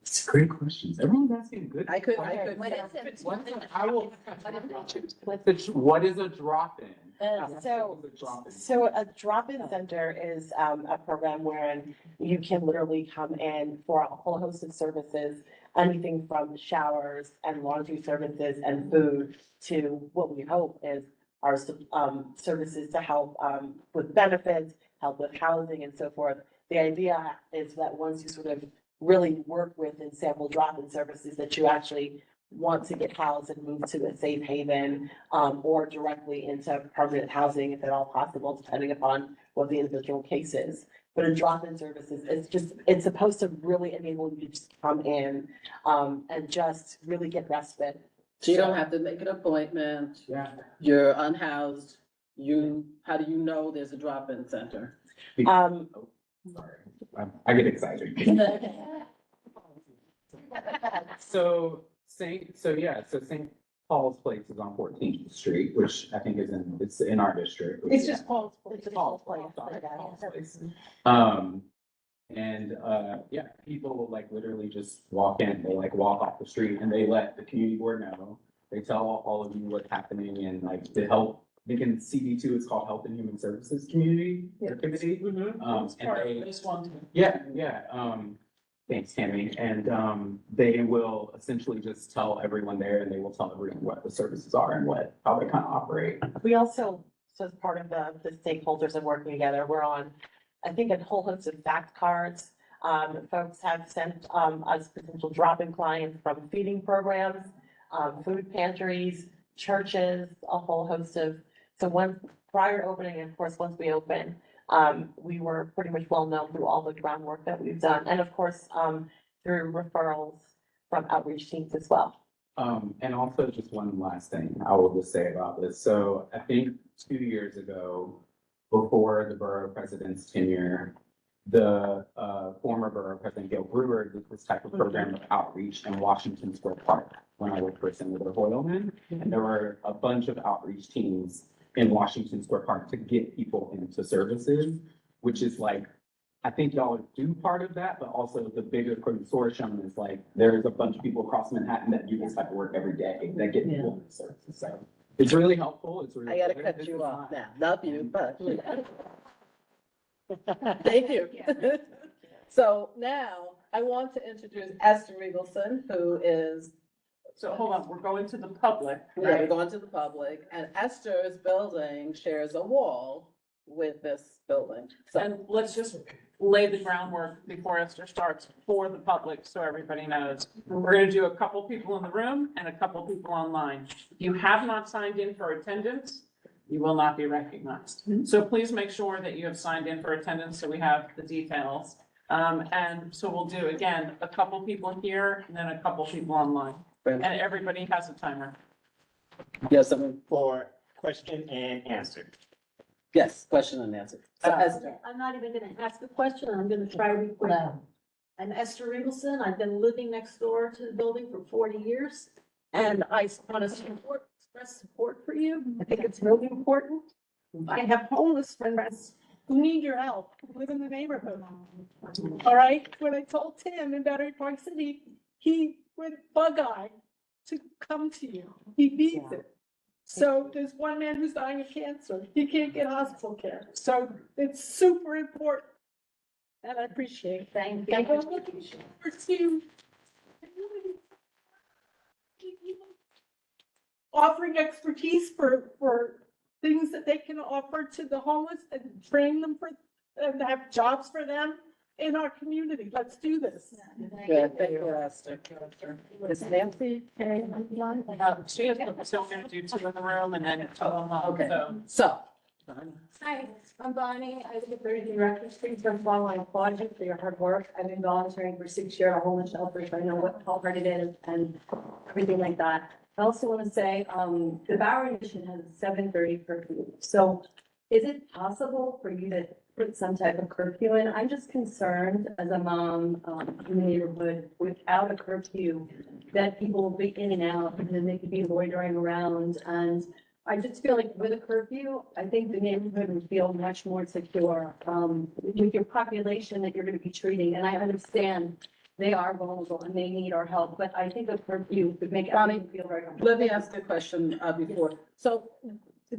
[SPEAKER 11] It's great questions. Everyone's asking good.
[SPEAKER 2] I could.
[SPEAKER 17] What is it?
[SPEAKER 11] I will. What is a drop-in?
[SPEAKER 12] So a drop-in center is a program wherein you can literally come in for a whole host of services, anything from showers and laundry services and food to what we hope is our, services to help, with benefits, help with housing and so forth. The idea is that once you sort of really work with and sample drop-in services, that you actually want to get housed and move to a safe haven, or directly into permanent housing if at all possible, depending upon what the individual case is. But in drop-in services, it's supposed to really enable you to just come in, and just really get respite.
[SPEAKER 2] So you don't have to make an appointment.
[SPEAKER 5] Yeah.
[SPEAKER 2] You're unhoused. How do you know there's a drop-in center?
[SPEAKER 5] Sorry, I get excited. So St. Paul's Place is on 14th Street, which I think it's in our district.
[SPEAKER 9] It's just Paul's.
[SPEAKER 12] It's Paul's Place.
[SPEAKER 5] Paul's Place. Yeah, people will like literally just walk in, they like walk off the street and they let the community board know. They tell all of you what's happening and like the help, I think in CD2, it's called Health and Human Services Community. Committee. Thanks, Tammy. And they will essentially just tell everyone there and they will tell everyone what the services are and how they kind of operate.
[SPEAKER 12] We also, so as part of the stakeholders and working together, we're on, I think, a whole host of fact cards. Folks have sent us potential drop-in clients from feeding programs, food pantries, churches, a whole host of, so prior to opening, and of course, once we open, we were pretty much well known through all the groundwork that we've done, and of course, through referrals from outreach teams as well.
[SPEAKER 5] And also just one last thing I will just say about this. So I think 2 years ago, before the borough president's tenure, the former borough president Gail Brewer did this type of program of outreach in Washington Square Park when I worked for Senator Hoylman. And there were a bunch of outreach teams in Washington Square Park to get people into services, which is like, I think y'all do part of that, but also the bigger consortium is like, there's a bunch of people across Manhattan that do this type of work every day that get people into services. So it's really helpful. It's really.
[SPEAKER 2] I gotta cut you off now. Love you, but. Thank you. So now I want to introduce Esther Eagleson, who is.
[SPEAKER 1] So hold on, we're going to the public,
[SPEAKER 2] Yeah, we're
[SPEAKER 1] right?
[SPEAKER 2] going to the public, and Esther's building shares a wall with this building. So
[SPEAKER 1] And let's just lay the groundwork before Esther starts for the public, so everybody knows. We're gonna do a couple people in the room and a couple people online. If you have not signed in for attendance, you will not be recognized. So please make sure that you have signed in for attendance, so we have the details. And so we'll do, again, a couple people here and then a couple people online. And everybody has a timer.
[SPEAKER 2] Yes, I mean,
[SPEAKER 5] For question and answer.
[SPEAKER 2] yes, question and answer. So Esther,
[SPEAKER 8] I'm not even gonna ask a question, I'm gonna try to be quick. I'm Esther Eagleson, I've been living next door to the building for 40 years. And I want to express support for you, I think it's really important. I have homeless friends who need your help, who live in the neighborhood. All right, when I told Tim in Battery Park City, he went bug-eyed to come to you, he needs it. So there's one man who's dying of cancer. He can't get hospital care. So it's super important. And I appreciate it.
[SPEAKER 6] Thank
[SPEAKER 8] I'm
[SPEAKER 6] you.
[SPEAKER 8] looking forward to offering expertise for things that they can offer to the homeless and train them for, and have jobs for them in our community. Let's do this.
[SPEAKER 2] good, thank you, Esther. Miss Nancy?
[SPEAKER 1] She is, so we're gonna do two in the room and then two online,
[SPEAKER 2] Okay.
[SPEAKER 1] so.
[SPEAKER 2] So,
[SPEAKER 8] Hi, I'm Bonnie. I live at 33 Rector Street. First of all, I applaud you for your hard work. I've been volunteering for 6 years at a homeless shelter, so I know how hard it is and everything like that. I also want to say, the Bowery Mission has a 7:30 curfew. So is it possible for you to put some type of curfew in? I'm just concerned as a mom, in the neighborhood without a curfew, that people will be in and out and then they could be loitering around. And I just feel like with a curfew, I think the neighborhood would feel much more secure, with your population that you're gonna be treating. And I understand they are vulnerable and they need our help, but I think a curfew would make everyone feel very comfortable.
[SPEAKER 2] let me ask you a question, before. So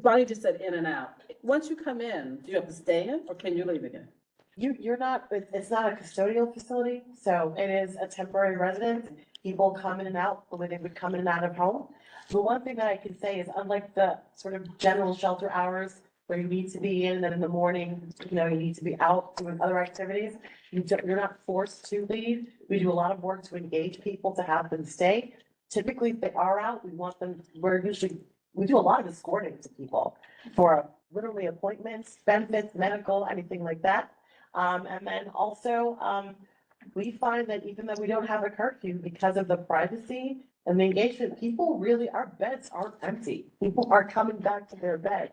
[SPEAKER 2] Bonnie just said in and out. Once you come in, do you have to stay in or can you leave again?
[SPEAKER 12] You're not, it's not a custodial facility, so it is a temporary residence. people come in and out, the way they would come in and out of home. The one thing that I can say is unlike the sort of general shelter hours where you need to be in, and then in the morning, you know, you need to be out doing other activities, you're not forced to leave. We do a lot of work to engage people to have them stay. Typically, if they are out, we want them, we do a lot of escorting to people for literally appointments, benefits, medical, anything like that. And then also, we find that even though we don't have a curfew, because of the privacy and the engagement, people really, our beds aren't empty. People are coming back to their bed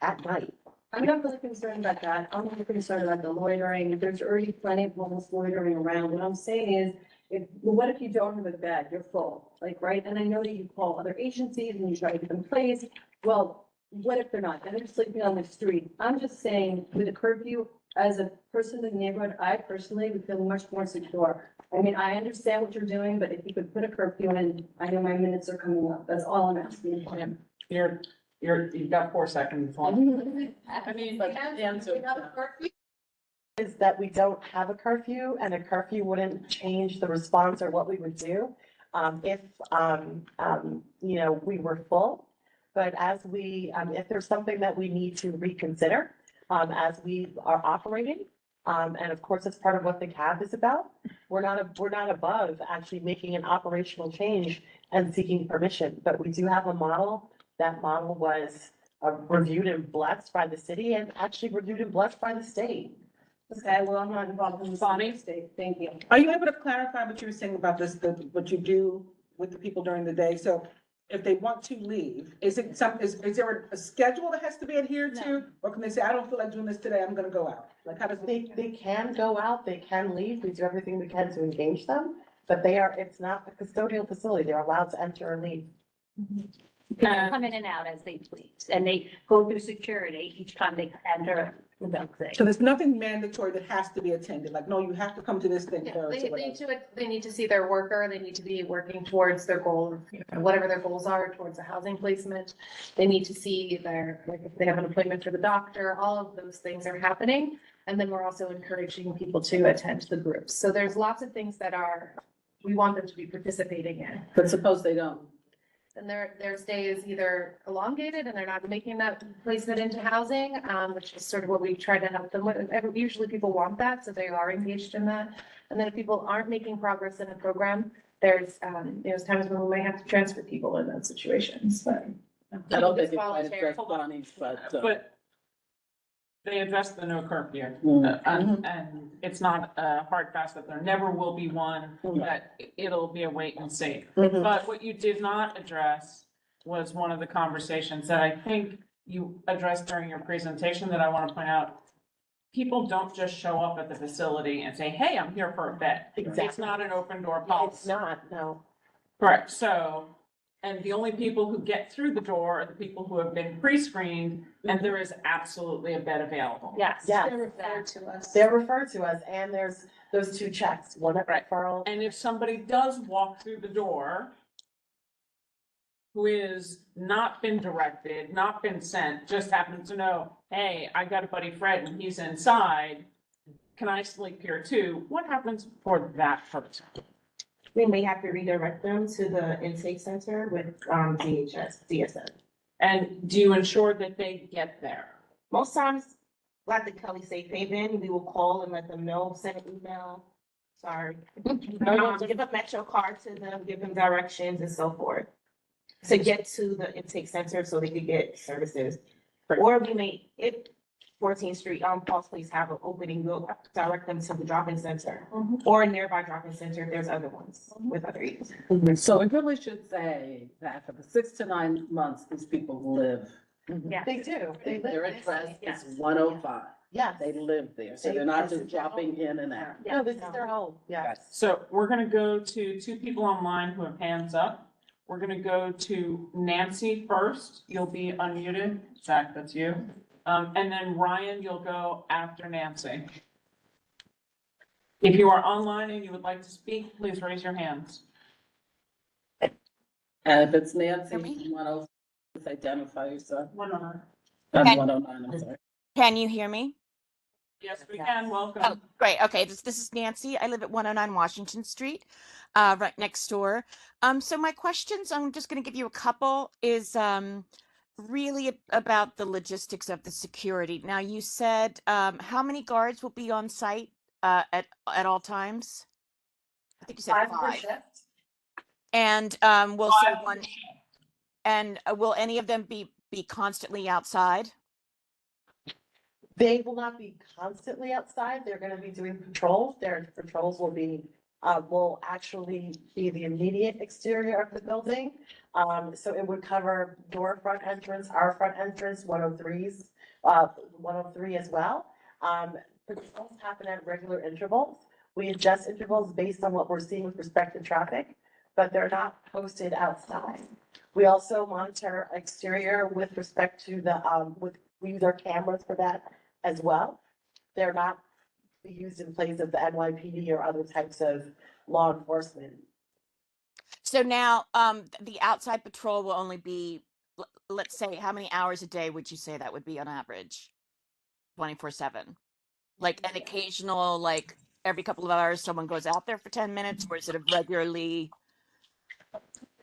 [SPEAKER 12] at night.
[SPEAKER 8] I'm not really concerned about that. I'm more concerned about the loitering. There's already plenty of homeless loitering around. What I'm saying is, what if you don't have a bed? You're full, like, right? And I know that you call other agencies and you try to get them placed. Well, what if they're not? And they're sleeping on the street. I'm just saying, with a curfew, as a person in the neighborhood, I personally would feel much more secure. I mean, I understand what you're doing, but if you could put a curfew in, I know my minutes are coming up. That's all I'm asking for.
[SPEAKER 1] You've got 4 seconds.
[SPEAKER 8] I
[SPEAKER 1] mean,
[SPEAKER 12] Is that we don't have a curfew, and a curfew wouldn't change the response or what we would do if you know, we were full. But as we, if there's something that we need to reconsider as we are operating, and of course, it's part of what the CAB is about. We're not above actually making an operational change and seeking permission, but we do have a model. That model was reviewed and blessed by the city, and actually reviewed and blessed by the state.
[SPEAKER 8] Okay, well, I'm not involved in the
[SPEAKER 1] Bonnie?
[SPEAKER 8] state. Thank you.
[SPEAKER 20] Are you able to clarify what you were saying about this, what you do with the people during the day? So if they want to leave, is there a schedule that has to be adhered to? Or can they say, I don't feel like doing this today, I'm gonna go out? Like, how does
[SPEAKER 12] They can go out, they can leave, we do everything we can to engage them, but it's not a custodial facility, they're allowed to enter and leave.
[SPEAKER 6] People come in and out as they please, and they go through security each time they enter the building.
[SPEAKER 20] So there's nothing mandatory that has to be attended, like, no, you have to come to this thing first or whatever.
[SPEAKER 13] They need to see their worker, they need to be working towards their goal, whatever their goals are, towards a housing placement. They need to see like, if they have an appointment for the doctor, all of those things are happening. And then we're also encouraging people to attend the groups. So there's lots of things that we want them to be participating in.
[SPEAKER 2] But suppose they don't.
[SPEAKER 13] And their stay is either elongated and they're not making that placement into housing, which is sort of what we try to help them with. Usually people want that, so they are engaged in that. And then if people aren't making progress in a program, there's times when we may have to transfer people in those situations, but.
[SPEAKER 2] I don't think
[SPEAKER 13] it's
[SPEAKER 2] it quite
[SPEAKER 13] voluntary.
[SPEAKER 2] addressed Bonnie's, but.
[SPEAKER 1] But they addressed the no curfew.
[SPEAKER 2] Mhm.
[SPEAKER 1] And it's not hard fast that there never will be one, that it'll be a wait and see.
[SPEAKER 2] Mhm.
[SPEAKER 1] But what you did not address was one of the conversations that I think you addressed during your presentation that I want to point out. People don't just show up at the facility and say, hey, I'm here for a bed. It's
[SPEAKER 12] Exactly.
[SPEAKER 1] not an open door
[SPEAKER 12] It's
[SPEAKER 1] policy.
[SPEAKER 12] not, no.
[SPEAKER 1] Correct, so, and the only people who get through the door are the people who have been pre-screened, and there is absolutely a bed available.
[SPEAKER 6] Yes.
[SPEAKER 12] Yes.
[SPEAKER 8] They're referred to us.
[SPEAKER 12] They're referred to us, and there's those two checks, one at referral.
[SPEAKER 1] And if somebody does walk through the door who is not been directed, not been sent, just happens to know, hey, I got a buddy Fred and he's inside, can I sleep here too? What happens for that person?
[SPEAKER 14] We may have to redirect them to the intake center with DSN.
[SPEAKER 1] And do you ensure that they get there?
[SPEAKER 14] Most times, like the Kelly Safe Haven, we will call and let them know, send an email, sorry. Give a Metro card to them, give them directions and so forth. To get to the intake center so they could get services. Or we may, if 14th Street, Paul's Place have an opening, we'll direct them to the drop-in center. Or a nearby drop-in center if there's other ones with other agencies.
[SPEAKER 2] So it really should say that for the 6 to 9 months, these people live.
[SPEAKER 6] Yeah.
[SPEAKER 12] They do. They live
[SPEAKER 2] Their
[SPEAKER 12] there.
[SPEAKER 2] address
[SPEAKER 6] Yes.
[SPEAKER 2] is 105.
[SPEAKER 12] Yes.
[SPEAKER 2] They live there, so
[SPEAKER 12] They-
[SPEAKER 2] they're not
[SPEAKER 12] this
[SPEAKER 2] just
[SPEAKER 12] is their
[SPEAKER 2] dropping
[SPEAKER 12] home.
[SPEAKER 2] in and out.
[SPEAKER 12] No, this is their home, yes.
[SPEAKER 1] So we're gonna go to 2 people online who have hands up. We're gonna go to Nancy first. You'll be unmuted. Zach, that's you. And then Ryan, you'll go after Nancy. If you are online and you would like to speak, please raise your hands.
[SPEAKER 2] And if it's Nancy, 106, identify yourself.
[SPEAKER 1] 109.
[SPEAKER 2] That's 109, I'm sorry.
[SPEAKER 7] Can you hear me?
[SPEAKER 1] Yes, we can.
[SPEAKER 14] Oh,
[SPEAKER 1] Welcome.
[SPEAKER 14] great. Okay, this is Nancy. I live at 109 Washington Street, right next door. So my questions, I'm just going to give you a couple, is really about the logistics of the security. Now, you said how many guards will be on site at all times? I think you said
[SPEAKER 12] 5 per
[SPEAKER 14] five.
[SPEAKER 12] shift.
[SPEAKER 14] And will someone, and will any of them be constantly outside?
[SPEAKER 12] They will not be constantly outside. They're gonna be doing patrols. Their patrols will actually be the immediate exterior of the building. So it would cover your front entrance, our front entrance, 103's, 103 as well. Patrols happen at regular intervals. We adjust intervals based on what we're seeing with respect to traffic, but they're not posted outside. We also monitor exterior with respect to we use our cameras for that as well. They're not used in place of the NYPD or other types of law enforcement.
[SPEAKER 14] So now, the outside patrol will only be, let's say, how many hours a day would you say that would be on average? 24/7? Like an occasional, like every couple of hours, someone goes out there for 10 minutes, or is it a regularly,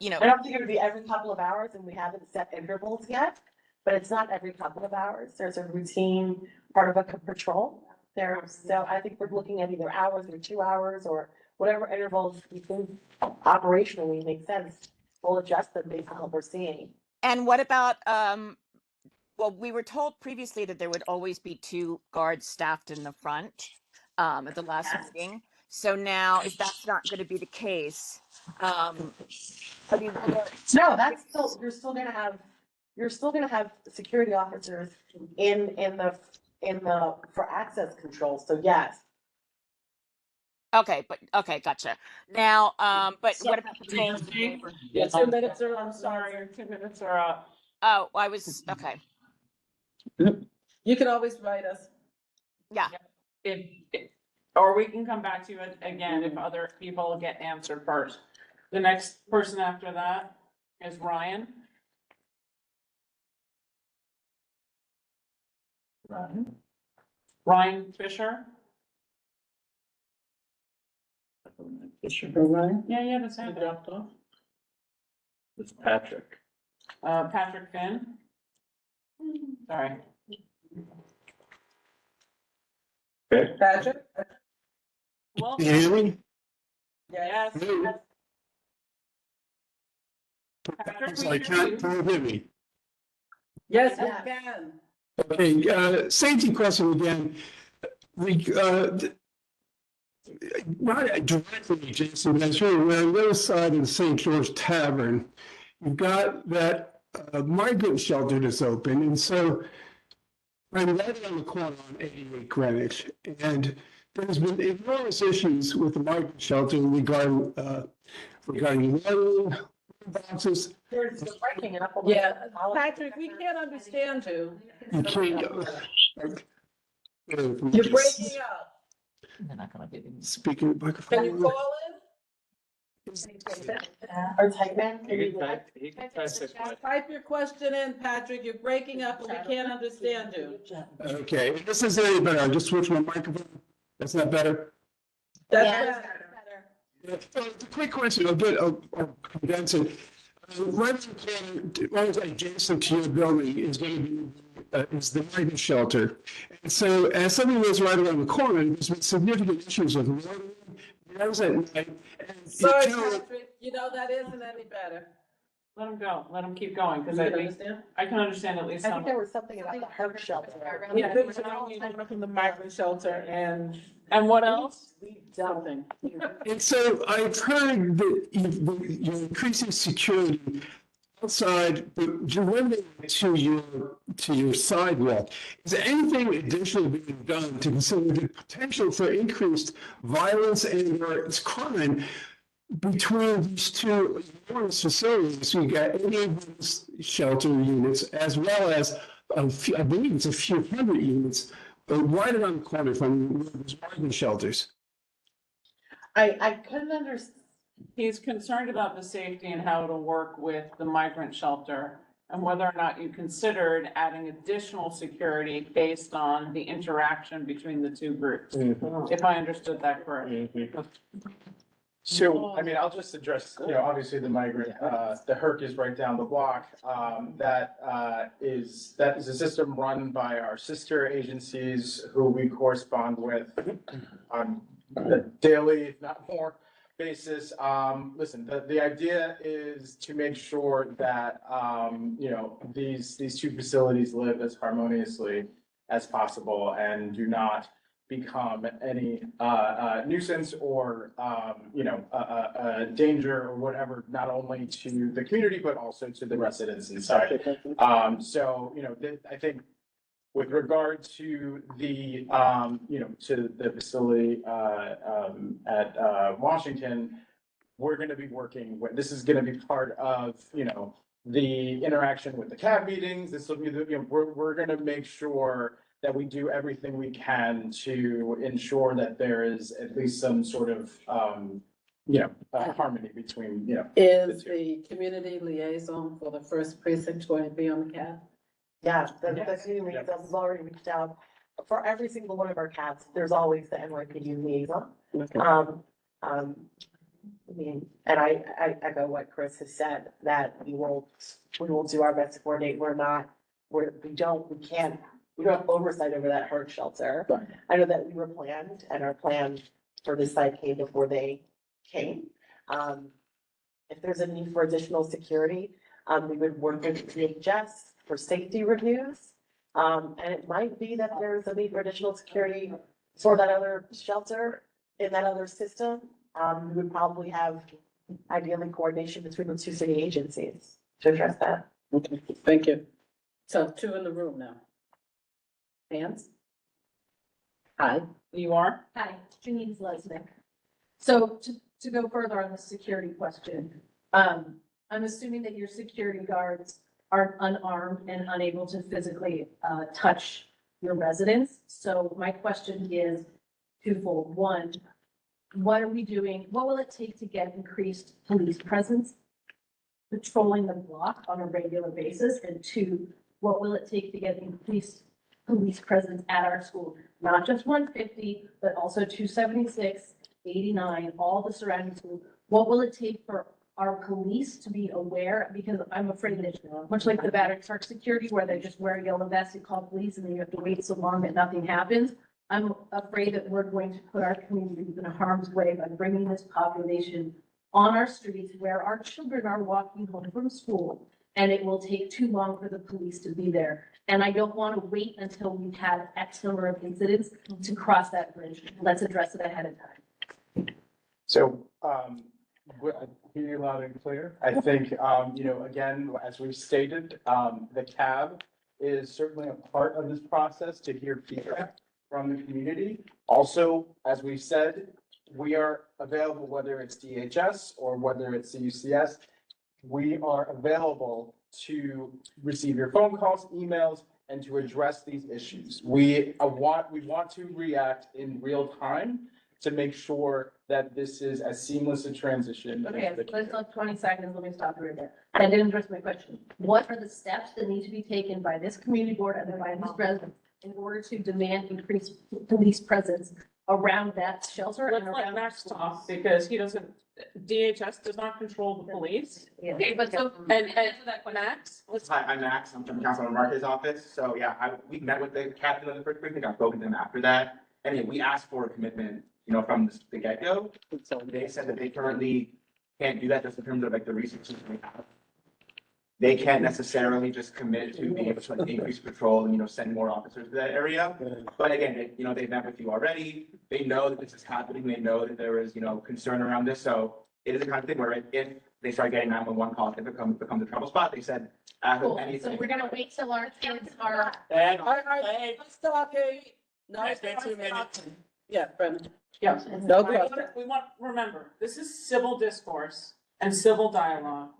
[SPEAKER 14] you know?
[SPEAKER 12] I don't think it would be every couple of hours, and we haven't set intervals yet, but it's not every couple of hours. There's a routine part of a patrol there. So I think we're looking at either hours or 2 hours or whatever intervals we think operationally make sense. We'll adjust them based on what we're seeing.
[SPEAKER 14] And what about, well, we were told previously that there would always be 2 guards staffed in the front, at the last meeting. So now, if that's not gonna be the case, I mean,
[SPEAKER 12] No, that's still, you're still gonna have security officers in the, for access control, so yes.
[SPEAKER 14] okay, gotcha. Now, but what about patrols?
[SPEAKER 2] Yeah, 2 minutes are, I'm sorry,
[SPEAKER 1] Your 2 minutes are up.
[SPEAKER 14] Oh, I was, okay.
[SPEAKER 2] You can always write us.
[SPEAKER 14] Yeah.
[SPEAKER 1] Or we can come back to it again if other people get answered first. The next person after that is Ryan. Ryan Fisher.
[SPEAKER 2] Ryan?
[SPEAKER 1] Yeah, that's it.
[SPEAKER 2] Dropped off.
[SPEAKER 3] It's Patrick.
[SPEAKER 1] Patrick Finn. Sorry.
[SPEAKER 3] Okay.
[SPEAKER 2] Patrick?
[SPEAKER 1] Well,
[SPEAKER 7] Can you hear me?
[SPEAKER 1] yes.
[SPEAKER 7] I'm sorry, can you hear me?
[SPEAKER 2] Yes, we can.
[SPEAKER 7] Okay, safety question again. Not directly adjacent, but sure, we're on the other side of the St. George Tavern. You've got that migrant shelter that's open, and so I'm right on the corner on 88 Greenwich, and there's been enormous issues with the migrant shelter regarding water, boxes.
[SPEAKER 12] You're breaking up a little.
[SPEAKER 2] Yeah, Patrick, we can't understand you.
[SPEAKER 7] You can't.
[SPEAKER 2] You're breaking up.
[SPEAKER 7] Speaking of microphone.
[SPEAKER 2] Can you call
[SPEAKER 12] Or type in.
[SPEAKER 2] Type your question in, Patrick. You're breaking up and we can't understand you.
[SPEAKER 7] Okay, if this isn't any better, I'll just switch my microphone. That's not better?
[SPEAKER 2] That's
[SPEAKER 7] It's a quick question, I'll condense it. Right on the corner, right adjacent to your building is going to be, is the migrant shelter. And so as somebody lives right around the corner, there's been significant issues with water, at night.
[SPEAKER 2] Sorry, Patrick, that isn't any better.
[SPEAKER 1] Let him go. Let him keep going, because
[SPEAKER 2] You
[SPEAKER 1] I
[SPEAKER 2] can
[SPEAKER 1] think,
[SPEAKER 2] understand?
[SPEAKER 1] I can understand at least
[SPEAKER 12] I
[SPEAKER 1] some.
[SPEAKER 12] think there was something about the HERF shelter.
[SPEAKER 2] Yeah, there was something from the migrant shelter and
[SPEAKER 1] what else?
[SPEAKER 2] something.
[SPEAKER 7] And so I've heard that you're increasing security outside, but you're limiting it to your sidewalk. Is there anything additional being done to consider the potential for increased violence and/or crime between these two enormous facilities? You got 88 shelter units, as well as I believe it's a few hundred units right around the corner from those migrant shelters.
[SPEAKER 12] I couldn't understand.
[SPEAKER 1] He's concerned about the safety and how it'll work with the migrant shelter. and whether or not you considered adding additional security based on the interaction between the two groups, if I understood that correctly.
[SPEAKER 11] So, I mean, I'll just address, obviously the migrant, the HERC is right down the block. That is a system run by our sister agencies who we correspond with on a daily, if not more, basis. Listen, the idea is to make sure that, these two facilities live as harmoniously as possible and do not become any nuisance or danger or whatever, not only to the community, but also to the residents inside. I think with regard to the, to the facility at Washington, we're gonna be working with, this is gonna be part of, the interaction with the CAB meetings. This will be the, we're gonna make sure that we do everything we can to ensure that there is at least some sort of, harmony between,
[SPEAKER 2] Is the community liaison for the first precinct going to be on the CAB?
[SPEAKER 12] Yeah, the community liaison has already reached out. For every single one of our CABs, there's always the NYPD liaison. I mean, and I echo what Chris has said, that we will do our best to coordinate. We don't have oversight over that HERC shelter. I know that we were planned, and our plan for this site came before they came. If there's a need for additional security, we would work with DHS for safety reviews. And it might be that there's a need for additional security for that other shelter in that other system. We would probably have ideally coordination between the two city agencies to address that.
[SPEAKER 2] Okay, thank you. So 2 in the room now. Hands? Hi.
[SPEAKER 1] You are?
[SPEAKER 8] Hi, Janine's Lesnick. So to go further on the security question, I'm assuming that your security guards are unarmed and unable to physically touch your residents. So my question is twofold. One, what are we doing? What will it take to get increased police presence patrolling the block on a regular basis? And 2, what will it take to get increased police presence at our school? Not just 150, but also 276, 89, all the surrounding schools. What will it take for our police to be aware? Because I'm afraid that, much like the Battery Park security, where they just wear a yellow vest and call police and then you have to wait so long that nothing happens. I'm afraid that we're going to put our community in harm's way by bringing this population on our streets where our children are walking home from school, and it will take too long for the police to be there. And I don't want to wait until we've had X number of incidents to cross that bridge. Let's address it ahead of time.
[SPEAKER 11] So, I hear you loud and clear. I think, again, as we've stated, the CAB is certainly a part of this process to hear feedback from the community. Also, as we've said, we are available, whether it's DHS or whether it's CUCS. We are available to receive your phone calls, emails, and to address these issues. We want to react in real time to make sure that this is as seamless a transition.
[SPEAKER 8] Okay, let's not 20 seconds. Let me stop you right there. That didn't address my question. What are the steps that need to be taken by this community board and by these residents in order to demand increased police presence around that shelter?
[SPEAKER 1] Let's let Max talk, because he doesn't, DHS does not control the police.
[SPEAKER 8] Okay, but so,
[SPEAKER 1] And Max, let's.
[SPEAKER 18] Hi, I'm Max. I'm from Councilman Marquez's office. So yeah, we met with the captain of the first precinct. I've spoken to them after that. And yeah, we asked for a commitment, from the get-go. So they said that they currently can't do that just in terms of like the resources we have. They can't necessarily just commit to being able to like, increase patrol and, send more officers to that area. But again, they've met with you already. They know that this is happening. They know that there is, concern around this. So it is a kind of thing where if they start getting 911 calls, it becomes a trouble spot. They said,
[SPEAKER 8] cool.
[SPEAKER 18] anything.
[SPEAKER 8] So we're gonna wait till our kids are.
[SPEAKER 2] Stop it. No, it's been 2 minutes. Yeah, Brendan.
[SPEAKER 1] Yeah.
[SPEAKER 2] No question.
[SPEAKER 1] Remember, this is civil discourse and civil dialogue.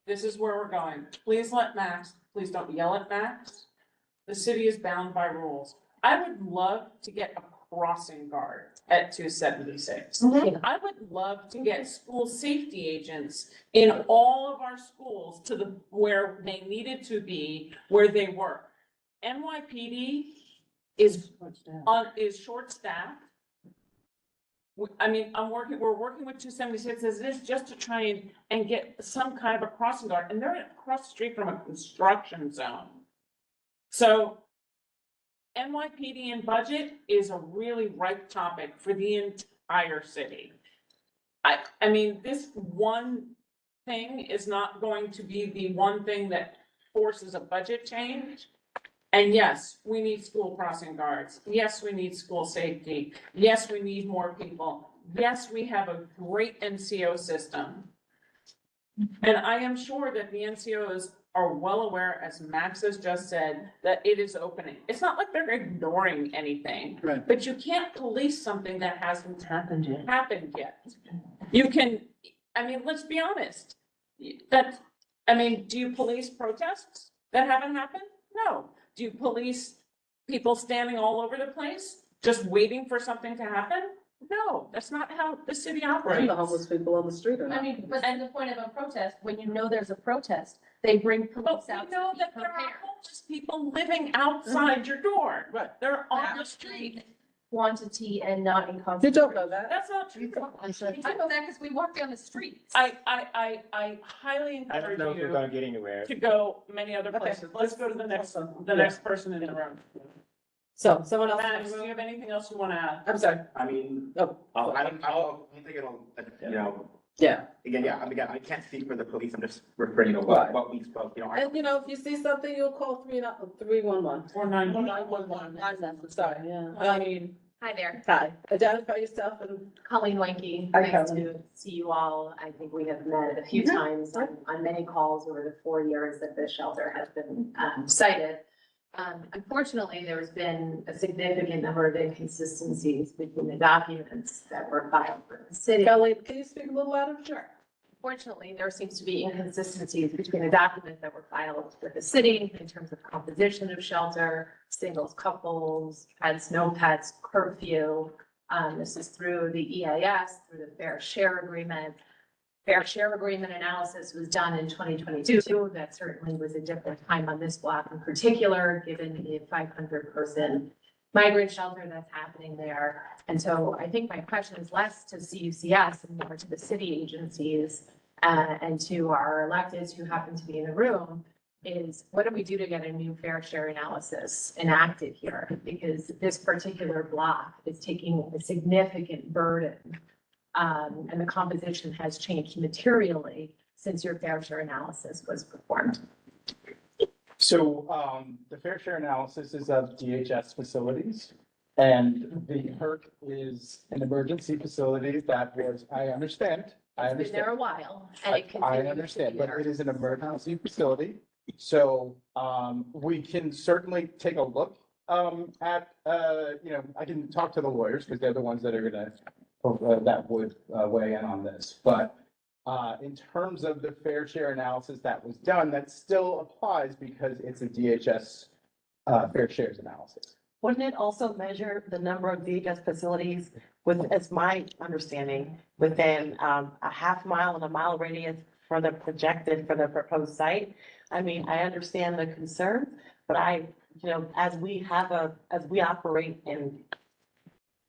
[SPEAKER 1] This is where we're going. Please let Max, please don't yell at Max. The city is bound by rules. I would love to get a crossing guard at 276.
[SPEAKER 6] Mhm.
[SPEAKER 1] I would love to get school safety agents in all of our schools to the, where they needed to be, where they were. NYPD is short-staffed. I mean, we're working with 276 as it is just to try and get some kind of a crossing guard, and they're across the street from a construction zone. So NYPD and budget is a really ripe topic for the entire city. I mean, this one thing is not going to be the one thing that forces a budget change. And yes, we need school crossing guards. Yes, we need school safety. Yes, we need more people. Yes, we have a great NCO system. And I am sure that the NCOs are well aware, as Max has just said, that it is opening. It's not like they're ignoring anything.
[SPEAKER 4] Right.
[SPEAKER 1] But you can't police something that hasn't happened yet. You can, I mean, let's be honest. Do you police protests that haven't happened? No. Do you police people standing all over the place, just waiting for something to happen? No, that's not how the city operates.
[SPEAKER 2] And the homeless people on the street are
[SPEAKER 13] I
[SPEAKER 2] not.
[SPEAKER 13] mean, but then the point of a protest, when you know there's a protest, they bring police
[SPEAKER 1] But
[SPEAKER 13] out
[SPEAKER 1] we know
[SPEAKER 13] to be
[SPEAKER 1] that there are
[SPEAKER 13] prepared.
[SPEAKER 1] homeless people living outside your door.
[SPEAKER 2] Right.
[SPEAKER 1] They're on the street.
[SPEAKER 13] Quantity and not in
[SPEAKER 2] You
[SPEAKER 13] concentration.
[SPEAKER 2] don't know that.
[SPEAKER 1] That's not true.
[SPEAKER 13] We do know that because we walk down the streets.
[SPEAKER 1] I highly
[SPEAKER 5] I don't
[SPEAKER 1] encourage
[SPEAKER 5] know if we're
[SPEAKER 1] you
[SPEAKER 5] gonna get anywhere.
[SPEAKER 1] to go many other
[SPEAKER 2] Okay.
[SPEAKER 1] places. Let's go to the next person in the room.
[SPEAKER 2] So someone else.
[SPEAKER 1] Max, do you have anything else you want to add?
[SPEAKER 2] I'm sorry.
[SPEAKER 18] I mean,
[SPEAKER 2] Oh,
[SPEAKER 18] I don't think it'll, you know,
[SPEAKER 2] yeah.
[SPEAKER 18] again, I can't speak for the police, I'm just referring to
[SPEAKER 2] Right.
[SPEAKER 18] what we spoke, you know.
[SPEAKER 2] And you know, if you see something, you'll call 311.
[SPEAKER 1] Or 911.
[SPEAKER 2] Sorry, yeah. I mean,
[SPEAKER 13] Hi there,
[SPEAKER 2] hi, identify yourself and.
[SPEAKER 13] Colleen Wenke.
[SPEAKER 2] Hi,
[SPEAKER 13] Nice
[SPEAKER 2] Colleen.
[SPEAKER 13] to see you all. I think we have met a few
[SPEAKER 2] Mhm.
[SPEAKER 13] times on many calls over the 4 years that the shelter has been cited. Unfortunately, there's been a significant number of inconsistencies between the documents that were filed for the city.
[SPEAKER 2] Kelly, can you speak a little louder?
[SPEAKER 13] Sure. Fortunately, there seems to be inconsistencies between the documents that were filed with the city in terms of composition of shelter, singles, couples, pets, no pets, curfew. This is through the EIS, through the fair share agreement. Fair share agreement analysis was done in 2022. That certainly was a different time on this block in particular, given the 500-person migrant shelter that's happening there. And so I think my question is less to CUCS and more to the city agencies and to our electeds who happen to be in the room is what do we do to get a new fair share analysis enacted here? Because this particular block is taking a significant burden. And the composition has changed materially since your fair share analysis was performed.
[SPEAKER 11] So, the fair share analysis is of DHS facilities. And the HERC is an emergency facility that was, I understand.
[SPEAKER 13] It's been there a while and it
[SPEAKER 11] I
[SPEAKER 13] continues to
[SPEAKER 11] understand,
[SPEAKER 13] be
[SPEAKER 11] but
[SPEAKER 13] there.
[SPEAKER 11] it is an emergency facility. So, we can certainly take a look, at, I can talk to the lawyers because they're the ones that are gonna, that would, weigh in on this. But, in terms of the fair share analysis that was done, that still applies because it's a DHS, fair shares analysis.
[SPEAKER 12] Wouldn't it also measure the number of DHS facilities with, as my understanding, within a half mile and a mile radius for the proposed site? I mean, I understand the concern, but as we operate in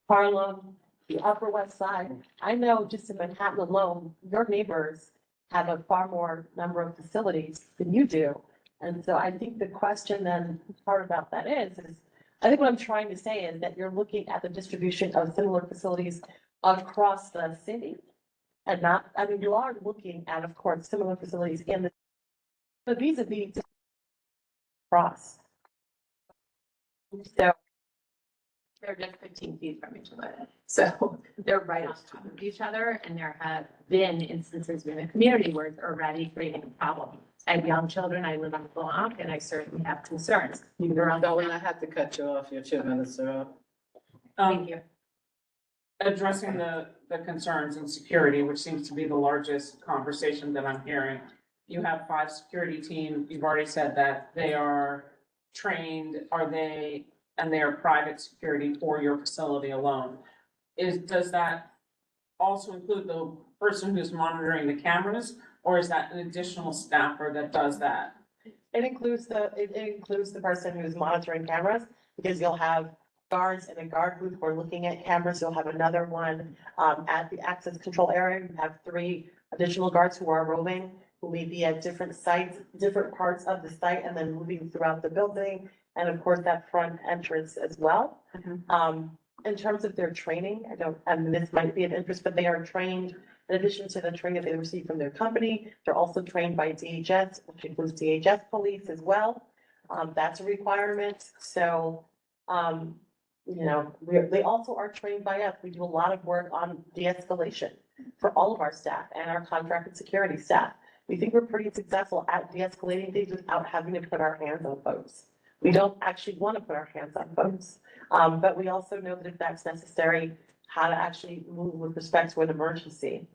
[SPEAKER 12] Harlem, the Upper West Side, I know just in Manhattan alone, your neighbors have a far more number of facilities than you do. And so I think the question then, part about that is I think what I'm trying to say is that you're looking at the distribution of similar facilities across the city. And you are looking at, of course, similar facilities but vis-a-vis across.
[SPEAKER 13] So they're just 15 feet from each other. So they're right on top of each other. And there have been instances in the community where it's already creating a problem. I have young children. I live on the block and I certainly have concerns.
[SPEAKER 2] Darlene, I have to cut you off. Your 2 minutes are up.
[SPEAKER 13] Thank you.
[SPEAKER 1] Addressing the concerns and security, which seems to be the largest conversation that I'm hearing. You have 5 security teams. You've already said that they are trained. And they are private security for your facility alone. does that also include the person who's monitoring the cameras? Or is that an additional staffer that does that?
[SPEAKER 12] It includes the person who's monitoring cameras, because you'll have guards in a guard booth who are looking at cameras. You'll have another one, at the access control area. You have 3 additional guards who are roving, who may be at different sites, different parts of the site, and then moving throughout the building. And of course, that front entrance as well. In terms of their training, and this might be of interest, but they are trained, in addition to the training that they receive from their company, they're also trained by DHS, which includes DHS police as well. That's a requirement. So, they also are trained by us. We do a lot of work on de-escalation for all of our staff and our contracted security staff. We think we're pretty successful at de-escalating things without having to put our hands on folks. We don't actually want to put our hands on folks. But we also know that if that's necessary, how to actually move with respect to an emergency.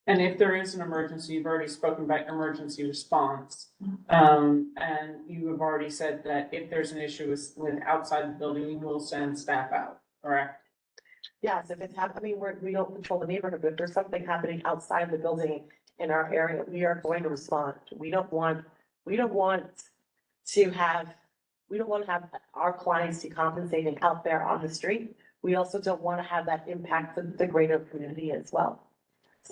[SPEAKER 1] And if there is an emergency, you've already spoken about emergency response. And you have already said that if there's an issue with outside the building, you will send staff out, correct?
[SPEAKER 12] Yes, if it's happening, we don't control the neighborhood, but if there's something happening outside the building in our area, we are going to respond. We don't want to have our clients decompensating out there on the street. We also don't want to have that impact the greater community as well.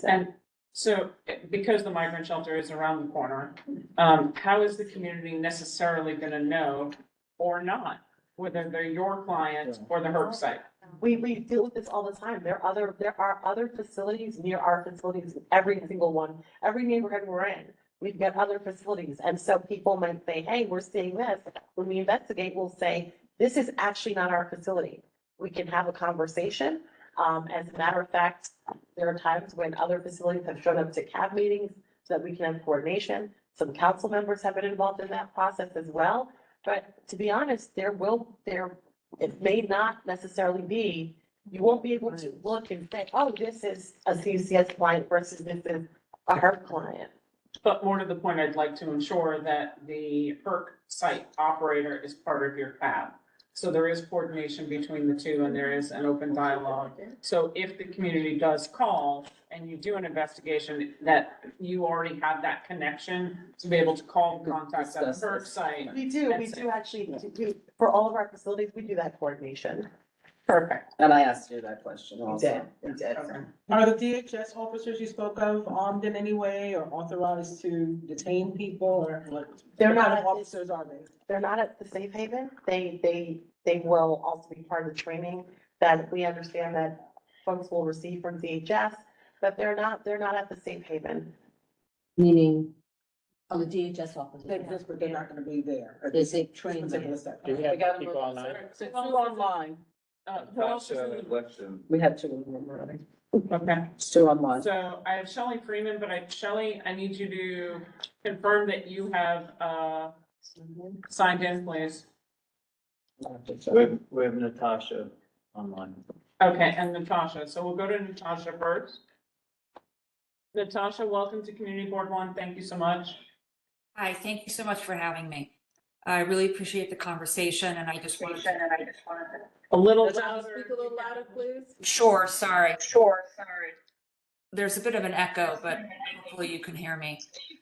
[SPEAKER 1] And so, because the migrant shelter is around the corner, how is the community necessarily gonna know or not whether they're your client or the HERC site?
[SPEAKER 12] We deal with this all the time. There are other facilities near our facilities, every single one, every neighborhood we're in. We've got other facilities, and so people might say, hey, we're seeing this. When we investigate, we'll say, this is actually not our facility. We can have a conversation. As a matter of fact, there are times when other facilities have shown up to CAB meetings so that we can have coordination. Some council members have been involved in that process as well. But to be honest, it may not necessarily be, you won't be able to look and say, oh, this is a CCS client versus this is a HERC client.
[SPEAKER 1] But more to the point, I'd like to ensure that the HERC site operator is part of your CAB. So there is coordination between the two and there is an open dialogue. So if the community does call and you do an investigation, that you already have that connection to be able to call and contact that HERC site.
[SPEAKER 12] We do actually, for all of our facilities, we do that coordination.
[SPEAKER 1] Perfect.
[SPEAKER 2] And I asked you that question
[SPEAKER 12] You
[SPEAKER 2] also.
[SPEAKER 12] did.
[SPEAKER 20] Are the DHS officers you spoke of armed in any way or authorized to detain people or what?
[SPEAKER 12] They're
[SPEAKER 20] What
[SPEAKER 12] not
[SPEAKER 20] kind
[SPEAKER 12] at
[SPEAKER 20] of
[SPEAKER 12] this-
[SPEAKER 20] officers are they?
[SPEAKER 12] They're not at the safe haven. They will also be part of the training that we understand that folks will receive from DHS, but they're not at the safe haven.
[SPEAKER 17] Meaning, the DHS office.
[SPEAKER 20] They're not gonna be there.
[SPEAKER 17] Is it trained there?
[SPEAKER 5] Do we have people online?
[SPEAKER 2] So two online.
[SPEAKER 1] Who else is in the-
[SPEAKER 10] Election.
[SPEAKER 2] We had 2 in the room already.
[SPEAKER 1] Okay.
[SPEAKER 2] It's 2 online.
[SPEAKER 1] So I have Shelley Freeman, but Shelley, I need you to confirm that you have, signed in, please.
[SPEAKER 3] We have Natasha online.
[SPEAKER 1] Okay, and Natasha. So we'll go to Natasha first. Natasha, welcome to Community Board One. Thank you so much.
[SPEAKER 19] Hi, thank you so much for having me. I really appreciate the conversation and I just wanted to.
[SPEAKER 1] A little
[SPEAKER 2] Natasha, speak a little louder, please.
[SPEAKER 19] Sure, sorry. There's a bit of an echo, but hopefully you can hear me.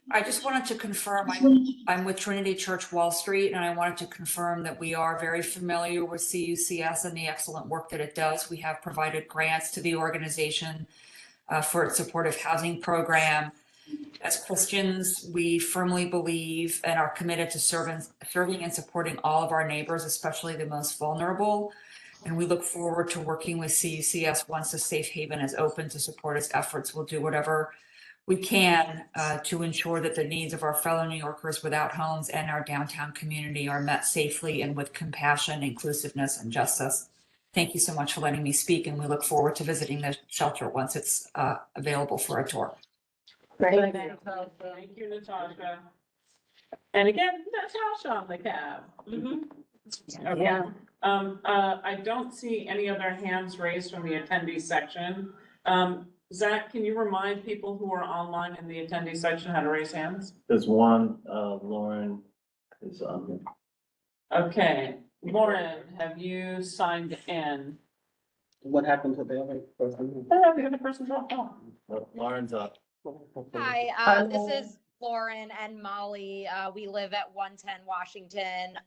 [SPEAKER 19] I just wanted to confirm, I'm with Trinity Church Wall Street, and I wanted to confirm that we are very familiar with CUCS and the excellent work that it does. We have provided grants to the organization for its supportive housing program. As Christians, we firmly believe and are committed to serving and supporting all of our neighbors, especially the most vulnerable. And we look forward to working with CUCS once the safe haven is open to support its efforts. We'll do whatever we can to ensure that the needs of our fellow New Yorkers without homes and our downtown community are met safely and with compassion, inclusiveness, and justice. Thank you so much for letting me speak, and we look forward to visiting the shelter once it's available for a tour.
[SPEAKER 1] Thank you, Natasha. And again, Natasha on the cab. Okay.
[SPEAKER 2] Yeah.
[SPEAKER 1] I don't see any other hands raised from the attendee section. Zach, can you remind people who are online in the attendee section how to raise hands?
[SPEAKER 3] There's one, Lauren is on.
[SPEAKER 1] Okay, Lauren, have you signed in?
[SPEAKER 20] What happened to the other person?
[SPEAKER 1] Oh, the other person dropped off.
[SPEAKER 10] Lauren's up.
[SPEAKER 21] Hi,
[SPEAKER 20] Hi,
[SPEAKER 21] this
[SPEAKER 20] Lauren.
[SPEAKER 21] is Lauren and Molly. We live at 110 Washington.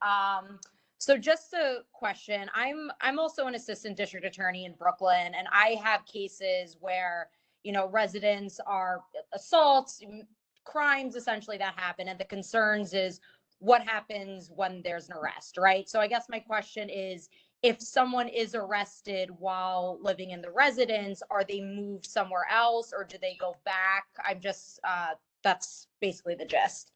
[SPEAKER 21] So just a question. I'm also an assistant district attorney in Brooklyn, and I have cases where, residents are assaults, crimes essentially that happen, and the concerns is what happens when there's an arrest, right? So I guess my question is, if someone is arrested while living in the residence, are they moved somewhere else or do they go back? I'm just, that's basically the gist.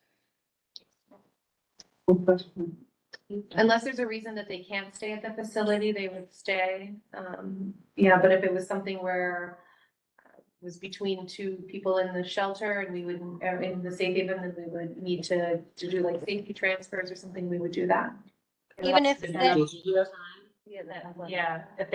[SPEAKER 13] Unless there's a reason that they can't stay at the facility, they would stay. Yeah, but if it was something where it was between two people in the shelter and we would, in the safe haven, then we would need to do like safety transfers or something, we would do that.
[SPEAKER 21] Even if
[SPEAKER 15] Yeah, if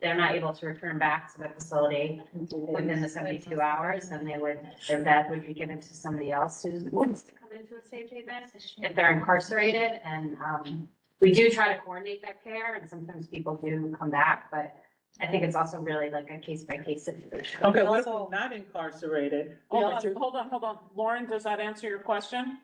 [SPEAKER 15] they're not able to return back to the facility within the 72 hours, then their bed would be given to somebody else who wants to come into a safe haven. If they're incarcerated, and we do try to coordinate that care, and sometimes people do come back, but I think it's also really like a case by case situation.
[SPEAKER 20] Okay, what if we're not incarcerated?
[SPEAKER 1] Hold on. Lauren, does that answer your question?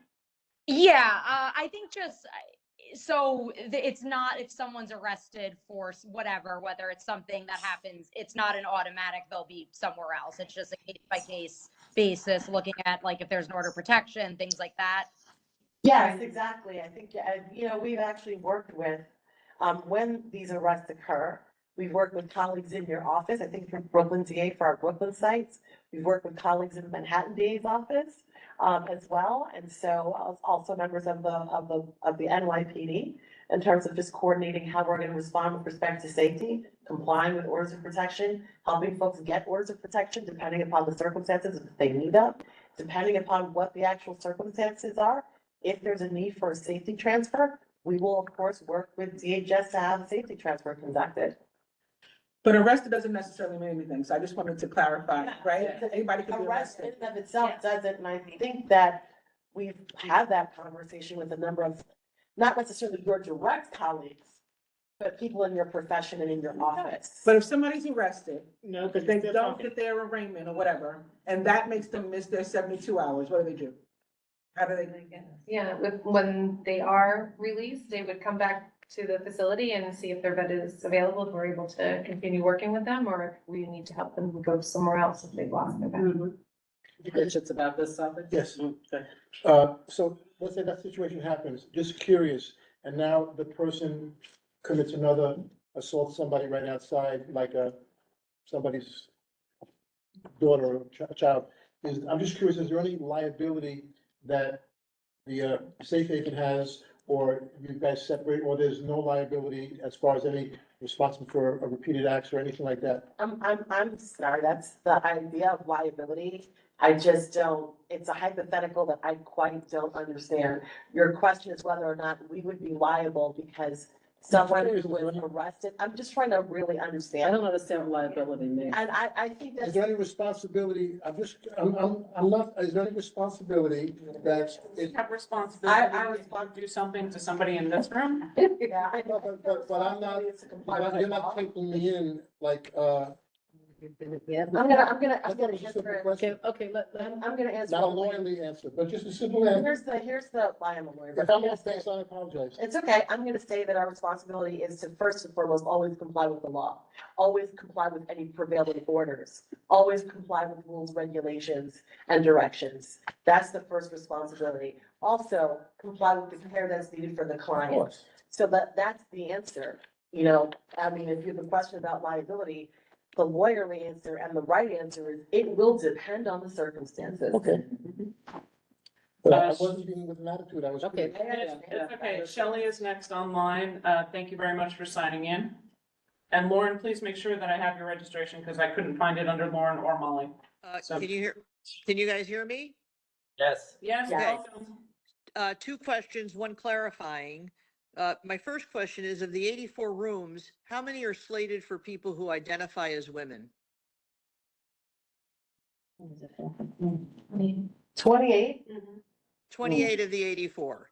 [SPEAKER 21] Yeah, I think just, it's not if someone's arrested for whatever, whether it's something that happens, it's not an automatic, they'll be somewhere else. It's just a case by case basis, looking at like if there's an order of protection, things like that.
[SPEAKER 12] Yes, exactly. I think, we've actually worked with, when these arrests occur, we've worked with colleagues in your office, I think from Brooklyn DA for our Brooklyn sites. We've worked with colleagues in the Manhattan DA's office, as well. And so also members of the NYPD in terms of just coordinating how we're going to respond with respect to safety, complying with orders of protection, helping folks get orders of protection depending upon the circumstances if they need them, depending upon what the actual circumstances are. If there's a need for a safety transfer, we will of course work with DHS to have a safety transfer conducted.
[SPEAKER 20] But arrested doesn't necessarily mean anything, so I just wanted to clarify, right? Anybody can be
[SPEAKER 12] Arrest
[SPEAKER 20] arrested.
[SPEAKER 12] in and of itself doesn't, and I think that we've had that conversation with a number of, not necessarily your direct colleagues, but people in your profession and in your office.
[SPEAKER 20] But if somebody's arrested,
[SPEAKER 1] No,
[SPEAKER 20] because they don't get their arraignment or whatever, and that makes them miss their 72 hours, what do? How do they?
[SPEAKER 13] Yeah, when they are released, they would come back to the facility and see if their bed is available, if we're able to continue working with them, or if we need to help them go somewhere else if they've lost their bed.
[SPEAKER 2] It's about this topic?
[SPEAKER 4] Yes.
[SPEAKER 2] Okay.
[SPEAKER 4] So let's say that situation happens, just curious, and now the person commits another assault, somebody right outside, like somebody's daughter or child. I'm just curious, is there any liability that the safe haven has, or you guys separate, or there's no liability as far as any responsible for a repeated acts or anything like that?
[SPEAKER 12] I'm sorry, that's the idea of liability. I just don't, it's a hypothetical that I quite don't understand. Your question is whether or not we would be liable because someone who was arrested, I'm just trying to really understand.
[SPEAKER 2] I don't understand what liability means.
[SPEAKER 12] And I think that's.
[SPEAKER 4] Is there any responsibility, I'm not, is there any responsibility that
[SPEAKER 1] You have responsibility
[SPEAKER 12] I
[SPEAKER 1] to do something to somebody in this room?
[SPEAKER 12] Yeah, I know,
[SPEAKER 4] but I'm not, you're not taking me in like,
[SPEAKER 12] I'm gonna
[SPEAKER 4] simple
[SPEAKER 12] answer
[SPEAKER 4] question.
[SPEAKER 2] Okay,
[SPEAKER 12] I'm gonna answer.
[SPEAKER 4] Not a lawyerly answer, but just a simple answer.
[SPEAKER 12] Here's the, why I'm a lawyer.
[SPEAKER 4] If I'm off base, I apologize.
[SPEAKER 12] It's okay. I'm gonna say that our responsibility is to first and foremost, always comply with the law. Always comply with any prevailing orders. Always comply with rules, regulations, and directions. That's the first responsibility. Also, comply with the care that's needed for the client. So that's the answer. You know, I mean, if you have a question about liability, the lawyerly answer and the right answer is it will depend on the circumstances.
[SPEAKER 4] Okay. But I wasn't being with an attitude, I was.
[SPEAKER 2] Okay.
[SPEAKER 1] It's okay. Shelley is next online. Thank you very much for signing in. And Lauren, please make sure that I have your registration because I couldn't find it under Lauren or Molly. So-
[SPEAKER 22] Can you guys hear me?
[SPEAKER 2] Yes.
[SPEAKER 1] Yes,
[SPEAKER 22] Okay.
[SPEAKER 1] welcome.
[SPEAKER 22] Two questions, one clarifying. My first question is, of the 84 rooms, how many are slated for people who identify as women?
[SPEAKER 12] 28.
[SPEAKER 22] 28 of the 84.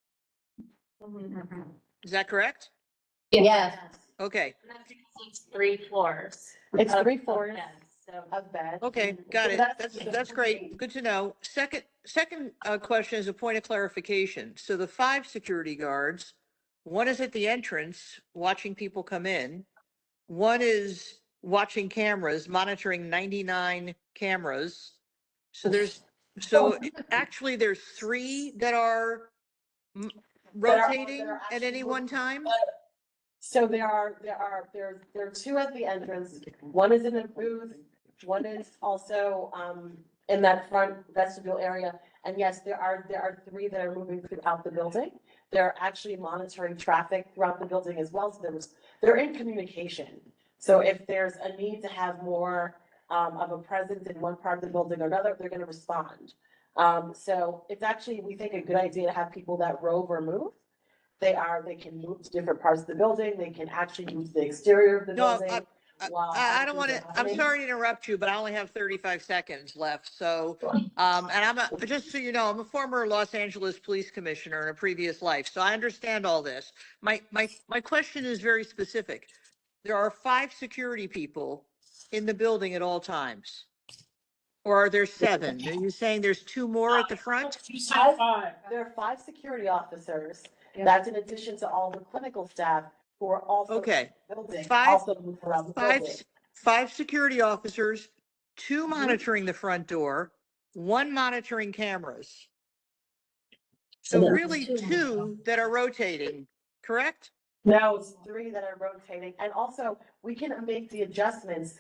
[SPEAKER 22] Is that correct?
[SPEAKER 17] Yes.
[SPEAKER 22] Okay.
[SPEAKER 21] It's 3 floors.
[SPEAKER 12] It's
[SPEAKER 21] of-
[SPEAKER 12] 3
[SPEAKER 21] of
[SPEAKER 12] floors
[SPEAKER 21] beds, so-
[SPEAKER 12] of beds.
[SPEAKER 22] Okay, got
[SPEAKER 12] So
[SPEAKER 22] it. That's great. Good to know. Second question is a point of clarification. So the 5 security guards, one is at the entrance watching people come in. One is watching cameras, monitoring 99 cameras. So actually there's 3 that are rotating
[SPEAKER 12] that are
[SPEAKER 22] at any one time?
[SPEAKER 12] So there are 2 at the entrance. One is in a booth, one is also, in that front vestibule area. And yes, there are 3 that are moving throughout the building. They're actually monitoring traffic throughout the building as well. So they're in communication. So if there's a need to have more, of a presence in one part of the building or another, they're gonna respond. So it's actually, we think, a good idea to have people that rove or move. They can move to different parts of the building. They can actually move to the exterior of the
[SPEAKER 22] No,
[SPEAKER 12] building.
[SPEAKER 22] I don't want to, I'm sorry to interrupt you, but I only have 35 seconds left. So, and just so you know, I'm a former Los Angeles police commissioner in a previous life, so I understand all this. My question is very specific. There are 5 security people in the building at all times. Or are there 7? Are you saying there's 2 more at the front?
[SPEAKER 12] There are 5 security officers. That's in addition to all the clinical staff who are also in
[SPEAKER 22] Okay.
[SPEAKER 12] the building,
[SPEAKER 22] 5
[SPEAKER 12] also move around the building.
[SPEAKER 22] 5 security officers, 2 monitoring the front door, 1 monitoring cameras. So really 2 that are rotating, correct?
[SPEAKER 12] No, it's 3 that are rotating. And also, we can make the adjustments,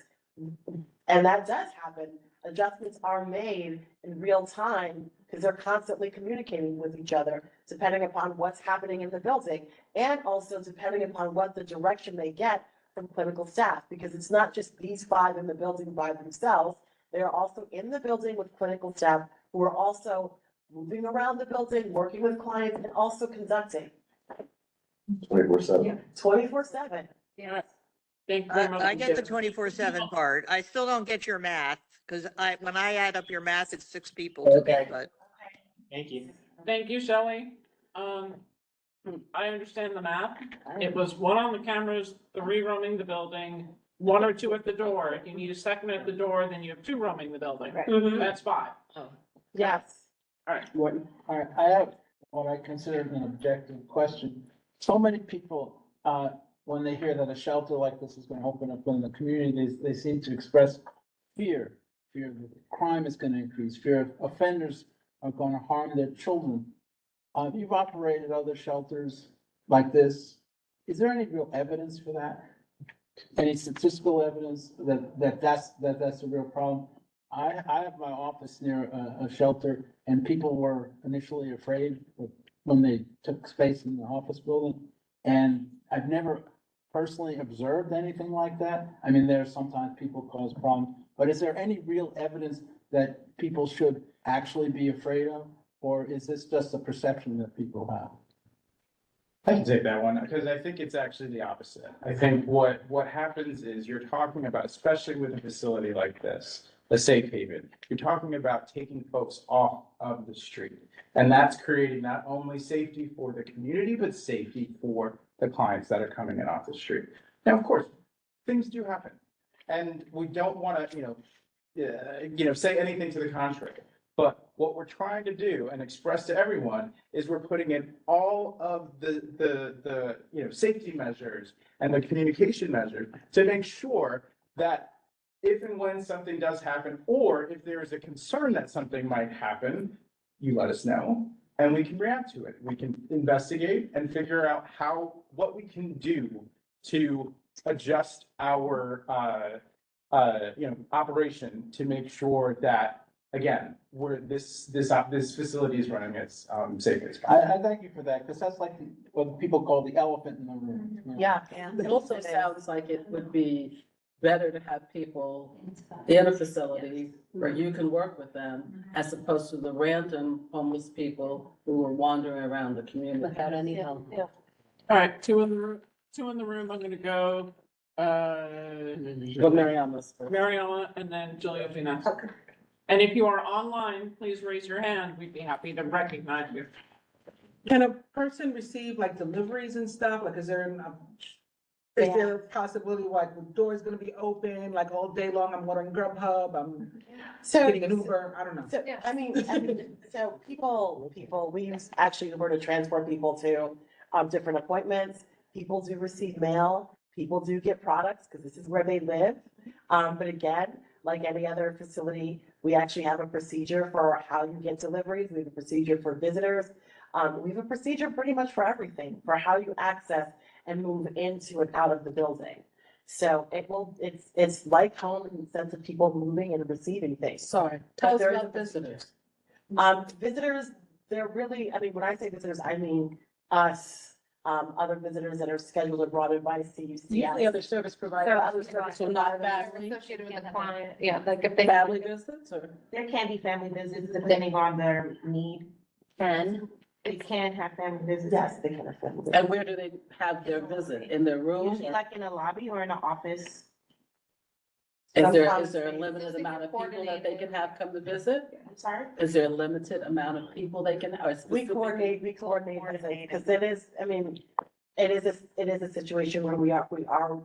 [SPEAKER 12] and that does happen. Adjustments are made in real time because they're constantly communicating with each other, depending upon what's happening in the building, and also depending upon what the direction they get from clinical staff, because it's not just these 5 in the building by themselves. They are also in the building with clinical staff who are also moving around the building, working with clients, and also conducting.
[SPEAKER 10] 24/7.
[SPEAKER 12] 24/7.
[SPEAKER 1] Yes. Thank you very much.
[SPEAKER 22] I get the 24/7 part. I still don't get your math, because when I add up your math, it's 6 people to me, but.
[SPEAKER 5] Thank you.
[SPEAKER 1] Thank you, Shelley. I understand the math. It was 1 on the cameras, 3 roaming the building, 1 or 2 at the door. If you need a second at the door, then you have 2 roaming the building. That's 5.
[SPEAKER 12] Yes.
[SPEAKER 1] All right.
[SPEAKER 9] All right, I have what I consider an objective question. So many people, when they hear that a shelter like this is gonna open up in the community, they seem to express fear that crime is gonna increase, fear of offenders are gonna harm their children. You've operated other shelters like this. Is there any real evidence for that? Any statistical evidence that's a real problem? I have my office near a shelter, and people were initially afraid when they took space in the office building. And I've never personally observed anything like that. I mean, there's sometimes people cause problems, but is there any real evidence that people should actually be afraid of? Or is this just a perception that people have?
[SPEAKER 11] I can take that one, because I think it's actually the opposite. I think what happens is you're talking about, especially with a facility like this, a safe haven, you're talking about taking folks off of the street. And that's creating not only safety for the community, but safety for the clients that are coming in off the street. Now, of course, things do happen. And we don't want to, say anything to the contrary. But what we're trying to do and express to everyone is we're putting in all of the safety measures and the communication measures to make sure that if and when something does happen, or if there is a concern that something might happen, you let us know and we can react to it. We can investigate and figure out what we can do to adjust our operation to make sure that, again, this facility is running as safe as possible.
[SPEAKER 9] I thank you for that, because that's like what people call the elephant in the room. you know?
[SPEAKER 12] Yeah.
[SPEAKER 2] It also sounds like it would be better to have people in a facility where you can work with them, as opposed to the random homeless people who are wandering around the community.
[SPEAKER 17] Without any help.
[SPEAKER 12] Yeah.
[SPEAKER 1] All right, 2 in the room. 2 in the room. I'm going to go.
[SPEAKER 2] Go Mariama's first.
[SPEAKER 1] Mariama, and then Julia next. And if you are online, please raise your hand. We'd be happy to recognize you.
[SPEAKER 20] Can a person receive like deliveries and stuff? Like, is there Is there a possibility, like, the door's gonna be open, like, all day long, I'm ordering Grubhub, I'm
[SPEAKER 12] So-
[SPEAKER 20] getting an Uber, I don't know.
[SPEAKER 12] So, so people, we use actually Uber to transport people to, different appointments. People do receive mail, people do get products, because this is where they live. But again, like any other facility, we actually have a procedure for how you get deliveries, we have a procedure for visitors. We have a procedure pretty much for everything, for how you access and move into and out of the building. So it's like home in the sense of people moving and receiving things.
[SPEAKER 2] Sorry, tell us about visitors.
[SPEAKER 12] Visitors, they're really, I mean, when I say visitors, I mean us, other visitors that are scheduled or brought in by CUC.
[SPEAKER 2] Usually other service providers, other service, so not family.
[SPEAKER 13] Associated with the client, yeah, like if they.
[SPEAKER 2] Family visits or?
[SPEAKER 14] There can be family visits depending on their need, and they can have family visits.
[SPEAKER 12] Yes, they can have family visits.
[SPEAKER 2] And where do they have their visit? In their room?
[SPEAKER 14] Usually like in a lobby or in an office.
[SPEAKER 2] Is there
[SPEAKER 12] Sometimes
[SPEAKER 2] a limited amount of people that they can have come to visit?
[SPEAKER 14] I'm sorry?
[SPEAKER 2] Is there a limited amount of people they can, or
[SPEAKER 12] We
[SPEAKER 2] specific?
[SPEAKER 12] coordinate visits, because it is, I mean, it is a situation where we are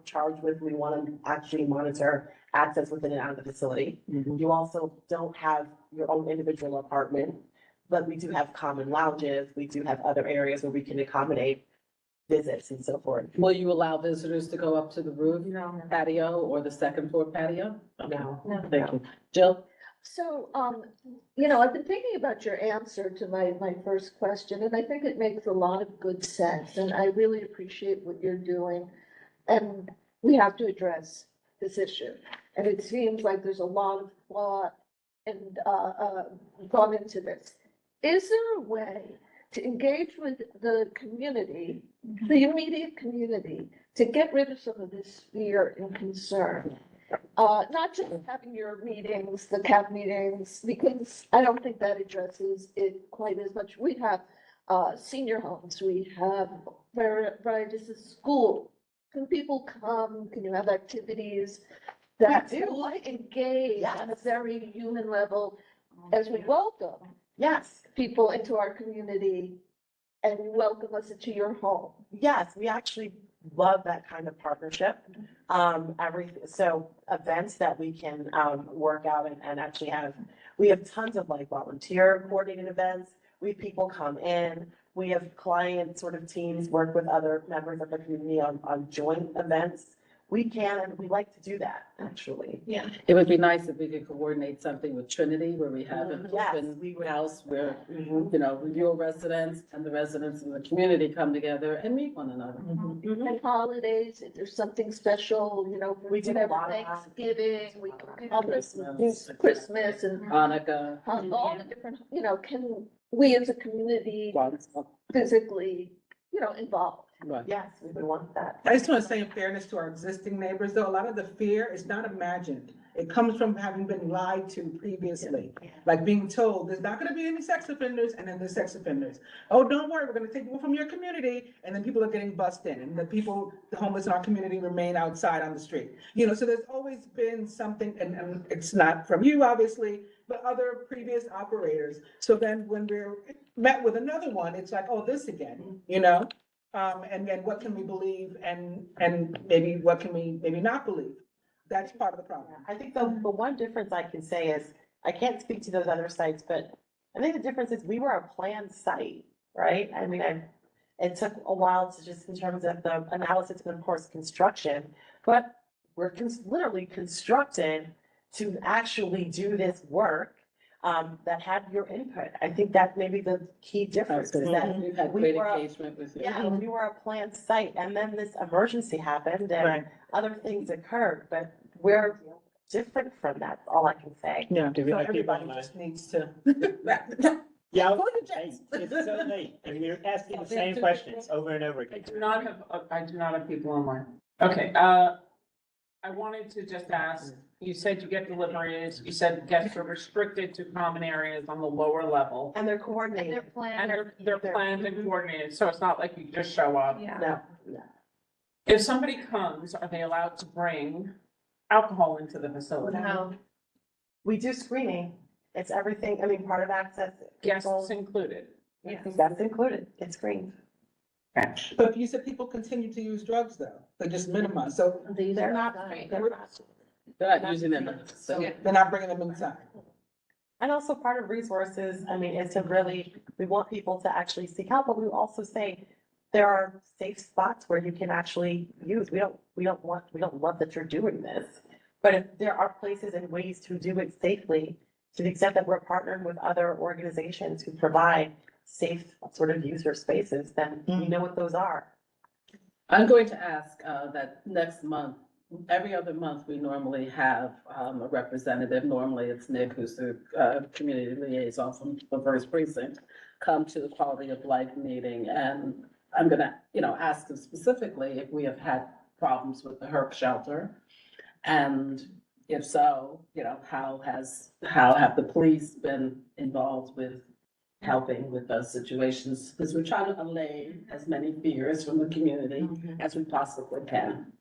[SPEAKER 12] charged with, we want to actually monitor access within and out of the facility. You also don't have your own individual apartment, but we do have common lounges, we do have other areas where we can accommodate visits and so forth.
[SPEAKER 2] Will you allow visitors to go up to the roof
[SPEAKER 14] No.
[SPEAKER 2] patio or the second floor patio?
[SPEAKER 12] No.
[SPEAKER 2] Thank you. Jill?
[SPEAKER 16] So, you know, I've been thinking about your answer to my first question, and I think it makes a lot of good sense, and I really appreciate what you're doing. And we have to address this issue. And it seems like there's a lot of thought and, gone into this. Is there a way to engage with the community, the immediate community, to get rid of some of this fear and concern? Not just having your meetings, the CAP meetings, because I don't think that addresses it quite as much. We have senior homes, we have varieties of school. Can people come? Can you have activities that
[SPEAKER 12] We do.
[SPEAKER 16] will engage on a very human level as we welcome people into our community and you welcome us into your home?
[SPEAKER 12] Yes, we actually love that kind of partnership. So events that we can, work out and actually we have tons of like volunteer coordinated events. We have people come in, we have client sort of teams work with other members of the community on joint events. We can, and we like to do that, actually.
[SPEAKER 16] Yeah.
[SPEAKER 2] It would be nice if we could coordinate something with Trinity where we have an
[SPEAKER 12] Yes,
[SPEAKER 2] open house where, you know, your residents and the residents in the community come together and meet one another.
[SPEAKER 16] And holidays, if there's something special, you know,
[SPEAKER 12] We do a
[SPEAKER 16] whatever,
[SPEAKER 12] lot of that.
[SPEAKER 16] Thanksgiving, we
[SPEAKER 2] Christmas.
[SPEAKER 16] Christmas and
[SPEAKER 2] Hanukkah.
[SPEAKER 16] all the different, you know, can we as a community physically, you know, involved?
[SPEAKER 2] Right.
[SPEAKER 12] Yes, we would want that.
[SPEAKER 20] I just want to say in fairness to our existing neighbors, though, a lot of the fear is not imagined. It comes from having been lied to previously, like being told, there's not gonna be any sex offenders, and then there's sex offenders. Oh, don't worry, we're gonna take people from your community, and then people are getting bussed in, and the homeless in our community remain outside on the street. You know, so there's always been something, and it's not from you, obviously, but other previous operators. So then when we're met with another one, it's like, oh, this again, you know? And then what can we believe and maybe what can we maybe not believe? That's part of the problem.
[SPEAKER 12] I think the one difference I can say is, I can't speak to those other sites, but I think the difference is we were a planned site, right? I mean, it took a while to just in terms of the analysis and of course construction, but we're literally constructed to actually do this work that had your input. I think that may be the key difference is that
[SPEAKER 2] We've had
[SPEAKER 12] we
[SPEAKER 2] great
[SPEAKER 12] were,
[SPEAKER 2] engagement with you.
[SPEAKER 12] yeah, we were a planned site and then this emergency happened and
[SPEAKER 2] Right.
[SPEAKER 12] other things occurred, but we're different from that, all I can say.
[SPEAKER 20] Yeah.
[SPEAKER 5] Do we
[SPEAKER 20] So
[SPEAKER 5] have people
[SPEAKER 20] everybody
[SPEAKER 5] online?
[SPEAKER 20] just needs to.
[SPEAKER 5] Yeah, it's so late, and we're asking the same questions over and over
[SPEAKER 1] I
[SPEAKER 5] again.
[SPEAKER 1] do not have people online. Okay, I wanted to just ask, you said you get deliveries, you said guests are restricted to common areas on the lower level.
[SPEAKER 12] And they're coordinated.
[SPEAKER 1] And they're planned and coordinated, so it's not like you just show up.
[SPEAKER 12] No.
[SPEAKER 1] If somebody comes, are they allowed to bring alcohol into the facility?
[SPEAKER 12] No. We do screening. It's everything, I mean, part of access.
[SPEAKER 1] Guests included.
[SPEAKER 12] That's included. It's screened.
[SPEAKER 20] But you said people continue to use drugs though, they just minimize, so
[SPEAKER 12] They're not,
[SPEAKER 2] They're not using them, so.
[SPEAKER 20] they're not bringing them inside.
[SPEAKER 12] And also part of resources, I mean, is to really, we want people to actually seek help, but we also say there are safe spots where you can actually use. We don't love that you're doing this. But if there are places and ways to do it safely, to the extent that we're partnering with other organizations who provide safe sort of user spaces, then we know what those are.
[SPEAKER 2] I'm going to ask that next month, every other month, we normally have a representative. Normally, it's Nick, who's the community liaison from the First Precinct, come to the quality of life meeting. And I'm gonna, ask them specifically if we have had problems with the Herc shelter. And if so, how have the police been involved with helping with those situations? Because we're trying to allay as many fears from the community as we possibly can.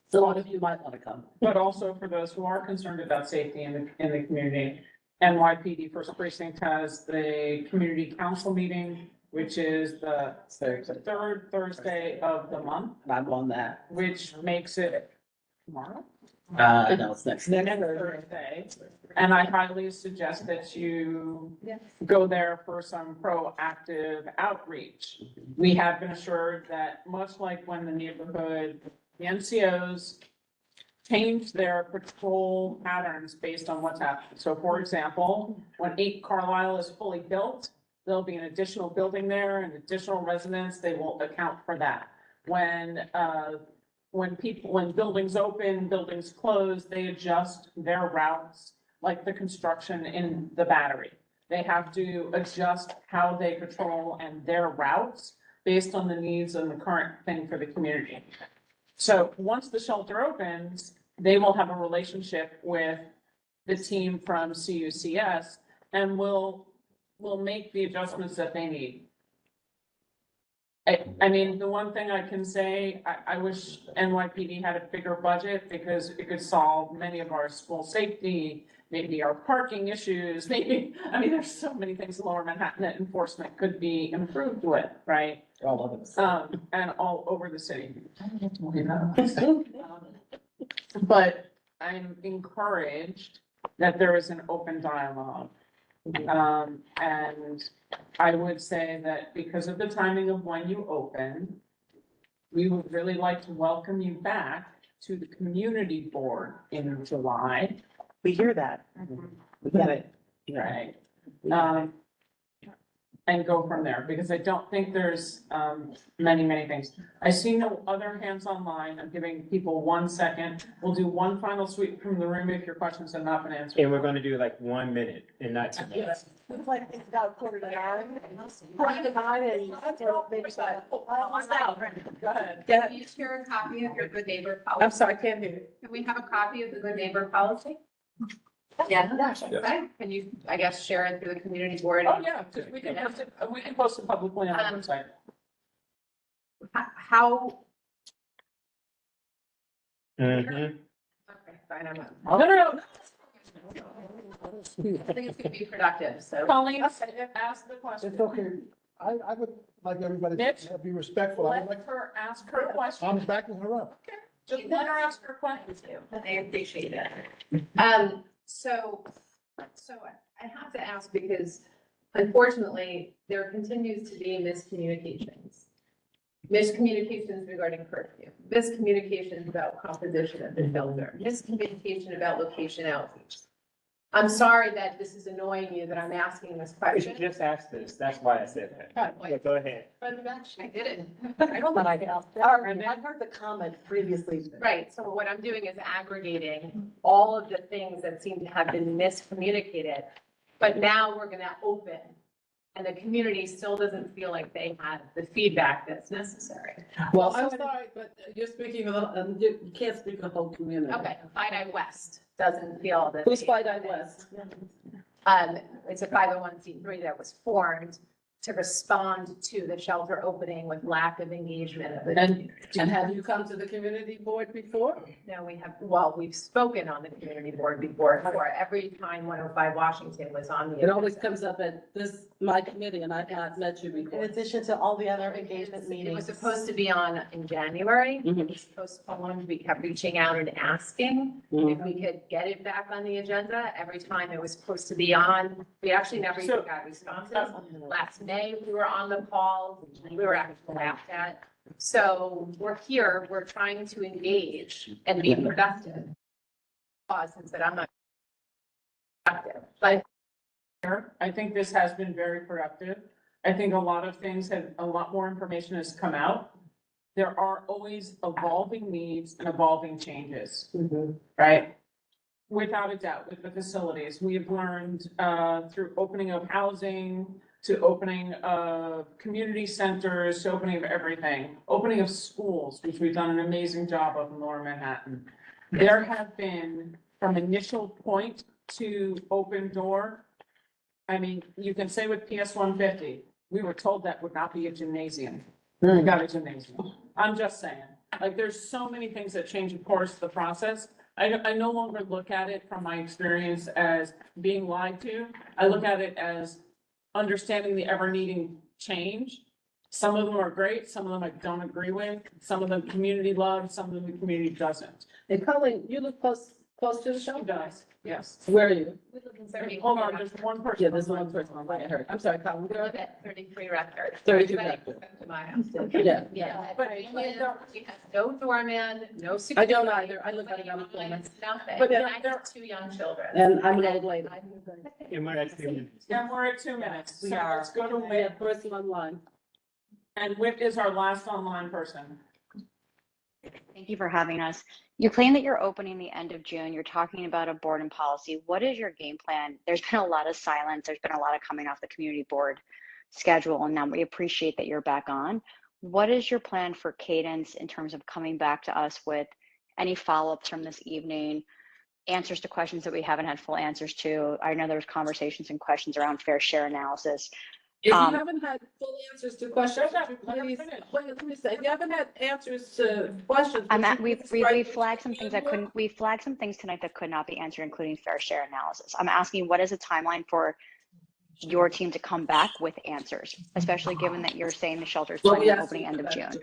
[SPEAKER 2] So one of you might want to come.
[SPEAKER 1] But also for those who are concerned about safety in the community, NYPD First Precinct has the community council meeting, which is the third Thursday of the month.
[SPEAKER 2] I'm on that.
[SPEAKER 1] Which makes it tomorrow?
[SPEAKER 2] No, it's next
[SPEAKER 1] Thursday. And I highly suggest that you go there for some proactive outreach. We have been assured that much like when the NCOs change their patrol patterns based on what's happening. So for example, when 8 Carlisle is fully built, there'll be an additional building there and additional residents, they will account for that. When buildings open, buildings close, they adjust their routes, like the construction in the Battery. They have to adjust how they patrol and their routes based on the needs and the current thing for the community. So once the shelter opens, they will have a relationship with the team from CUCS and will make the adjustments that they need. I mean, the one thing I can say, I wish NYPD had a bigger budget because it could solve many of our school safety, maybe our parking issues, there's so many things in Lower Manhattan that enforcement could be improved with, right?
[SPEAKER 2] All of us.
[SPEAKER 1] And all over the city. But I'm encouraged that there is an open dialogue. And I would say that because of the timing of when you open, we would really like to welcome you back to the community board in July.
[SPEAKER 12] We hear that. We get it.
[SPEAKER 1] Right. And go from there, because I don't think there's many things. I see no other hands online. I'm giving people 1 second. We'll do one final sweep from the room if your questions have not been answered.
[SPEAKER 5] And we're gonna do like 1 minute and not 2 minutes.
[SPEAKER 12] It's like, it's about 8:45.
[SPEAKER 1] Go ahead.
[SPEAKER 15] Can you share a copy of your good neighbor policy?
[SPEAKER 2] I'm sorry, I can't hear you.
[SPEAKER 15] Can we have a copy of the good neighbor policy? Yeah. Okay. Can you, I guess, share it through the community board?
[SPEAKER 1] Oh, yeah, we can post it publicly on the website.
[SPEAKER 15] How?
[SPEAKER 5] Mhm.
[SPEAKER 15] Okay, fine, I'm not.
[SPEAKER 1] No.
[SPEAKER 15] I think it's gonna be productive, so.
[SPEAKER 1] Colleen, ask the question.
[SPEAKER 4] It's okay. I would like everybody
[SPEAKER 1] Mitch?
[SPEAKER 4] to be respectful. I would like,
[SPEAKER 1] Let her ask her question.
[SPEAKER 4] I'm backing her up.
[SPEAKER 1] Just let her ask her question.
[SPEAKER 15] I appreciate it. So I have to ask because unfortunately, there continues to be miscommunications. Miscommunications regarding curfew, miscommunications about composition of the shelter, miscommunication about location outreach. I'm sorry that this is annoying you, that I'm asking this
[SPEAKER 5] You
[SPEAKER 15] question.
[SPEAKER 5] should just ask this. That's why I said that. Yeah, go ahead.
[SPEAKER 15] But actually, I did it.
[SPEAKER 12] I don't know, I've heard the comment previously.
[SPEAKER 15] Right, so what I'm doing is aggregating all of the things that seem to have been miscommunicated. But now we're gonna open, and the community still doesn't feel like they have the feedback that's necessary.
[SPEAKER 2] Well, I'm sorry, but you're speaking you can't speak for the whole community.
[SPEAKER 15] Okay, Finite West doesn't feel that.
[SPEAKER 2] Who's Finite West?
[SPEAKER 15] It's a 501c3 that was formed
[SPEAKER 7] to respond to the shelter opening with lack of engagement of the.
[SPEAKER 2] And have you come to the community board before?
[SPEAKER 7] No, we've spoken on the community board before, every time 105 Washington was on the.
[SPEAKER 2] It always comes up at my committee, and I've not met you before.
[SPEAKER 12] In addition to all the other engagement
[SPEAKER 7] It
[SPEAKER 12] meetings.
[SPEAKER 7] was supposed to be on in January.
[SPEAKER 2] Mhm.
[SPEAKER 7] It was postponed. We kept reaching out and asking if we could get it back on the agenda. Every time it was supposed to be on, we actually never even got responses. Last May, we were on the call. We were actually laughed at. So we're here, we're trying to engage and be productive. Since that I'm not productive, but
[SPEAKER 1] I think this has been very productive. I think a lot of things a lot more information has come out. There are always evolving needs and evolving changes, right? Without a doubt, with the facilities, we have learned, through opening of housing, to opening of community centers, to opening of everything, opening of schools, which we've done an amazing job of in Lower Manhattan. There have been, from initial point to open door, I mean, you can say with PS 150, we were told that would not be a gymnasium. We got a gymnasium. I'm just saying, like, there's so many things that change, of course, the process. I no longer look at it from my experience as being lied to. I look at it as understanding the ever needing change. Some of them are great, some of them I don't agree with, some of them community loves, some of them the community doesn't.
[SPEAKER 2] And Colleen, you live close to the shelter?
[SPEAKER 1] Does, yes.
[SPEAKER 2] Where are you?
[SPEAKER 7] we live in 30.
[SPEAKER 1] Hold on, there's one person.
[SPEAKER 2] Yeah, there's one person on my heard. I'm sorry, Colleen.
[SPEAKER 7] We live at 33 Record.
[SPEAKER 2] 33
[SPEAKER 7] Everybody
[SPEAKER 2] Record.
[SPEAKER 7] come to my house.
[SPEAKER 2] Yeah.
[SPEAKER 7] Yeah.
[SPEAKER 1] But
[SPEAKER 7] We have no doorman, no security.
[SPEAKER 2] I don't either. I live at another corner.
[SPEAKER 7] Nothing.
[SPEAKER 2] But
[SPEAKER 7] And
[SPEAKER 2] there-
[SPEAKER 7] I have 2 young children.
[SPEAKER 2] And I'm an old lady.
[SPEAKER 3] And we're at 2 minutes.
[SPEAKER 1] And we're at 2 minutes.
[SPEAKER 2] We
[SPEAKER 1] So
[SPEAKER 2] are.
[SPEAKER 1] let's go to
[SPEAKER 2] We
[SPEAKER 1] Whit.
[SPEAKER 2] have person online.
[SPEAKER 1] And Whit is our last online person.
[SPEAKER 8] Thank you for having us. You claim that you're opening the end of June. You're talking about a board and policy. What is your game plan? There's been a lot of silence. There's been a lot of coming off the community board schedule, and now we appreciate that you're back on. What is your plan for cadence in terms of coming back to us with any follow-ups from this evening, answers to questions that we haven't had full answers to? I know there was conversations and questions around fair share analysis.
[SPEAKER 2] If you haven't had full answers to questions, please, let me say, if you haven't had answers to questions.
[SPEAKER 8] We flagged some things we flagged some things tonight that could not be answered, including fair share analysis. I'm asking, what is the timeline for your team to come back with answers, especially given that you're saying the shelter's planning on opening end of June?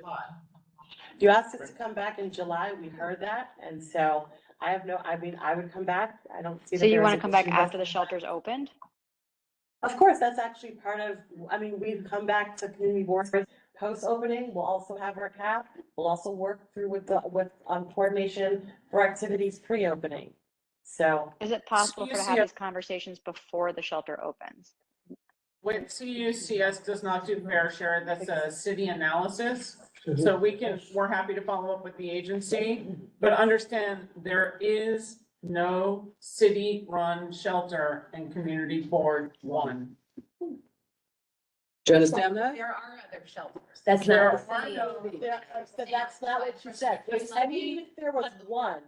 [SPEAKER 12] You asked us to come back in July, we heard that, and so I would come back, I don't see.
[SPEAKER 8] So you want to come back after the shelter's opened?
[SPEAKER 12] Of course, that's actually part of, we've come back to community board post-opening, we'll also have our cap, we'll also work through with coordination for activities pre-opening, so.
[SPEAKER 8] Is it possible to have these conversations before the shelter opens?
[SPEAKER 1] When CUCS does not do fair share, that's a city analysis. So we're happy to follow up with the agency, but understand there is no city-run shelter in Community Board 1.
[SPEAKER 2] Do you understand that?
[SPEAKER 7] There are other shelters.
[SPEAKER 12] That's
[SPEAKER 1] There
[SPEAKER 12] not, that's not what you said. And even if there was one,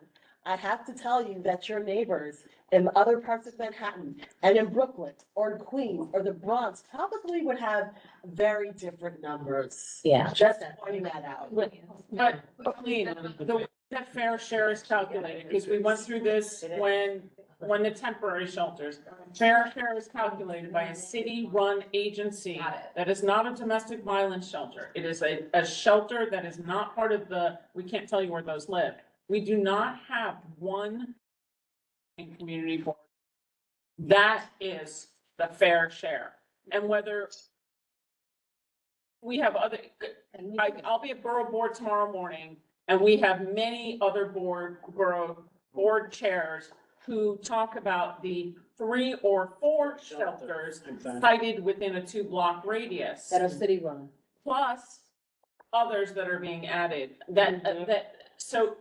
[SPEAKER 12] I have to tell you that your neighbors in other parts of Manhattan and in Brooklyn or Queens or the Bronx probably would have very different numbers.
[SPEAKER 2] Yeah.
[SPEAKER 12] Just pointing that out.
[SPEAKER 1] But Colleen, the way that fair share is calculated, because we went through this when the temporary shelters, fair share is calculated by a city-run agency that is not a domestic violence shelter. It is a shelter that is not part of we can't tell you where those live. We do not have one in community board. That is the fair share. And whether we have I'll be at Borough Board tomorrow morning, and we have many other borough board chairs who talk about the 3 or 4 shelters sited within a 2-block radius.
[SPEAKER 2] That are city run.
[SPEAKER 1] Plus others that are being added, so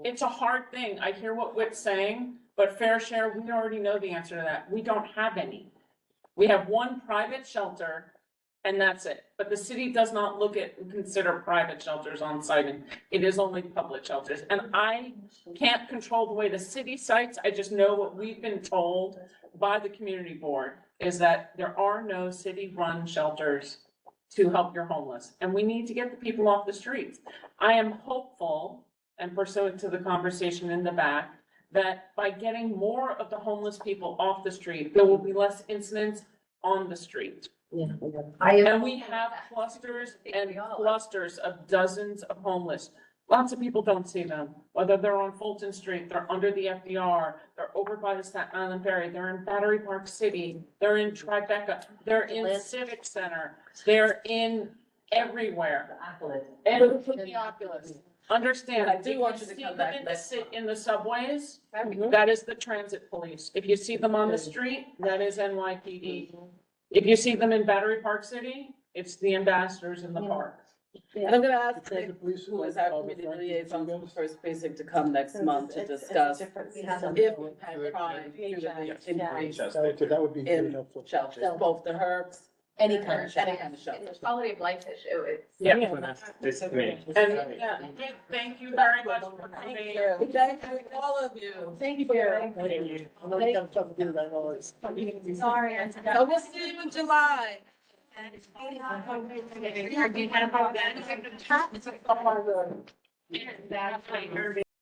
[SPEAKER 1] it's a hard thing. I hear what Whit's saying, but fair share, we already know the answer to that. We don't have any. We have one private shelter and that's it. But the city does not consider private shelters on site, and it is only public shelters. And I can't control the way the city sites. I just know what we've been told by the community board. is that there are no city-run shelters to help your homeless, and we need to get the people off the streets. I am hopeful, and pursuant to the conversation in the back, that by getting more of the homeless people off the street, there will be less incidents on the street. And we have clusters and clusters of dozens of homeless. Lots of people don't see them, whether they're on Fulton Street, they're under the FDR, they're over by the Staten Island Ferry, they're in Battery Park City, they're in Tribeca, they're in Civic Center, they're in everywhere. And the Oculus. Understand,
[SPEAKER 2] I do want you to
[SPEAKER 1] if see
[SPEAKER 2] come
[SPEAKER 1] them
[SPEAKER 2] back
[SPEAKER 1] in the
[SPEAKER 2] next
[SPEAKER 1] in the subways, that is the transit police. If you see them on the street, that is NYPD. If you see them in Battery Park City, it's the ambassadors in the park.
[SPEAKER 2] And I'm gonna ask
[SPEAKER 4] The transit police
[SPEAKER 2] who is
[SPEAKER 4] are
[SPEAKER 2] our community liaison from First Precinct to come next month to
[SPEAKER 12] It's
[SPEAKER 2] discuss
[SPEAKER 12] different.
[SPEAKER 2] if we have crime due to the increase
[SPEAKER 4] That would be very
[SPEAKER 2] in
[SPEAKER 4] helpful.
[SPEAKER 2] shelters, both the herbs.
[SPEAKER 7] Any kind of
[SPEAKER 2] Any
[SPEAKER 7] shelter.
[SPEAKER 2] kind of shelter.
[SPEAKER 7] It's quality of life issue. It's.
[SPEAKER 3] Yeah.
[SPEAKER 5] This, I mean,
[SPEAKER 1] And, thank you very much for coming.
[SPEAKER 2] Thank you, all of you.
[SPEAKER 12] Thank you.
[SPEAKER 2] Sorry. So we'll see you in July.
[SPEAKER 1] That's